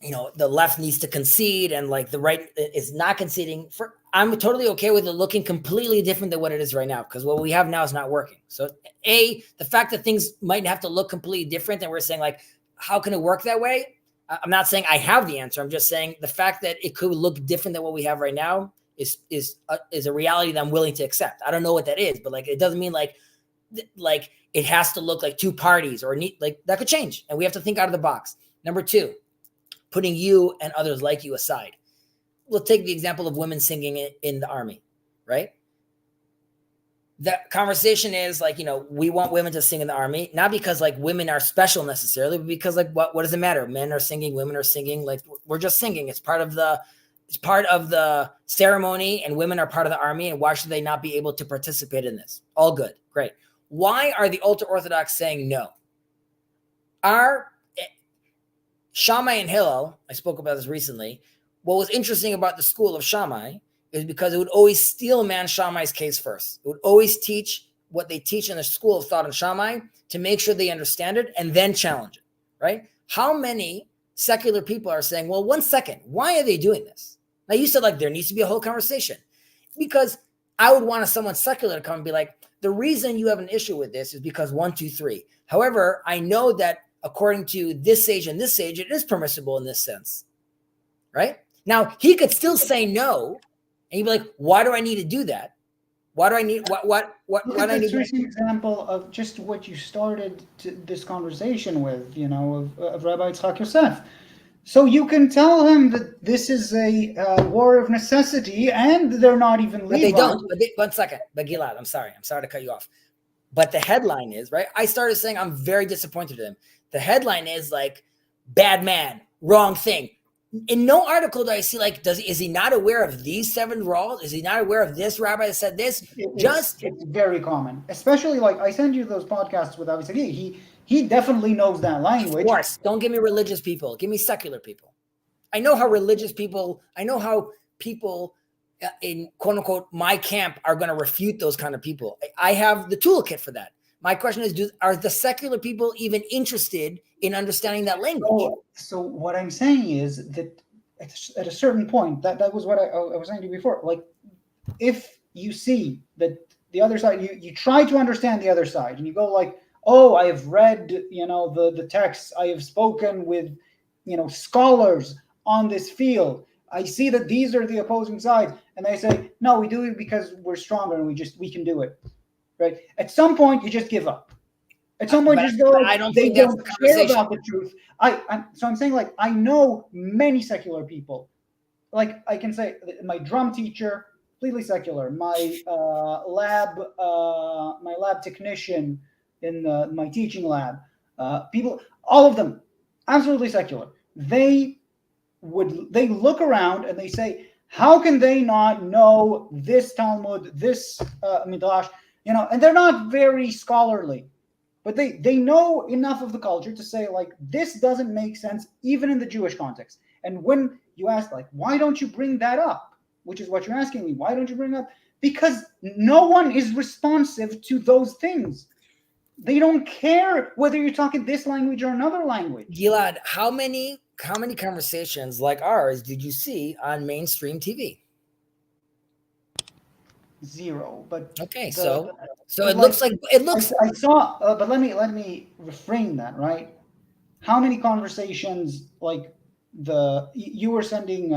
the left needs to concede, and like the right is not conceding. I'm totally okay with it looking completely different than what it is right now, because what we have now is not working. So the fact that things might have to look completely different, and we're saying like, how can it work that way? I'm not saying I have the answer. I'm just saying the fact that it could look different than what we have right now is a reality that I'm willing to accept. I don't know what that is, but like, it doesn't mean like it has to look like two parties or like that could change, and we have to think out of the box. Number two, putting you and others like you aside. We'll take the example of women singing in the army, right? the conversation is like, we want women to sing in the army, not because like women are special necessarily, but because like, what does it matter? Men are singing, women are singing, like we're just singing. It's part of the ceremony, and women are part of the army. And why should they not be able to participate in this? All good. Great. Why are the ultra-Orthodox saying no? Our Shammai and Hillel, I spoke about this recently. What was interesting about the school of Shammai is because it would always steel man Shammai's case first. It would always teach what they teach in the school of thought in Shammai to make sure they understand it and then challenge it, right? How many secular people are saying, well, 1 second, why are they doing this? Now, you said like there needs to be a whole conversation, because I would want someone secular to come and be like, the reason you have an issue with this is because 1, 2, 3. However, I know that according to this sage and this sage, it is permissible in this sense, right? Now, he could still say no, and he'd be like, why do I need to do that? Why do I need, what Look at this recent example of just what you started this conversation with, of Rabbi Yitzchak Yosef. So you can tell him that this is a war of necessity, and they're not even Levites. But they don't. But 1 second. But Gilad, I'm sorry to cut you off. But the headline is, right? I started saying I'm very disappointed in him. The headline is like, bad man, wrong thing. In no article do I see like, is he not aware of these 7 laws? Is he not aware of this rabbi that said this? It's very common, especially like I send you those podcasts with obviously he definitely knows that language. Of course, don't give me religious people. Give me secular people. I know how people in quote unquote my camp are going to refute those kind of people. I have the toolkit for that. My question is, are the secular people even interested in understanding that language? So what I'm saying is that at a certain point, that was what I was saying to you before. Like, if you see that the other side, you try to understand the other side, and you go like, oh, I have read, the texts, I have spoken with, scholars on this field. I see that these are the opposing sides, and they say, no, we do it because we're stronger and we can do it. Right. At some point, you just give up. At some point, you just go. I don't they think that's don't care about the truth. So I'm saying, like, I know many secular people. Like, I can say my drum teacher, completely secular. My lab technician in my teaching lab. People, all of them, absolutely secular. They look around and they say, how can they not know this Talmud, this Midrash? And they're not very scholarly, but they know enough of the culture to say, like, this doesn't make sense even in the Jewish context. And when you ask, like, why don't you bring that up, which is what you're asking me, why don't you bring up? Because no one is responsive to those things. They don't care whether you're talking this language or another language. Gilad, how many conversations like ours did you see on mainstream TV? 0. But okay, so it looks like I saw, but let me reframe that, right? How many conversations like you were sending?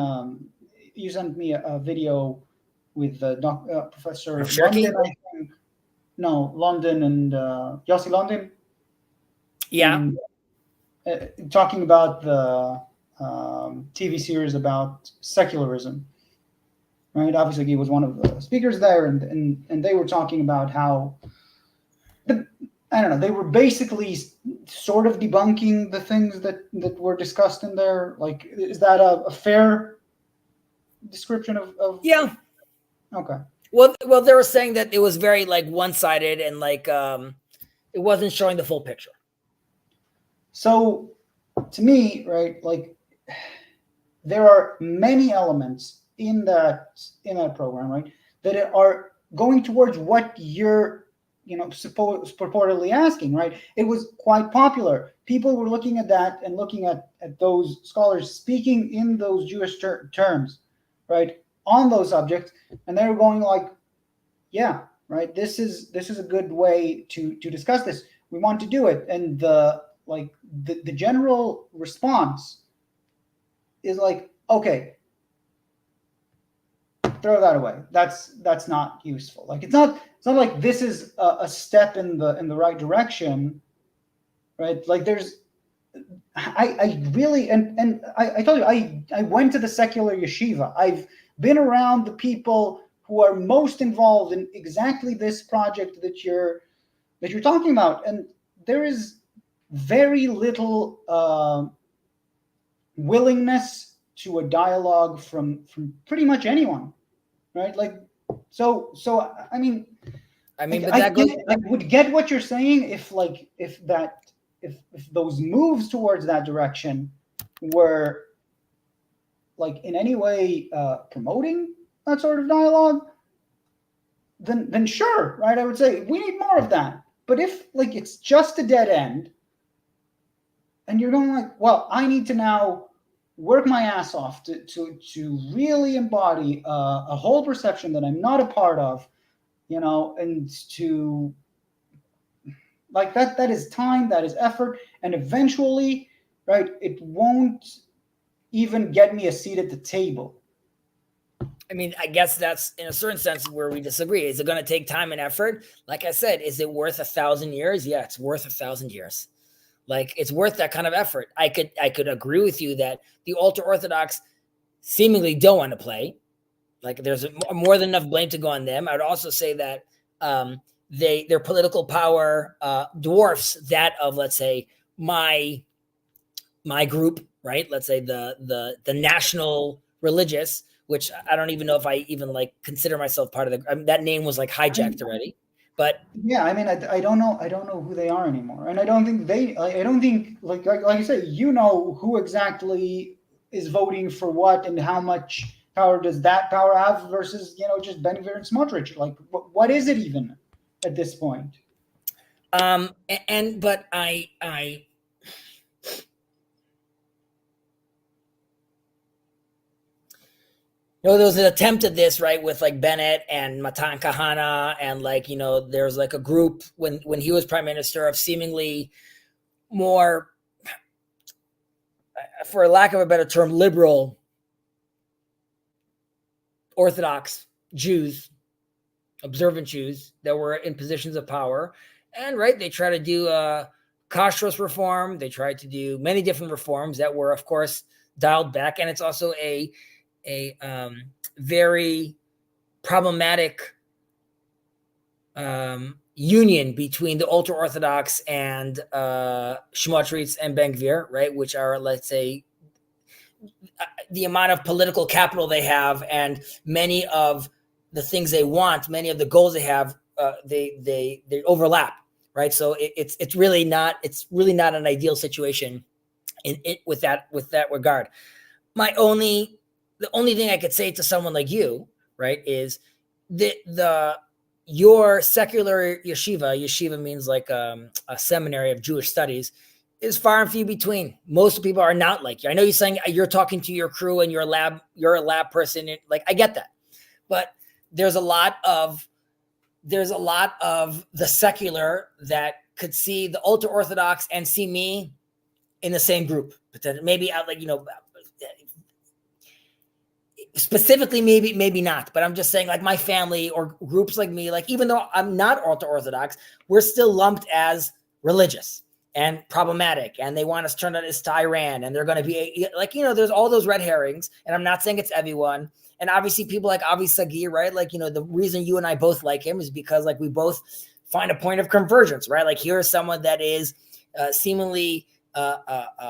You sent me a video with Professor London, I think. No, London and Yossi London. Yeah. And, talking about the TV series about secularism. Right, obviously he was one of the speakers there, and they were talking about how they were basically sort of debunking the things that were discussed in there. Like, is that a fair description of? Yeah. Okay. Well, they were saying that it was very like one-sided and like it wasn't showing the full picture. So, to me, right, like there are many elements in that program, right, that are going towards what you're purportedly asking, right? It was quite popular. People were looking at that and looking at those scholars speaking in those Jewish terms, right, on those subjects, and they were going like, yeah, right, this is a good way to discuss this. We want to do it. And the general response is like, okay, throw that away. That's not useful. Like, it's not like this is a step in the right direction, right? Like, I really, and I told you, I went to the secular yeshiva. I've been around the people who are most involved in exactly this project that you're talking about, and there is very little willingness to a dialogue from pretty much anyone, right? Like, so I mean, but I that goes. I would get what you're saying if those moves towards that direction were like in any way promoting that sort of dialogue, then sure, right? I would say we need more of that. But if like it's just a dead end, and you're going like, well, I need to now work my ass off to really embody a whole perception that I'm not a part of, and to like that is time, that is effort, and eventually, right, it won't even get me a seat at the table. I mean, I guess that's in a certain sense where we disagree. Is it going to take time and effort? Like I said, is it worth 1,000 years? Yeah, it's worth 1,000 years. Like it's worth that kind of effort. I could agree with you that the ultra Orthodox seemingly don't want to play. Like there's more than enough blame to go on them. I would also say that their political power dwarfs that of, let's say, my group, right? Let's say the national religious, which I don't even know if I even like consider myself part of that name was like hijacked already. But yeah, I mean, I don't know who they are anymore, and I don't think I don't think like I say, who exactly is voting for what and how much power does that power have versus just Ben Gvir and Smotrich. Like, what is it even at this point? But I there was an attempt at this, right, with like Bennett and Matan Kahana, and like there's like a group when he was prime minister of seemingly more, for lack of a better term, liberal Orthodox Jews, observant Jews that were in positions of power, and right, they try to do kashrus reform. They tried to do many different reforms that were, of course, dialed back, and it's also a very problematic union between the ultra Orthodox and Smotrich and Ben Gvir, right? Which are, let's say, the amount of political capital they have, and many of the things they want, many of the goals they have, they overlap, right? So it's really not an ideal situation with that regard. The only thing I could say to someone like you, right, is your secular yeshiva means like a seminary of Jewish studies, is far and few between. Most people are not like you. I know you're saying you're talking to your crew and you're a lab person. Like, I get that, but there's a lot of the secular that could see the ultra Orthodox and see me in the same group, but then maybe specifically, maybe not, but I'm just saying, like, my family or groups like me, like, even though I'm not ultra Orthodox, we're still lumped as religious and problematic, and they want us to turn us to Iran, and they're going to be like, there's all those red herrings, and I'm not saying it's everyone. And obviously people like Avi Sagir, right? Like, the reason you and I both like him is because, like, we both find a point of convergence, right? Like, here's someone that is seemingly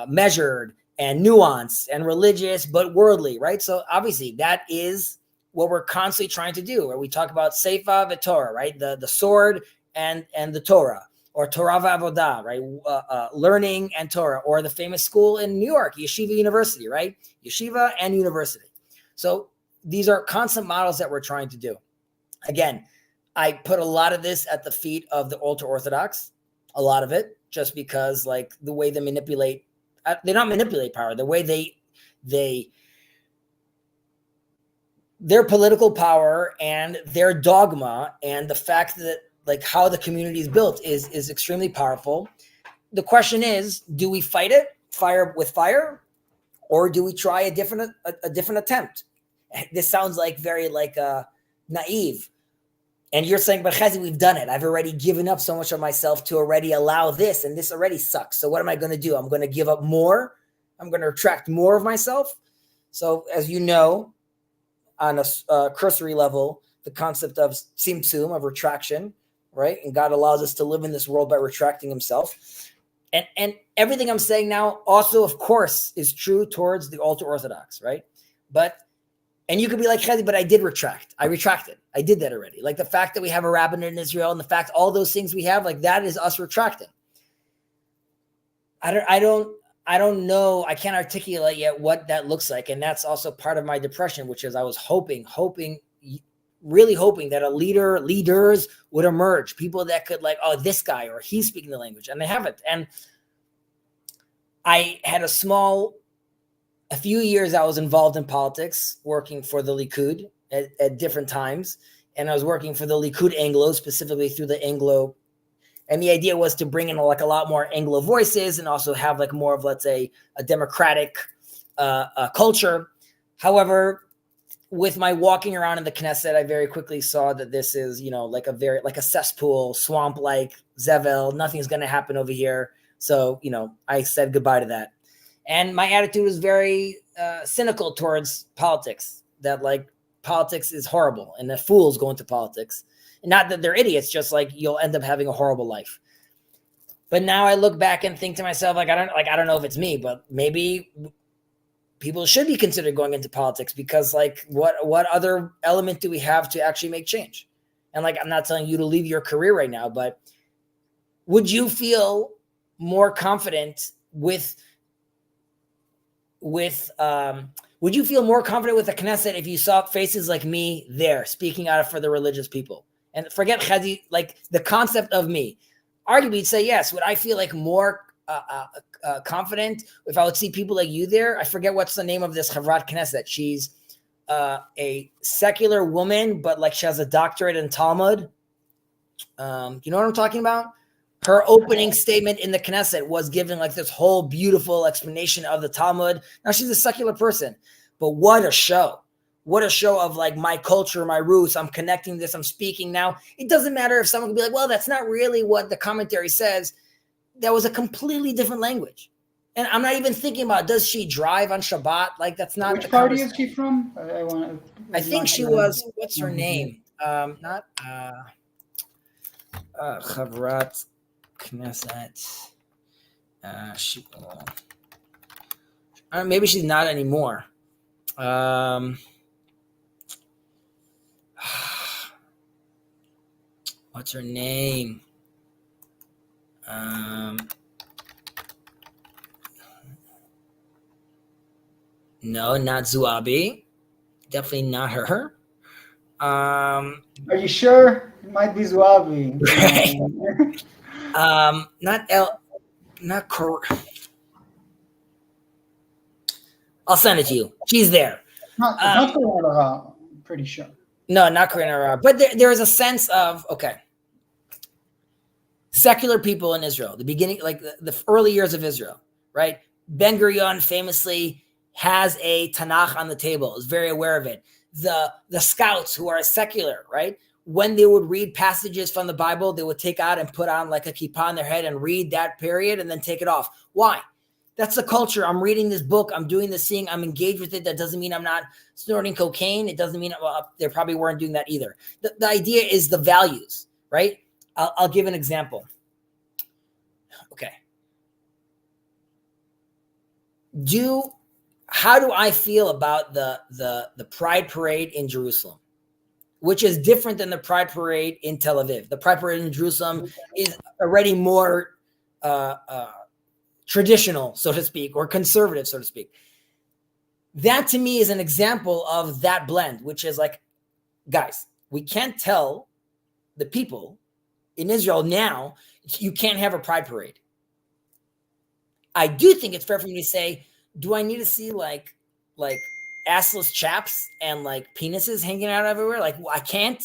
measured and nuanced and religious, but worldly, right? So obviously that is what we're constantly trying to do, where we talk about Seifa v'Torah, right? The sword and the Torah, or Torah v'Avodah, right? Learning and Torah, or the famous school in New York, Yeshiva University, right? Yeshiva and university. So these are constant models that we're trying to do. Again, I put a lot of this at the feet of the ultra Orthodox, a lot of it, just because, like, the way they manipulate, they don't manipulate power, the way their political power and their dogma, and the fact that, like, how the community is built is extremely powerful. The question is, do we fight it, fire with fire, or do we try a different attempt? This sounds like very naive. And you're saying, but Chezi, we've done it. I've already given up so much of myself to already allow this, and this already sucks. So what am I going to do? I'm going to give up more. I'm going to retract more of myself. So, as you know, on a cursory level, the concept of tzimtzum, of retraction, right? And God allows us to live in this world by retracting himself. And everything I'm saying now also, of course, is true towards the ultra-Orthodox, right? And you could be like, Chezi, but I did retract. I retracted. I did that already. Like the fact that we have a rabbinate in Israel and the fact all those things we have, like that is us retracting. I don't know. I can't articulate yet what that looks like. And that's also part of my depression, which is I was really hoping that leaders would emerge. People that could like, oh, this guy, or he's speaking the language, and they haven't. And I had a few years I was involved in politics, working for the Likud at different times. And I was working for the Likud Anglo, specifically through the Anglo. And the idea was to bring in like a lot more Anglo voices and also have like more of, let's say, a democratic culture. However, with my walking around in the Knesset, I very quickly saw that this is, like a cesspool, swamp-like Zevel. Nothing's going to happen over here. So, I said goodbye to that. And my attitude was very cynical towards politics, that like politics is horrible and that fools go into politics. And not that they're idiots, just like you'll end up having a horrible life. But now I look back and think to myself, I don't know if it's me, but maybe people should be considered going into politics, because like what other element do we have to actually make change? And like, I'm not telling you to leave your career right now, but would you feel more confident would you feel more confident with the Knesset if you saw faces like me there speaking out for the religious people? And forget Chezi, like the concept of me. Arguably, you'd say yes. Would I feel like more confident if I would see people like you there? I forget what's the name of this Chavrat Knesset. She's a secular woman, but like she has a doctorate in Talmud. You know what I'm talking about? Her opening statement in the Knesset was giving like this whole beautiful explanation of the Talmud. Now she's a secular person, but what a show. What a show of like my culture, my roots. I'm connecting this. I'm speaking now. It doesn't matter if someone could be like, well, that's not really what the commentary says. That was a completely different language. And I'm not even thinking about, does she drive on Shabbat? Like that's not. Which party is she from? I think she was, what's her name? Chavrat Knesset. Maybe she's not anymore. What's her name? No, not Zuabi. Definitely not her. Are you sure? It might be Zuabi. Right. Not Cor. I'll send it to you. She's there. Not Corona, I'm pretty sure. No, not Corona. But there is a sense of, okay, secular people in Israel, the beginning, like the early years of Israel, right? Ben Gurion famously has a Tanakh on the table, is very aware of it. The scouts who are secular, right? When they would read passages from the Bible, they would take out and put on like a kippah on their head and read that period and then take it off. Why? That's the culture. I'm reading this book. I'm doing this thing. I'm engaged with it. That doesn't mean I'm not snorting cocaine. It doesn't mean, well, they probably weren't doing that either. The idea is the values, right? I'll give an example. Okay. How do I feel about the Pride Parade in Jerusalem, which is different than the Pride Parade in Tel Aviv? The Pride Parade in Jerusalem is already more traditional, so to speak, or conservative, so to speak. That to me is an example of that blend, which is like, guys, we can't tell the people in Israel now, you can't have a Pride Parade. I do think it's fair for me to say, do I need to see like assless chaps and like penises hanging out everywhere? Like, I can't.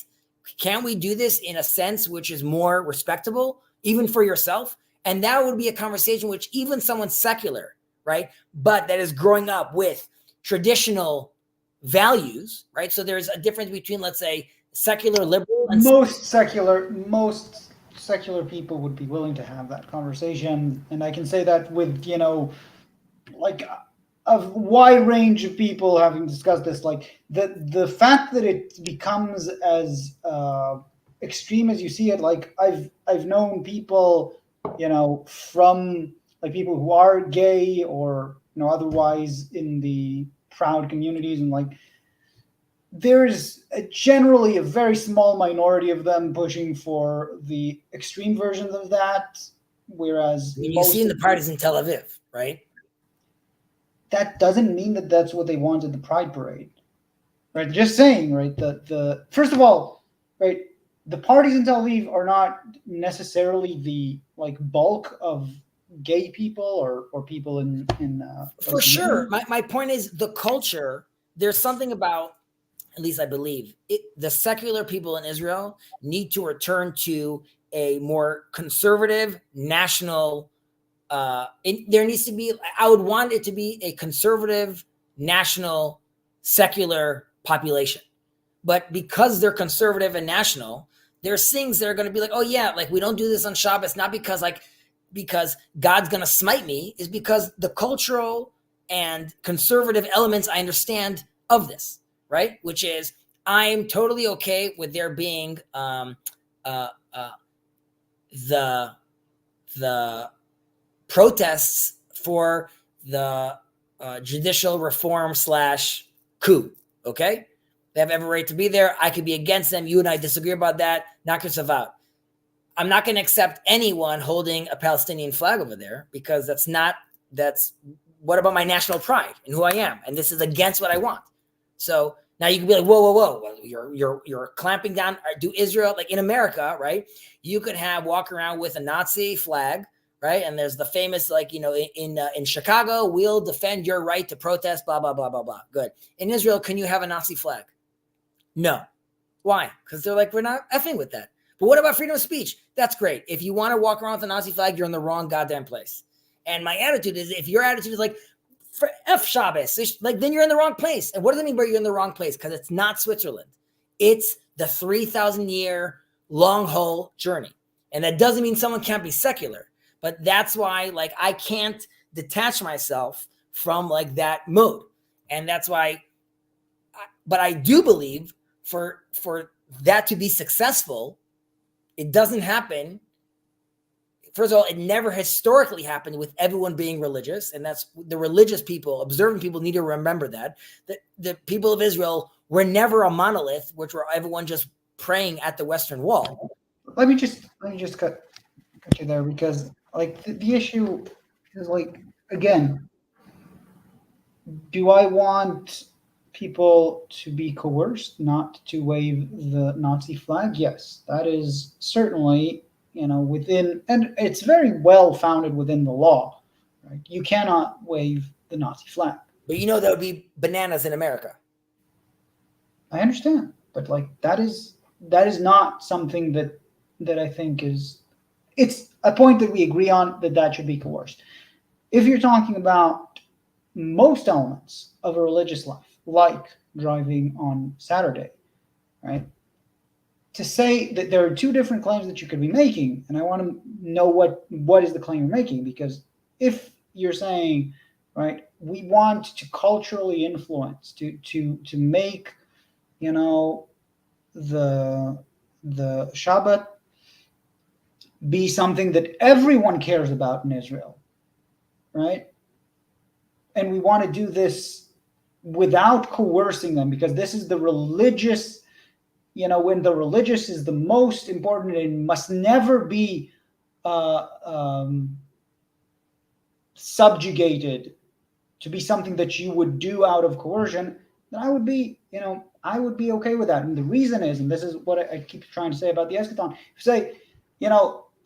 Can't we do this in a sense which is more respectable, even for yourself? And that would be a conversation which even someone secular, right, but that is growing up with traditional values, right? So there's a difference between, let's say, secular liberal and most secular people would be willing to have that conversation. And I can say that with, like a wide range of people having discussed this. Like the fact that it becomes as extreme as you see it. Like I've known people, from like people who are gay or otherwise in the proud communities, and like there's generally a very small minority of them pushing for the extreme versions of that, whereas You see in the parties in Tel Aviv, right? That doesn't mean that that's what they want at the Pride Parade, right? Just saying, right? The first of all, right, the parties in Tel Aviv are not necessarily the like bulk of gay people or people in for sure. My point is the culture. There's something about, at least I believe, the secular people in Israel need to return to a more conservative national. There needs to be. I would want it to be a conservative national secular population, but because they're conservative and national, there's things that are going to be like, oh yeah, like we don't do this on Shabbos, not because God's going to smite me, is because the cultural and conservative elements I understand of this, right? Which is I'm totally okay with there being the protests for the judicial reform / coup. Okay, they have every right to be there. I could be against them. You and I disagree about that. Knock yourself out. I'm not going to accept anyone holding a Palestinian flag over there because that's what about my national pride and who I am? And this is against what I want. So now you can be like, whoa. You're clamping down. Do Israel, like in America, right? You could walk around with a Nazi flag, right? And there's the famous, like, in Chicago, we'll defend your right to protest, blah, blah, blah, blah, blah. Good. In Israel, can you have a Nazi flag? No. Why? Because they're like, we're not effing with that. But what about freedom of speech? That's great. If you want to walk around with a Nazi flag, you're in the wrong goddamn place. And my attitude is, if your attitude is like, for F Shabbos, like, then you're in the wrong place. And what does it mean by you're in the wrong place? Because it's not Switzerland. It's the 3,000-year long haul journey. And that doesn't mean someone can't be secular. But that's why, like, I can't detach myself from like that mode. And that's why, but I do believe for that to be successful, it doesn't happen. First of all, it never historically happened with everyone being religious. And that's the religious people, observant people need to remember that the people of Israel were never a monolith, which were everyone just praying at the Western Wall. Let me just cut you there, because like the issue is, like, again, do I want people to be coerced not to wave the Nazi flag? Yes, that is certainly, within, and it's very well founded within the law, right? You cannot wave the Nazi flag. But that would be bananas in America. I understand, but like that is not something that I think it's a point that we agree on, that should be coerced. If you're talking about most elements of a religious life, like driving on Saturday, right? To say that there are two different claims that you could be making, and I want to know what is the claim you're making, because if you're saying, right, we want to culturally influence, to make, the Shabbat be something that everyone cares about in Israel, right? And we want to do this without coercing them, because this is the religious, when the religious is the most important and must never be subjugated to be something that you would do out of coercion, then I would be okay with that. And the reason is, and this is what I keep trying to say about the eschaton, if you say,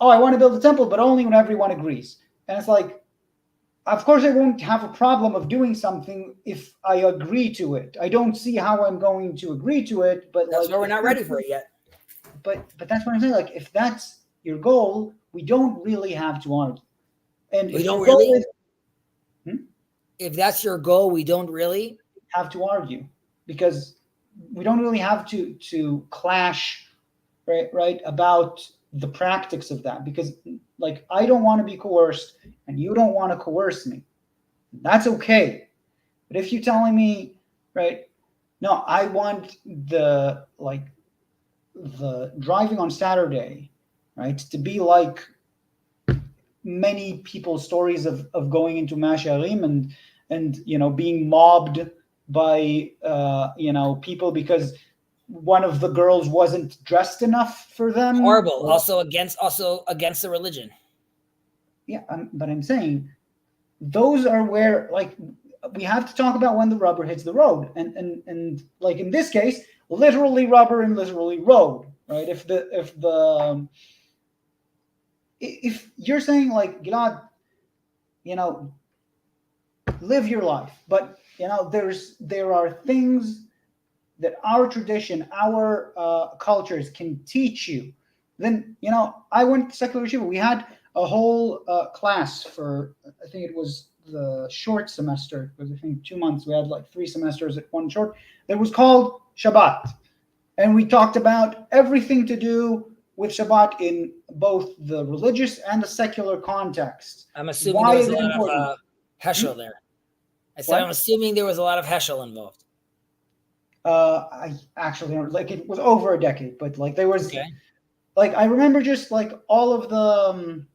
I want to build a temple, but only when everyone agrees. And it's like, of course, I won't have a problem of doing something if I agree to it. I don't see how I'm going to agree to it, but that's why we're not ready for it yet. But that's what I'm saying. Like, if that's your goal, we don't really have to argue. And we don't really. If that's your goal, we don't really have to argue, because we don't really have to clash, right, about the practice of that, because like I don't want to be coerced and you don't want to coerce me. That's okay. But if you're telling me, right, no, I want the driving on Saturday, right, to be like many people's stories of going into Masharim and being mobbed by people because one of the girls wasn't dressed enough for them. Horrible. Also against the religion. Yeah, but I'm saying those are where we have to talk about when the rubber hits the road, and like in this case, literally rubber and literally road, right? If you're saying like, Gilad, live your life, but there are things that our tradition, our cultures can teach you. Then I went to secular yeshiva. We had a whole class for, I think it was the short semester. It was, I think, 2 months. We had like 3 semesters at one short. That was called Shabbat, and we talked about everything to do with Shabbat in both the religious and the secular context. I'm assuming there was a lot of Heschel there. I said, I'm assuming there was a lot of Heschel involved. I actually don't, it was over a decade, but there was I remember just all of the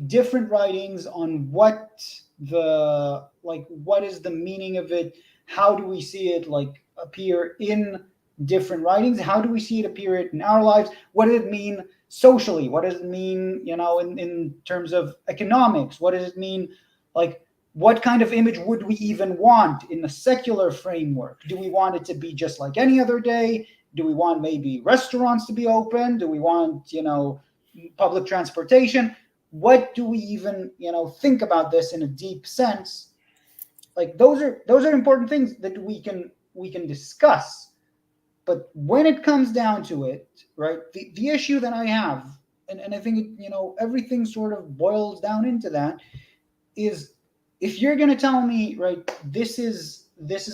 different writings on what is the meaning of it, how do we see it appear in different writings, how do we see it appear in our lives, what does it mean socially, what does it mean in terms of economics, what does it mean what kind of image would we even want in the secular framework? Do we want it to be just like any other day? Do we want maybe restaurants to be open? Do we want, public transportation? What do we even, think about this in a deep sense? Those are important things that we can discuss. But when it comes down to it, right, the issue that I have, and I think, everything sort of boils down into that, is if you're going to tell me, right, this is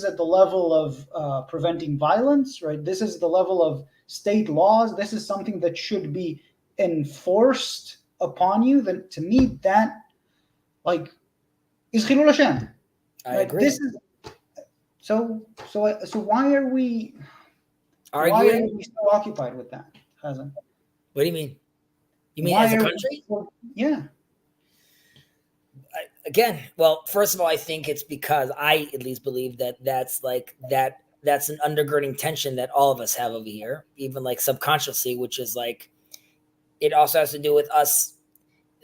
at the level of preventing violence, right, this is the level of state laws, this is something that should be enforced upon you, then to me that is Chilul Hashem. I agree. This is so why are we arguing? Why are we so occupied with that, Chazan? What do you mean? You mean as a country? Yeah. Again, well, first of all, I think it's because I at least believe that's an undergirding tension that all of us have over here, even subconsciously, which is it also has to do with us.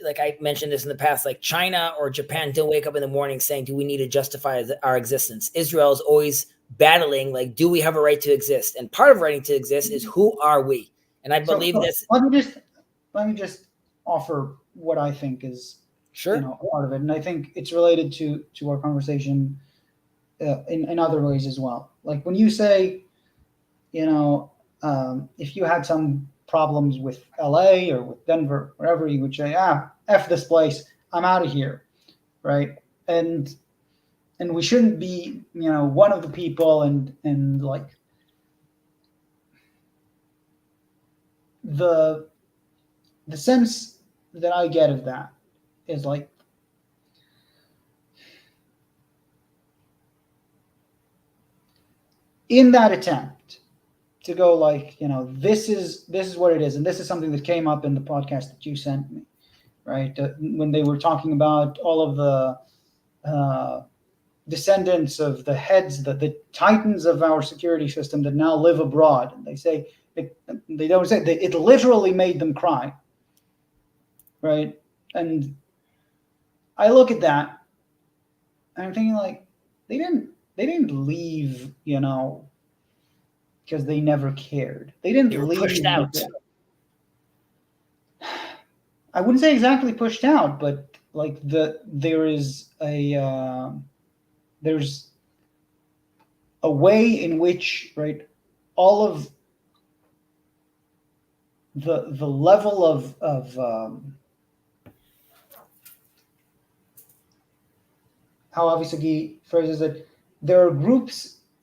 I mentioned this in the past, China or Japan don't wake up in the morning saying, do we need to justify our existence? Israel is always battling, do we have a right to exist? And part of right to exist is who are we? And I believe this. Let me just offer what I think is sure part of it, and I think it's related to our conversation in other ways as well. When you say, if you had some problems with LA or with Denver, wherever, you would say, F this place, I'm out of here, right? And we shouldn't be, one of the people, and the sense that I get of that is in that attempt to go this is what it is, and this is something that came up in the podcast that you sent me, right? When they were talking about all of the descendants of the heads, the titans of our security system that now live abroad, and they say they don't say it literally made them cry, right? And I look at that and I'm thinking they didn't leave, because they never cared. They didn't leave. Pushed out. I wouldn't say exactly pushed out, but there's a way in which, right, all of the level of how Avisagi phrases it, there are,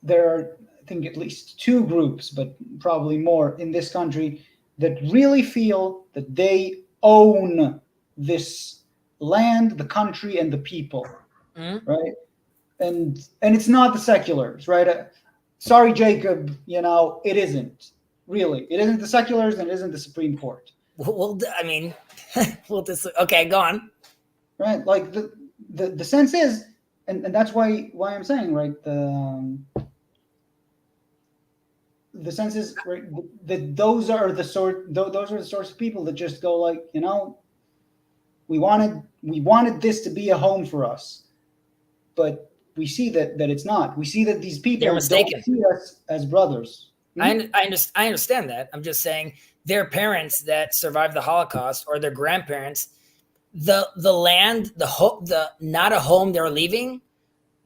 I think, at least 2 groups, but probably more in this country, that really feel that they own this land, the country, and the people, right? and it's not the seculars, right? Sorry, Jacob, it isn't really. It isn't the seculars, and it isn't the Supreme Court. Well, I mean, okay, go on. Right, like the sense is, and that's why I'm saying, right, the sense is, right, that those are the sorts of people that just go like, we wanted this to be a home for us, but we see that it's not. We see that these people don't see us as brothers. I understand that. I'm just saying their parents that survived the Holocaust, or their grandparents, the land, the not a home they're leaving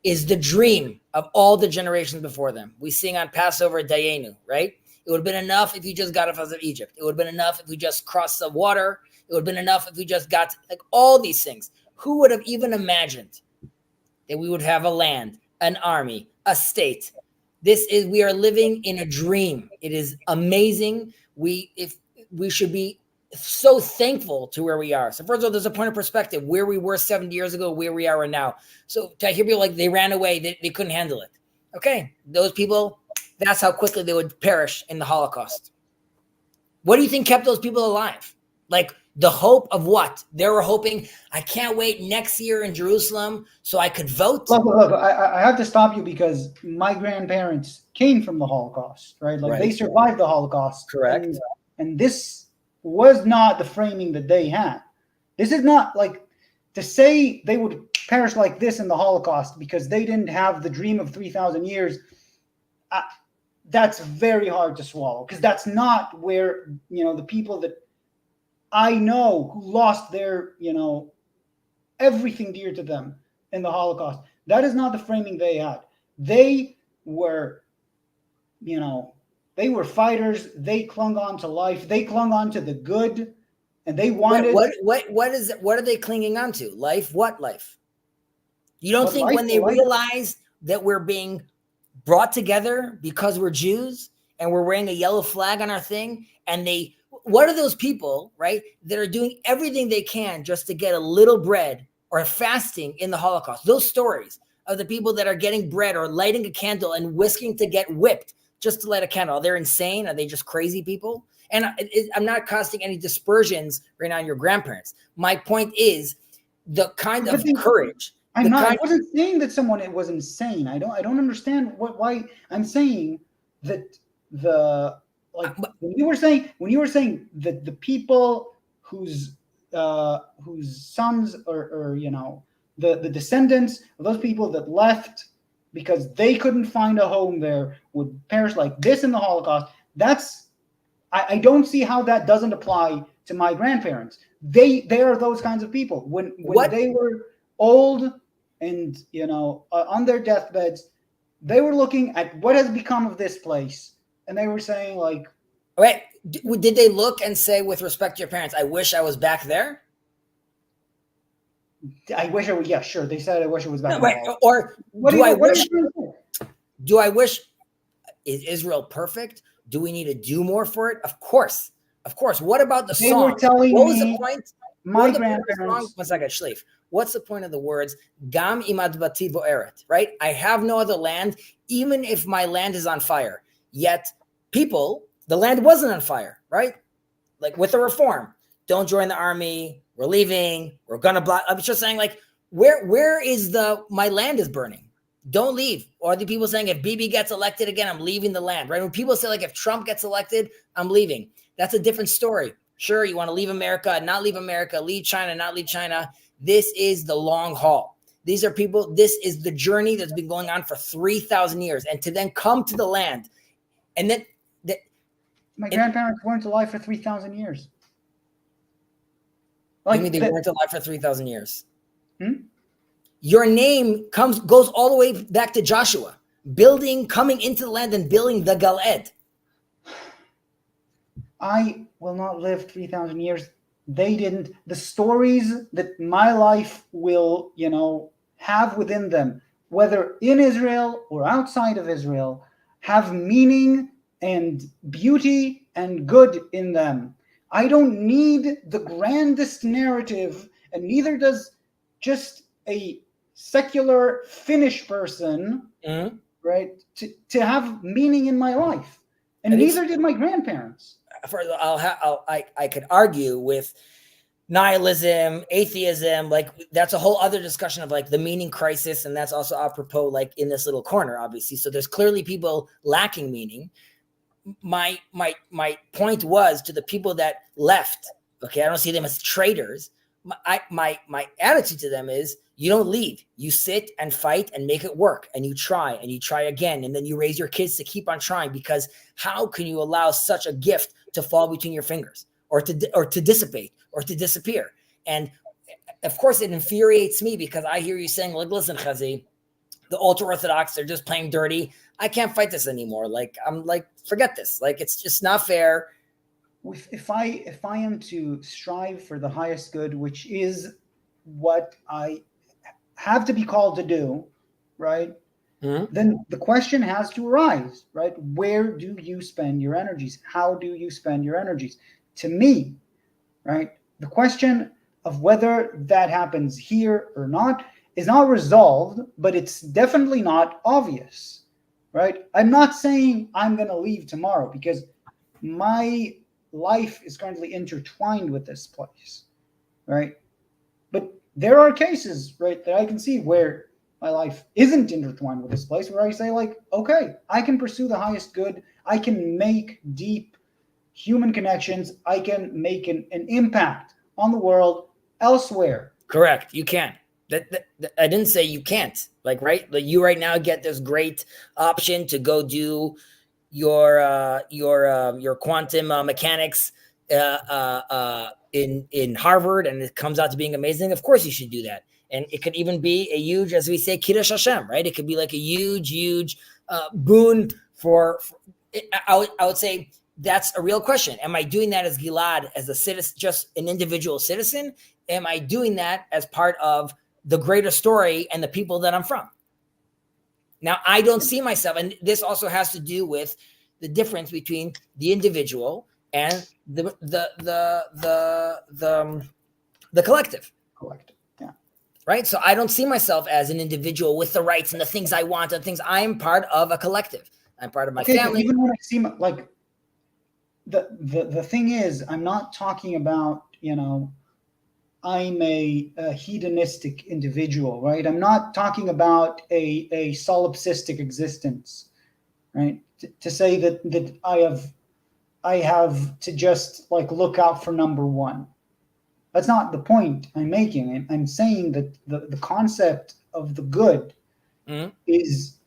is the dream of all the generations before them. We sing on Passover, Dayenu, right? It would have been enough if you just got us out of Egypt. It would have been enough if we just crossed the water. It would have been enough if we just got like all these things. Who would have even imagined that we would have a land, an army, a state? We are living in a dream. It is amazing. We should be so thankful to where we are. So first of all, there's a point of perspective where we were 70 years ago, where we are now. So to hear people like they ran away, they couldn't handle it. Okay, those people, that's how quickly they would perish in the Holocaust. What do you think kept those people alive? Like the hope of what? They were hoping, I can't wait next year in Jerusalem so I could vote. Look, I have to stop you because my grandparents came from the Holocaust, right? Like they survived the Holocaust. Correct. And this was not the framing that they had. This is not like to say they would perish like this in the Holocaust because they didn't have the dream of 3,000 years. That's very hard to swallow because that's not where, the people that I know who lost their, everything dear to them in the Holocaust, that is not the framing they had. They were, they were fighters. They clung on to life. They clung on to the good, and they wanted. What is it? What are they clinging on to? Life? What life? You don't think when they realize that we're being brought together because we're Jews and we're wearing a yellow flag on our thing, and what are those people, right, that are doing everything they can just to get a little bread or fasting in the Holocaust? Those stories of the people that are getting bread or lighting a candle and whisking to get whipped just to light a candle. Are they insane? Are they just crazy people? And I'm not casting any dispersions right now on your grandparents. My point is the kind of courage. I wasn't saying that someone was insane. I don't understand why I'm saying that when you were saying that the people whose sons or the descendants of those people that left because they couldn't find a home there would perish like this in the Holocaust. I don't see how that doesn't apply to my grandparents. They are those kinds of people. When they were old and on their deathbeds, they were looking at what has become of this place, and they were saying like, right. Did they look and say, with respect to your parents, I wish I was back there? I wish I was. Yeah, sure. They said, I wish it was back there. Or do I wish, is Israel perfect? Do we need to do more for it? Of course. What about the song? They were telling what was the point? My grandparents. One second, Schleif. What's the point of the words, Gam imad bati bo'eret, right? I have no other land, even if my land is on fire. Yet the land wasn't on fire, right? Like with the reform, don't join the army. We're leaving. We're gonna block. I was just saying, like, where is my land is burning? Don't leave. Or the people saying, if Bibi gets elected again, I'm leaving the land, right? When people say, like, if Trump gets elected, I'm leaving. That's a different story. Sure, you want to leave America, not leave America, leave China, not leave China. This is the long haul. These are people, this is the journey that's been going on for 3,000 years. And to then come to the land, and then my grandparents weren't alive for 3,000 years. Like, you mean they weren't alive for 3,000 years? Your name goes all the way back to Joshua, coming into the land and building the Galed. I will not live 3,000 years. They didn't. The stories that my life will, have within them, whether in Israel or outside of Israel, have meaning and beauty and good in them. I don't need the grandest narrative, and neither does just a secular Finnish person, right, to have meaning in my life, and neither did my grandparents. I could argue with nihilism, atheism, like that's a whole other discussion of like the meaning crisis, and that's also apropos like in this little corner, obviously. So there's clearly people lacking meaning. My point was to the people that left. Okay, I don't see them as traitors. My attitude to them is you don't leave. You sit and fight and make it work, and you try again, and then you raise your kids to keep on trying, because how can you allow such a gift to fall between your fingers or to dissipate or to disappear? And of course it infuriates me, because I hear you saying, like, listen, Chezi, the ultra-Orthodox, they're just playing dirty. I can't fight this anymore. Like, I'm like, forget this. Like, it's just not fair. If I am to strive for the highest good, which is what I have to be called to do, right? Then the question has to arise, right? Where do you spend your energies? How do you spend your energies? To me, right, the question of whether that happens here or not is not resolved, but it's definitely not obvious, right? I'm not saying I'm going to leave tomorrow, because my life is currently intertwined with this place, right? But there are cases, right, that I can see where my life isn't intertwined with this place, where I say, like, okay, I can pursue the highest good. I can make deep human connections. I can make an impact on the world elsewhere. Correct. You can. That I didn't say you can't. Like, right? Like, you right now get this great option to go do your quantum mechanics in Harvard, and it comes out to being amazing. Of course you should do that. And it could even be a huge, as we say, Kiddush Hashem, right? It could be like a huge boon for I would say that's a real question. Am I doing that as Gilad, as a citizen, just an individual citizen? Am I doing that as part of the greater story and the people that I'm from? Now, I don't see myself, and this also has to do with the difference between the individual and the collective. Collective, yeah. Right? So I don't see myself as an individual with the rights and the things I want and things. I am part of a collective. I'm part of my family. Even when I see, like, the thing is, I'm not talking about, I'm a hedonistic individual, right? I'm not talking about a solipsistic existence, right? To say that I have to just, like, look out for number one. That's not the point I'm making. I'm saying that the concept of the good is,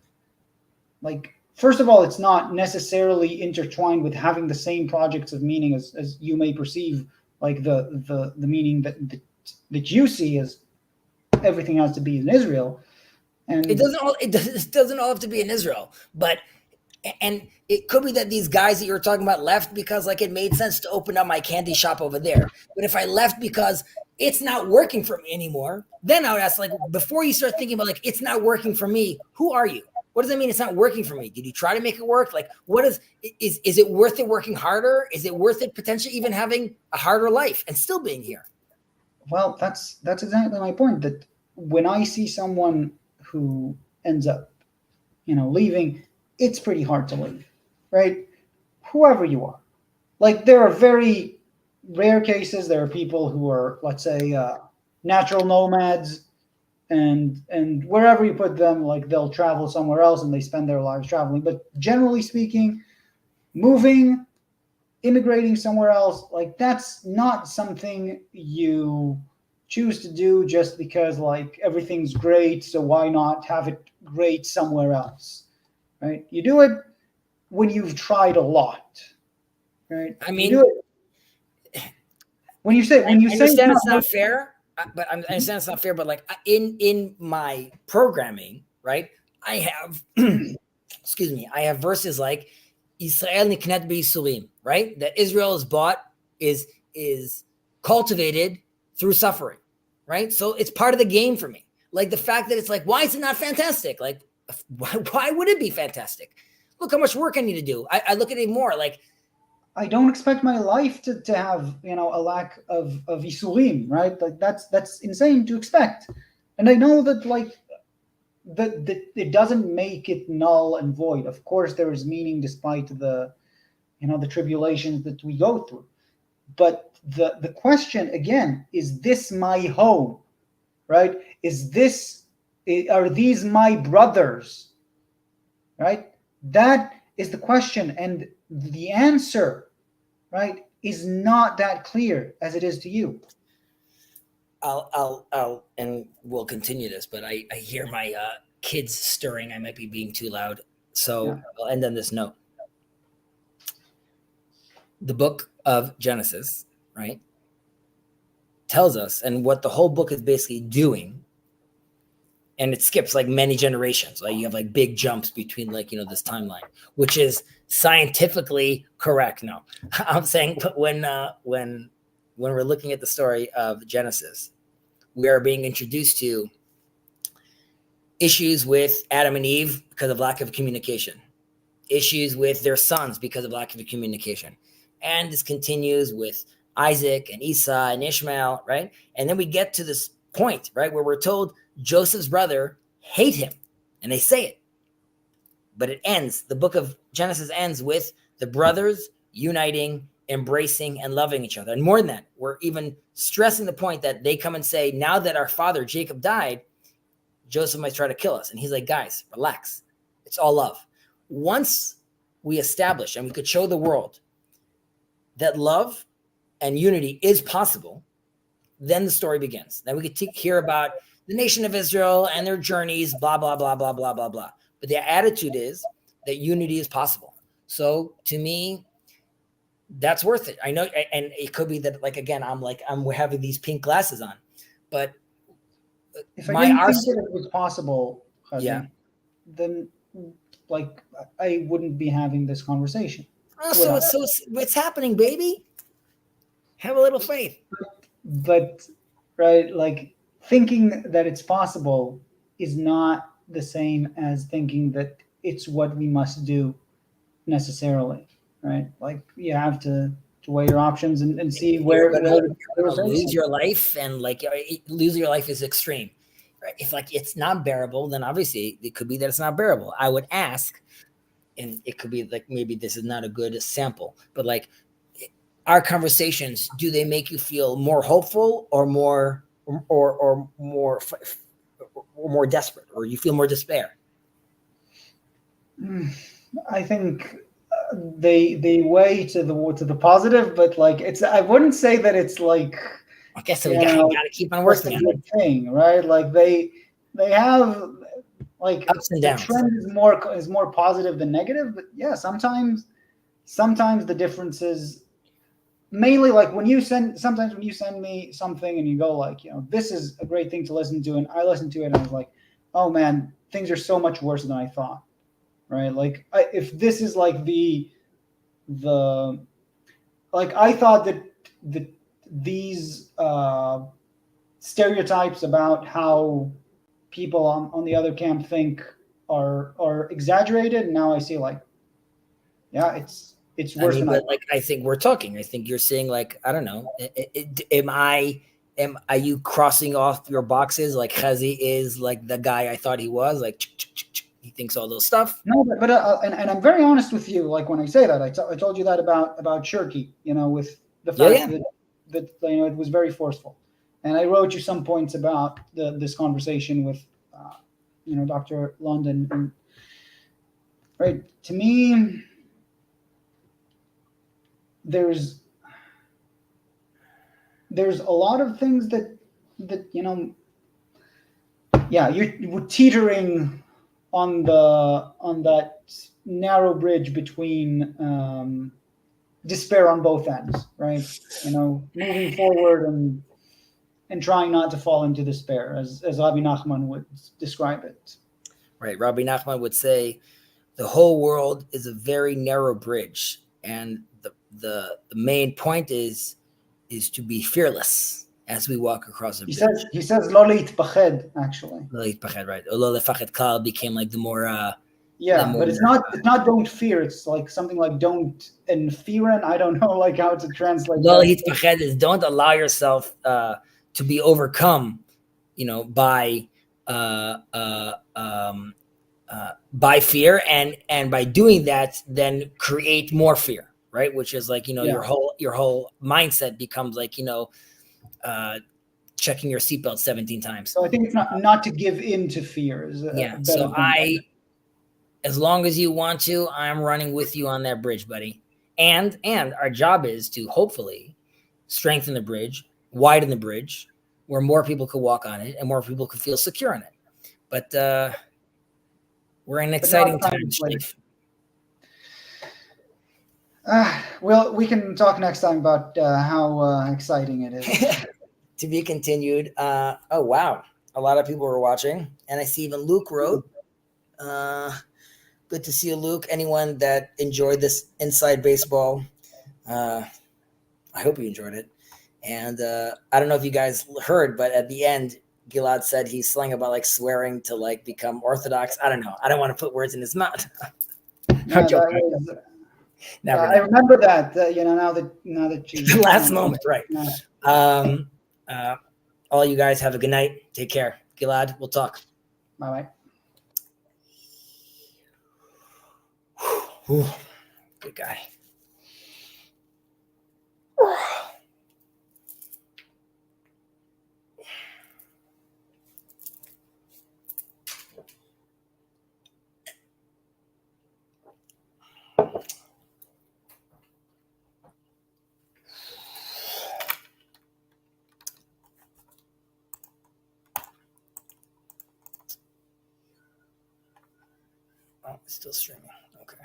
like, first of all, it's not necessarily intertwined with having the same projects of meaning as you may perceive, like the meaning that you see as everything has to be in Israel. And it doesn't all have to be in Israel, and it could be that these guys that you were talking about left because, like, it made sense to open up my candy shop over there. But if I left because it's not working for me anymore, then I would ask, like, before you start thinking about, like, it's not working for me, who are you? What does that mean? It's not working for me. Did you try to make it work? Like, what is it worth it working harder? Is it worth it potentially even having a harder life and still being here? Well, that's exactly my point, that when I see someone who ends up, leaving, it's pretty hard to leave, right? Whoever you are. Like, there are very rare cases. There are people who are, let's say, natural nomads, and wherever you put them, like, they'll travel somewhere else and they spend their lives traveling. But generally speaking, moving, immigrating somewhere else, like, that's not something you choose to do just because, like, everything's great, so why not have it great somewhere else, right? You do it when you've tried a lot, right? I mean, you do it when you say it's not fair, but I understand it's not fair. But, like, in my programming, right, I have excuse me, I have verses like Israel niknet b'yisurim, right? That Israel is bought, is cultivated through suffering, right? So it's part of the game for me. Like, the fact that it's like, why is it not fantastic? Like, why would it be fantastic? Look how much work I need to do. I look at it more like, I don't expect my life to have, a lack of isurim, right? Like, that's insane to expect. And I know that like that it doesn't make it null and void. Of course, there is meaning despite the the tribulations that we go through. But the question again, is this my home? Right? Are these my brothers? Right? That is the question, and the answer, right, is not that clear as it is to you. I'll, and we'll continue this, but I hear my kids stirring. I might be being too loud, so I'll end on this note. The book of Genesis, right, tells us, and what the whole book is basically doing, and it skips like many generations. Like you have like big jumps between like this timeline, which is scientifically correct. No, I'm saying, but when we're looking at the story of Genesis, we are being introduced to issues with Adam and Eve because of lack of communication, issues with their sons because of lack of communication. And this continues with Isaac and Esau and Ishmael, right? And then we get to this point, right, where we're told Joseph's brother hate him, and they say it. But it ends, the book of Genesis ends with the brothers uniting, embracing, and loving each other. And more than that, we're even stressing the point that they come and say, now that our father Jacob died, Joseph might try to kill us. And he's like, guys, relax. It's all love. Once we establish and we could show the world that love and unity is possible, then the story begins. Then we could hear about the nation of Israel and their journeys, blah, blah, blah, blah, blah, blah, blah. But the attitude is that unity is possible. So to me, that's worth it. I know, and it could be that, like, again, I'm having these pink glasses on, but if I didn't think that it was possible, then like I wouldn't be having this conversation. Oh, so it's happening, baby. Have a little faith. But right, like thinking that it's possible is not the same as thinking that it's what we must do necessarily, right? Like you have to weigh your options and see where lose your life, and like lose your life is extreme, right? If like it's not bearable, then obviously it could be that it's not bearable. I would ask, and it could be like maybe this is not a good sample, but like our conversations, do they make you feel more hopeful or more desperate, or you feel more despair? I think they weigh to the positive, but like I wouldn't say that it's like, okay, so we gotta keep on working on it thing, right? Like they have like ups and downs. The trend is more positive than negative, but yeah, sometimes the difference is mainly like when you send me something and you go like, this is a great thing to listen to, and I listened to it and I was like, oh man, things are so much worse than I thought, right? Like if this is like the like I thought that these stereotypes about how people on the other camp think are exaggerated, and now I see like, yeah, it's worse than but like I think we're talking. I think you're saying like, I don't know. Are you crossing off your boxes? Like Chezi is like the guy I thought he was. Like he thinks all those stuff. No, but and I'm very honest with you. Like when I say that, I told you that about Shirky. With the fact that it was very forceful, and I wrote you some points about this conversation with Dr. London. And, right, to me, there's a lot of things that you're teetering on that narrow bridge between despair on both ends, right? Moving forward and trying not to fall into despair, as Rabbi Nachman would describe it. Right, Rabbi Nachman would say the whole world is a very narrow bridge, and the main point is to be fearless as we walk across the bridge. He says lo leitpached, actually. Lo leitpached, right? Lo lefached klal became like the more but it's not don't fear. It's like something like don't fearin. I don't know like how to translate. Lo leitpached is don't allow yourself to be overcome by fear, and by doing that, then create more fear, right? Which is like, your whole mindset becomes like, checking your seatbelt 17 times. So I think it's not to give in to fear is better. So as long as you want to, I'm running with you on that bridge, buddy. And our job is to hopefully strengthen the bridge, widen the bridge, where more people could walk on it and more people could feel secure in it. But we're in exciting times. Well, we can talk next time about how exciting it is. To be continued. Oh, wow. A lot of people were watching. And I see even Luke wrote. Good to see you, Luke. Anyone that enjoyed this Inside Baseball, I hope you enjoyed it. And I don't know if you guys heard, but at the end, Gilad said he's slang about like swearing to like become Orthodox. I don't know. I don't want to put words in his mouth. I remember that. Now that you last moment, right? All you guys have a good night. Take care, Gilad. We'll talk. Bye. Good guy. Oh, it's still streaming. Okay.